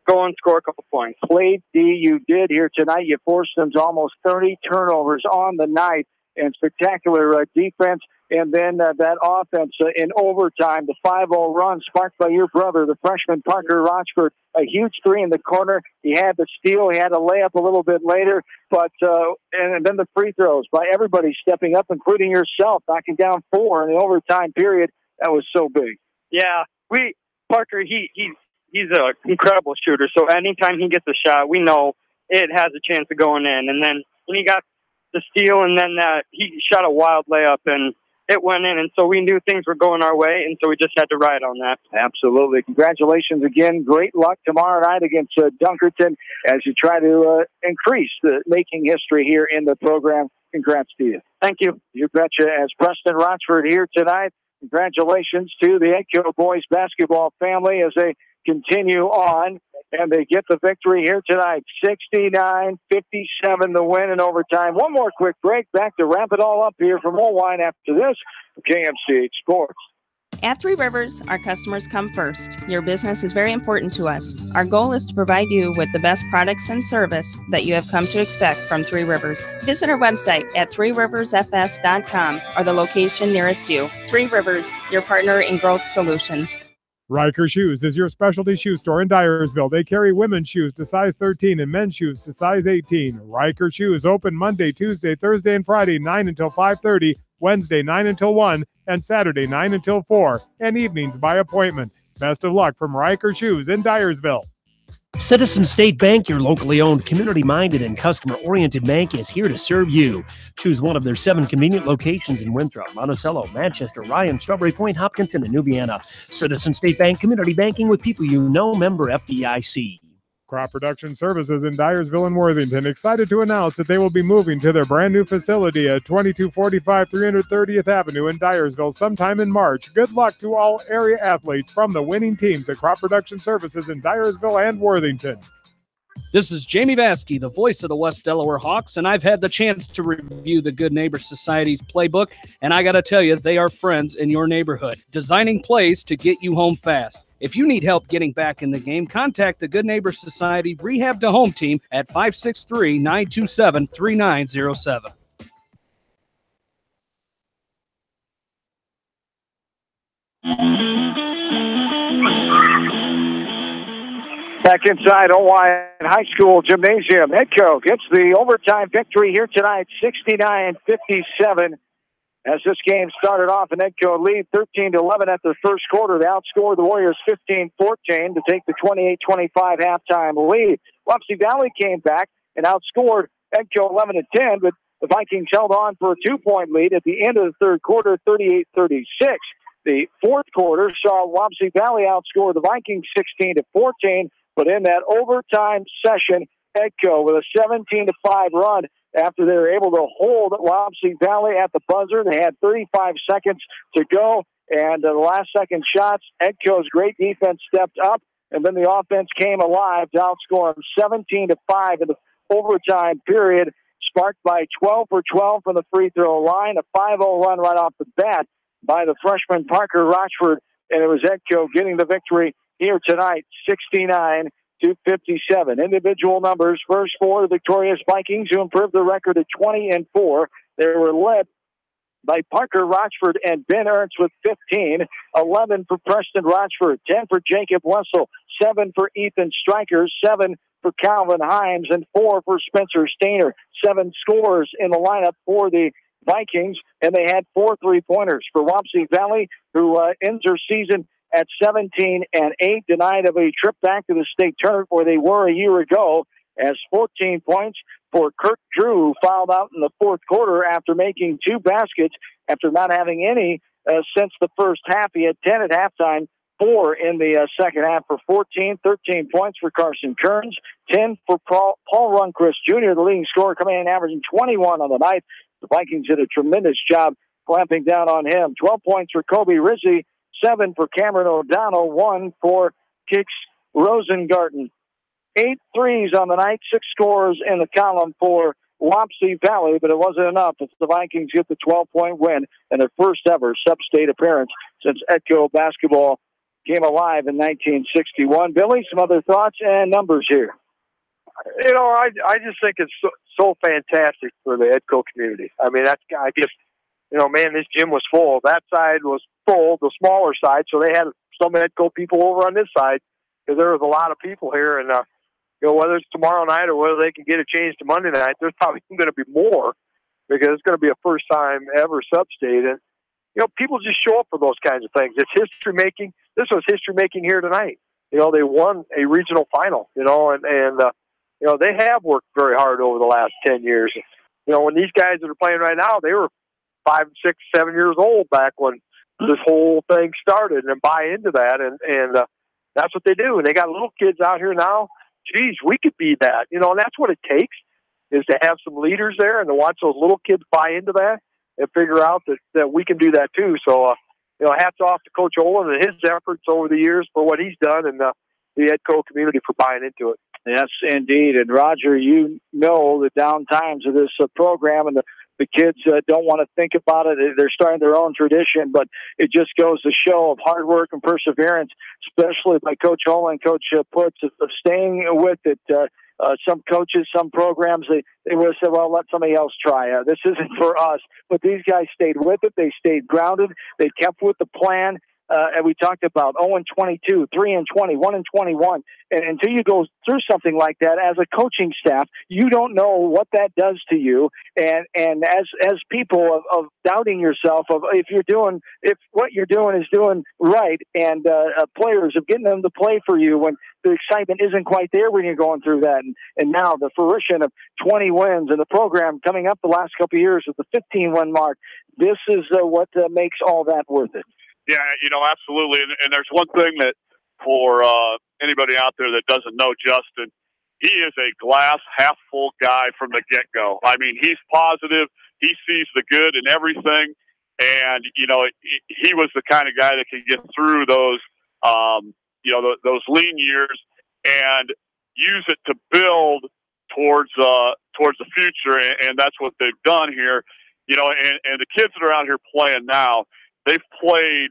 go and score a couple points.
Played D, you did here tonight. You forced them to almost 30 turnovers on the night and spectacular defense. And then that offense in overtime, the 5-0 run sparked by your brother, the freshman Parker Rochford, a huge 3 in the corner. He had the steal. He had a layup a little bit later. But and then the free throws by everybody stepping up, including yourself, knocking down 4 in the overtime period. That was so big.
Yeah, Parker, he's an incredible shooter. So anytime he gets a shot, we know it has a chance of going in. And then when he got the steal and then he shot a wild layup and it went in, and so we knew things were going our way, and so we just had to ride on that.
Absolutely. Congratulations again. Great luck tomorrow night against Dunkerton as you try to increase the making history here in the program. Congrats to you.
Thank you.
You betcha. As Preston Rochford here tonight, congratulations to the EDCO boys basketball family as they continue on, and they get the victory here tonight. 69-57, the win in overtime. One more quick break. Back to wrap it all up here from Oldwine after this. KMCH Sports.
At Three Rivers, our customers come first. Your business is very important to us. Our goal is to provide you with the best products and service that you have come to expect from Three Rivers. Visit our website at threeriversfs.com or the location nearest you. Three Rivers, your partner in growth solutions.
Riker Shoes is your specialty shoe store in Dyersville. They carry women's shoes to size 13 and men's shoes to size 18. Riker Shoes open Monday, Tuesday, Thursday, and Friday 9 until 5:30, Wednesday 9 until 1, and Saturday 9 until 4, and evenings by appointment. Best of luck from Riker Shoes in Dyersville.
Citizen State Bank, your locally owned, community-minded, and customer-oriented bank, is here to serve you. Choose one of their 7 convenient locations in Winthrop, Monticello, Manchester, Ryan, Strawberry Point, Hopkinton, and Nubiana. Citizen State Bank, community banking with people you know, member FDIC.
Crop Production Services in Dyersville and Worthington excited to announce that they will be moving to their brand new facility at 2245 330th Avenue in Dyersville sometime in March. Good luck to all area athletes from the winning teams at Crop Production Services in Dyersville and Worthington.
This is Jamie Vaskey, the voice of the West Delaware Hawks, and I've had the chance to review the Good Neighbor Society's playbook, and I got to tell you, they are friends in your neighborhood, designing plays to get you home fast. If you need help getting back in the game, contact the Good Neighbor Society Rehab to Home Team at 563-927-3907.
Back inside Oldwine High School Gymnasium. EDCO gets the overtime victory here tonight, 69-57. As this game started off, an Edco lead 13-11 at the first quarter. They outscored the Warriors 15-14 to take the 28-25 halftime lead. Wapsie Valley came back and outscored Edco 11-10, but the Vikings held on for a 2-point lead at the end of the third quarter, 38-36. The fourth quarter saw Wapsie Valley outscore the Vikings 16-14, but in that overtime session, Edco with a 17-5 run after they were able to hold Wapsie Valley at the buzzer. They had 35 seconds to go, and the last second shots, Edco's great defense stepped up, and then the offense came alive to outscore them 17-5 in the overtime period, sparked by 12 for 12 from the free throw line, a 5-0 run right off the bat by the freshman Parker Rochford, and it was Edco getting the victory here tonight, 69-57. Individual numbers, first for the victorious Vikings, who improved the record to 20-4. They were led by Parker Rochford and Ben Ernst with 15, 11 for Preston Rochford, 10 for Jacob Wessel, 7 for Ethan Stryker, 7 for Calvin Himes, and 4 for Spencer Stainer. 7 scores in the lineup for the Vikings, and they had 4 3-pointers for Wapsie Valley, who ends their season at 17-8, denied of a trip back to the state tournament where they were a year ago, as 14 points for Kirk Drew, who fouled out in the fourth quarter after making 2 baskets after not having any since the first half. He had 10 at halftime, 4 in the second half for 13 points for Carson Kearns, 10 for Paul Runquist Jr., the leading scorer, coming in averaging 21 on the night. The Vikings did a tremendous job clamping down on him. 12 points for Kobe Rizzi, 7 for Cameron O'Donnell, 1 for Kix Rosengarten. 8 threes on the night, 6 scores in the column for Wapsie Valley, but it wasn't enough as the Vikings get the 12-point win and their first ever sub-state appearance since Edco basketball came alive in 1961. Billy, some other thoughts and numbers here.
You know, I just think it's so fantastic for the Edco community. I mean, I guess, you know, man, this gym was full. That side was full, the smaller side, so they had some Edco people over on this side because there was a lot of people here. And, you know, whether it's tomorrow night or whether they can get it changed to Monday night, there's probably going to be more because it's going to be a first-time ever sub-state. And, you know, people just show up for those kinds of things. It's history-making. This was history-making here tonight. You know, they won a regional final, you know, and you know, they have worked very hard over the last 10 years. You know, when these guys that are playing right now, they were 5, 6, 7 years old back when this whole thing started, and buy into that, and that's what they do. And they got little kids out here now. Geez, we could be that. You know, and that's what it takes, is to have some leaders there and to watch those little kids buy into that and figure out that we can do that too. So, you know, hats off to Coach Olin and his efforts over the years for what he's done, and the Edco community for buying into it.
Yes, indeed. And Roger, you know the down times of this program, and the kids don't want to think about it. They're starting their own tradition, but it just goes to show of hard work and perseverance, especially by Coach Olin and Coach Putz, of staying with it. Some coaches, some programs, they would have said, well, let somebody else try. This isn't for us. But these guys stayed with it. They stayed grounded. They kept with the plan. And we talked about 0-22, 3-20, 1-21. And until you go through something like that as a coaching staff, you don't know what that does to you. And as people of doubting yourself, of if what you're doing is doing right, and players of getting them to play for you when the excitement isn't quite there when you're going through that. And now the fruition of 20 wins and the program coming up the last couple of years with the 15-win mark. This is what makes all that worth it.
Yeah, you know, absolutely. And there's one thing that for anybody out there that doesn't know Justin, he is a glass half full guy from the get-go. I mean, he's positive. He sees the good in everything. And, you know, he was the kind of guy that could get through those, you know, those lean years and use it to build towards the future. And that's what they've done here. You know, and the kids that are out here playing now, they've played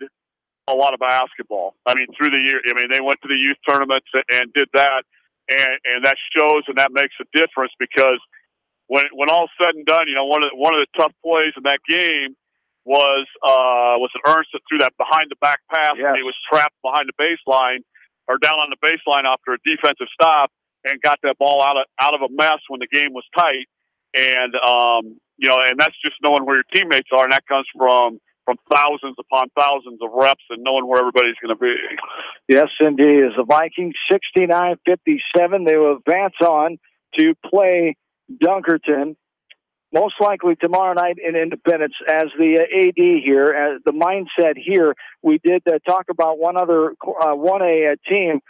a lot of basketball. I mean, through the year, I mean, they went to the youth tournaments and did that, and that shows, and that makes a difference because when all's said and done, you know, one of the tough plays in that game was it Ernst that threw that behind the back pass, yes, and he was trapped behind the baseline or down on the baseline after a defensive stop and got that ball out of a mess when the game was tight. And and that's just knowing where your teammates are, and that comes from thousands upon thousands of reps and knowing where everybody's going to be.
Yes, indeed. As the Vikings 69-57, they will advance on to play Dunkerton, most likely tomorrow night in Independence. As the AD here, as the mindset here, we did talk about one other 1A team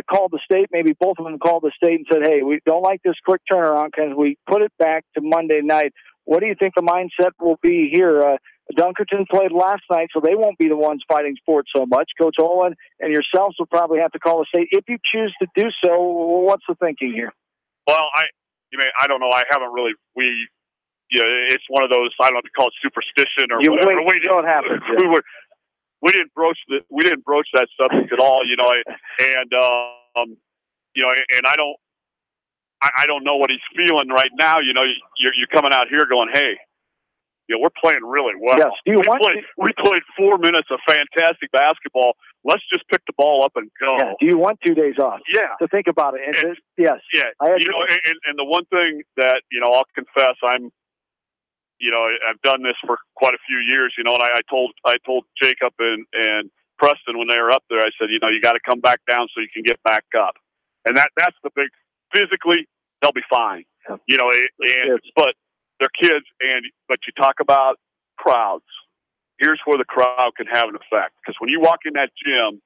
called the state. Maybe both of them called the state and said, hey, we don't like this quick turnaround. Can we put it back to Monday night? What do you think the mindset will be here? Dunkerton played last night, so they won't be the ones fighting for it so much. Coach Olin and yourselves will probably have to call the state. If you choose to do so, what's the thinking here?
Well, I don't know. I haven't really. It's one of those. I don't know if you call it superstition or whatever. We didn't broach that subject at all. And I don't know what he's feeling right now. You're coming out here going, hey. We're playing really well.
Yes.
We played 4 minutes of fantastic basketball. Let's just pick the ball up and go.
Yeah. Do you want 2 days off?
Yeah.
To think about it. And yes.
Yeah. And the one thing that, I'll confess, I've done this for quite a few years, and I told Jacob and Preston when they were up there, I said, you got to come back down so you can get back up. And that's the big, physically, they'll be fine. But they're kids, but you talk about crowds. Here's where the crowd can have an effect. Because when you walk in that gym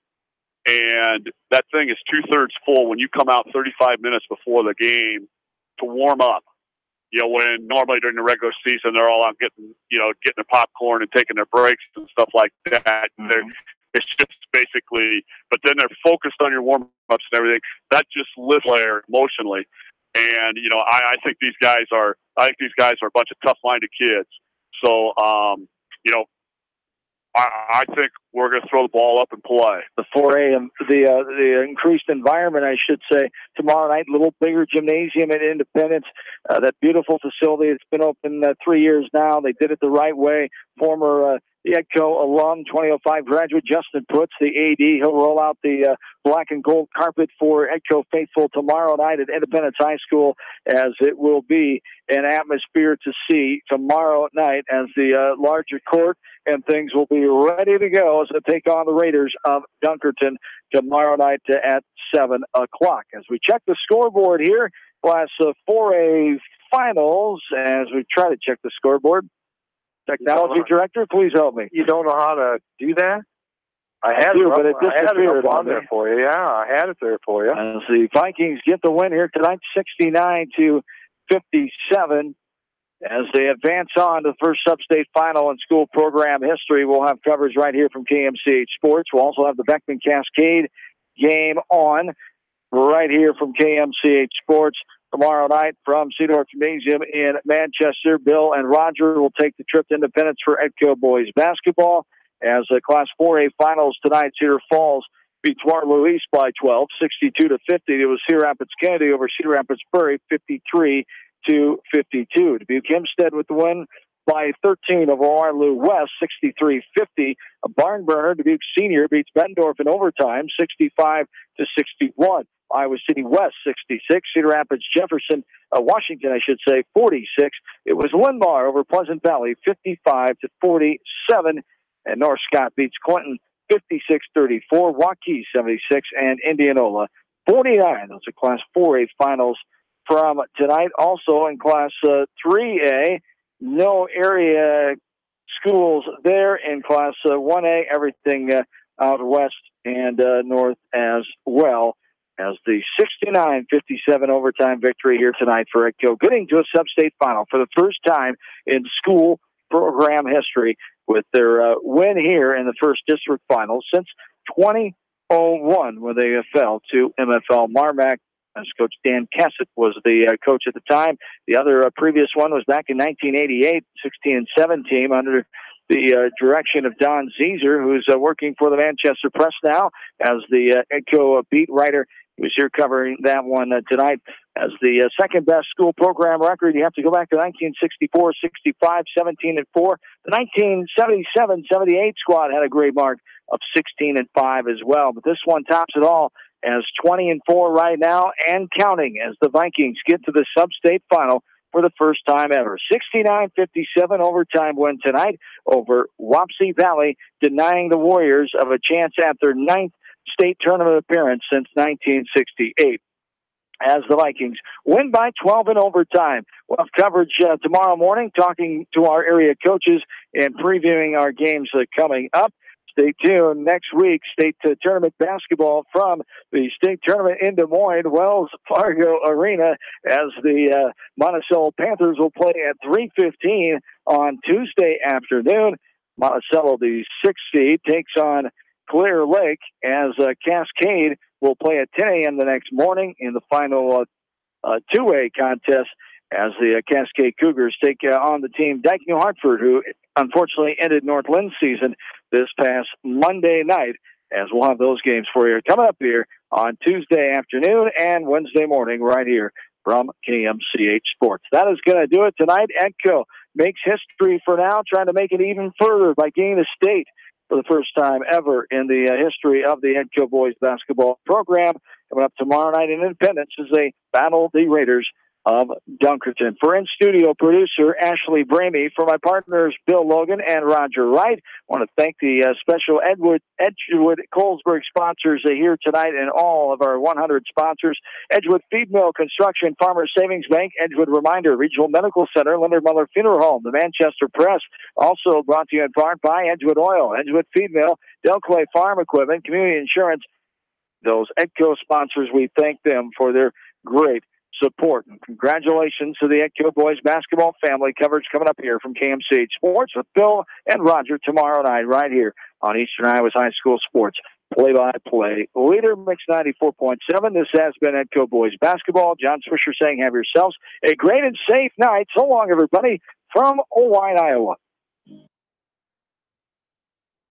and that thing is 2/3 full, when you come out 35 minutes before the game to warm up, when normally during the regular season they're all out getting their popcorn and taking their breaks and stuff like that. Mm-hmm. It's just basically, but then they're focused on your warm ups and everything. That just lifts there emotionally. And I think these guys are a bunch of tough-minded kids. So I think we're going to throw the ball up and play.
The 4A, the increased environment, I should say, tomorrow night, little bigger gymnasium at Independence. That beautiful facility. It's been open 3 years now. They did it the right way. Former the EDCO alum, 2005 graduate Justin Putz, the AD. He'll roll out the black and gold carpet for EDCO faithful tomorrow night at Independence High School, as it will be an atmosphere to see tomorrow night as the larger court and things will be ready to go as they take on the Raiders of Dunkerton tomorrow night at 7 o'clock. As we check the scoreboard here, Class 4A finals, as we try to check the scoreboard. Technology director, please help me.
You don't know how to do that?
I had it
up on there for you. Yeah, I had it there for you.
As the Vikings get the win here tonight, 69-57, as they advance on to the first sub-state final in school program history. We'll have coverage right here from KMCH Sports. We'll also have the Beckman Cascade game on right here from KMCH Sports. Tomorrow night from Cedar Gymnasium in Manchester, Bill and Roger will take the trip to Independence for EDCO boys basketball. As the Class 4A finals tonight, Cedar Falls beats Waterloo East by 12, 62-50. It was Cedar Rapids Kennedy over Cedar Rapids Prairie, 53-52. Dubuque Hempstead with the win by 13 over Waterloo West, 63-50. A barn burner, Dubuque Senior beats Bettendorf in overtime, 65-61. Iowa City West, 66. Cedar Rapids Jefferson, Washington, I should say, 46. It was Linbar over Pleasant Valley, 55-47. And North Scott beats Clinton, 56-34. Waukee, 76. And Indianola, 49. Those are Class 4A finals from tonight. Also in Class 3A, no area schools there. In Class 1A, everything out west and north as well. As the 69-57 overtime victory here tonight for EDCO, getting to a sub-state final for the first time in school program history with their win here in the first district final since 2001, where they fell to MFL Marmac, as Coach Dan Cassett was the coach at the time. The other previous one was back in 1988, 16-7 team under the direction of Don Zeeser, who's working for the Manchester Press now as the EDCO beat writer. He was here covering that one tonight. As the second best school program record, you have to go back to 1964, 65, 17-4. The 1977-78 squad had a great mark of 16-5 as well. But this one tops it all as 20-4 right now and counting as the Vikings get to the sub-state final for the first time ever. 69-57 overtime win tonight over Wapsie Valley, denying the Warriors of a chance at their 9th state tournament appearance since 1968. As the Vikings win by 12 in overtime. We'll have coverage tomorrow morning, talking to our area coaches and previewing our games coming up. Stay tuned. Next week, state tournament basketball from the state tournament in Des Moines, Wells Fargo Arena, as the Monticello Panthers will play at 3:15 on Tuesday afternoon. Monticello, the 6th seed, takes on Clear Lake, as Cascade will play at 10 a.m. the next morning in the final two-way contest, as the Cascade Cougars take on the team Dyke New Hartford, who unfortunately ended Northland's season this past Monday night, as we'll have those games for you coming up here on Tuesday afternoon and Wednesday morning right here from KMCH Sports. That is going to do it tonight. EDCO makes history for now, trying to make it even further by gaining a state for the first time ever in the history of the EDCO boys basketball program. Coming up tomorrow night in Independence as they battle the Raiders of Dunkerton. For in-studio producer Ashley Bramey, for my partners Bill Logan and Roger Wright, I want to thank the special Edgewood Colesburg sponsors here tonight and all of our 100 sponsors: Edgewood Feed Mill Construction, Farmers Savings Bank, Edgewood Reminder, Regional Medical Center, Leonard Muller Funeral Home, the Manchester Press. Also brought to you in part by Edgewood Oil, Edgewood Feed Mill, Del Clay Farm Equipment, Community Insurance. Those EDCO sponsors, we thank them for their great support. And congratulations to the EDCO boys basketball family. Coverage coming up here from KMCH Sports with Bill and Roger tomorrow night right here on Eastern Iowa's High School Sports play-by-play leader, Mix 94.7. This has been EDCO boys basketball. John Swisher saying have yourselves a great and safe night. So long, everybody, from Owine, Iowa.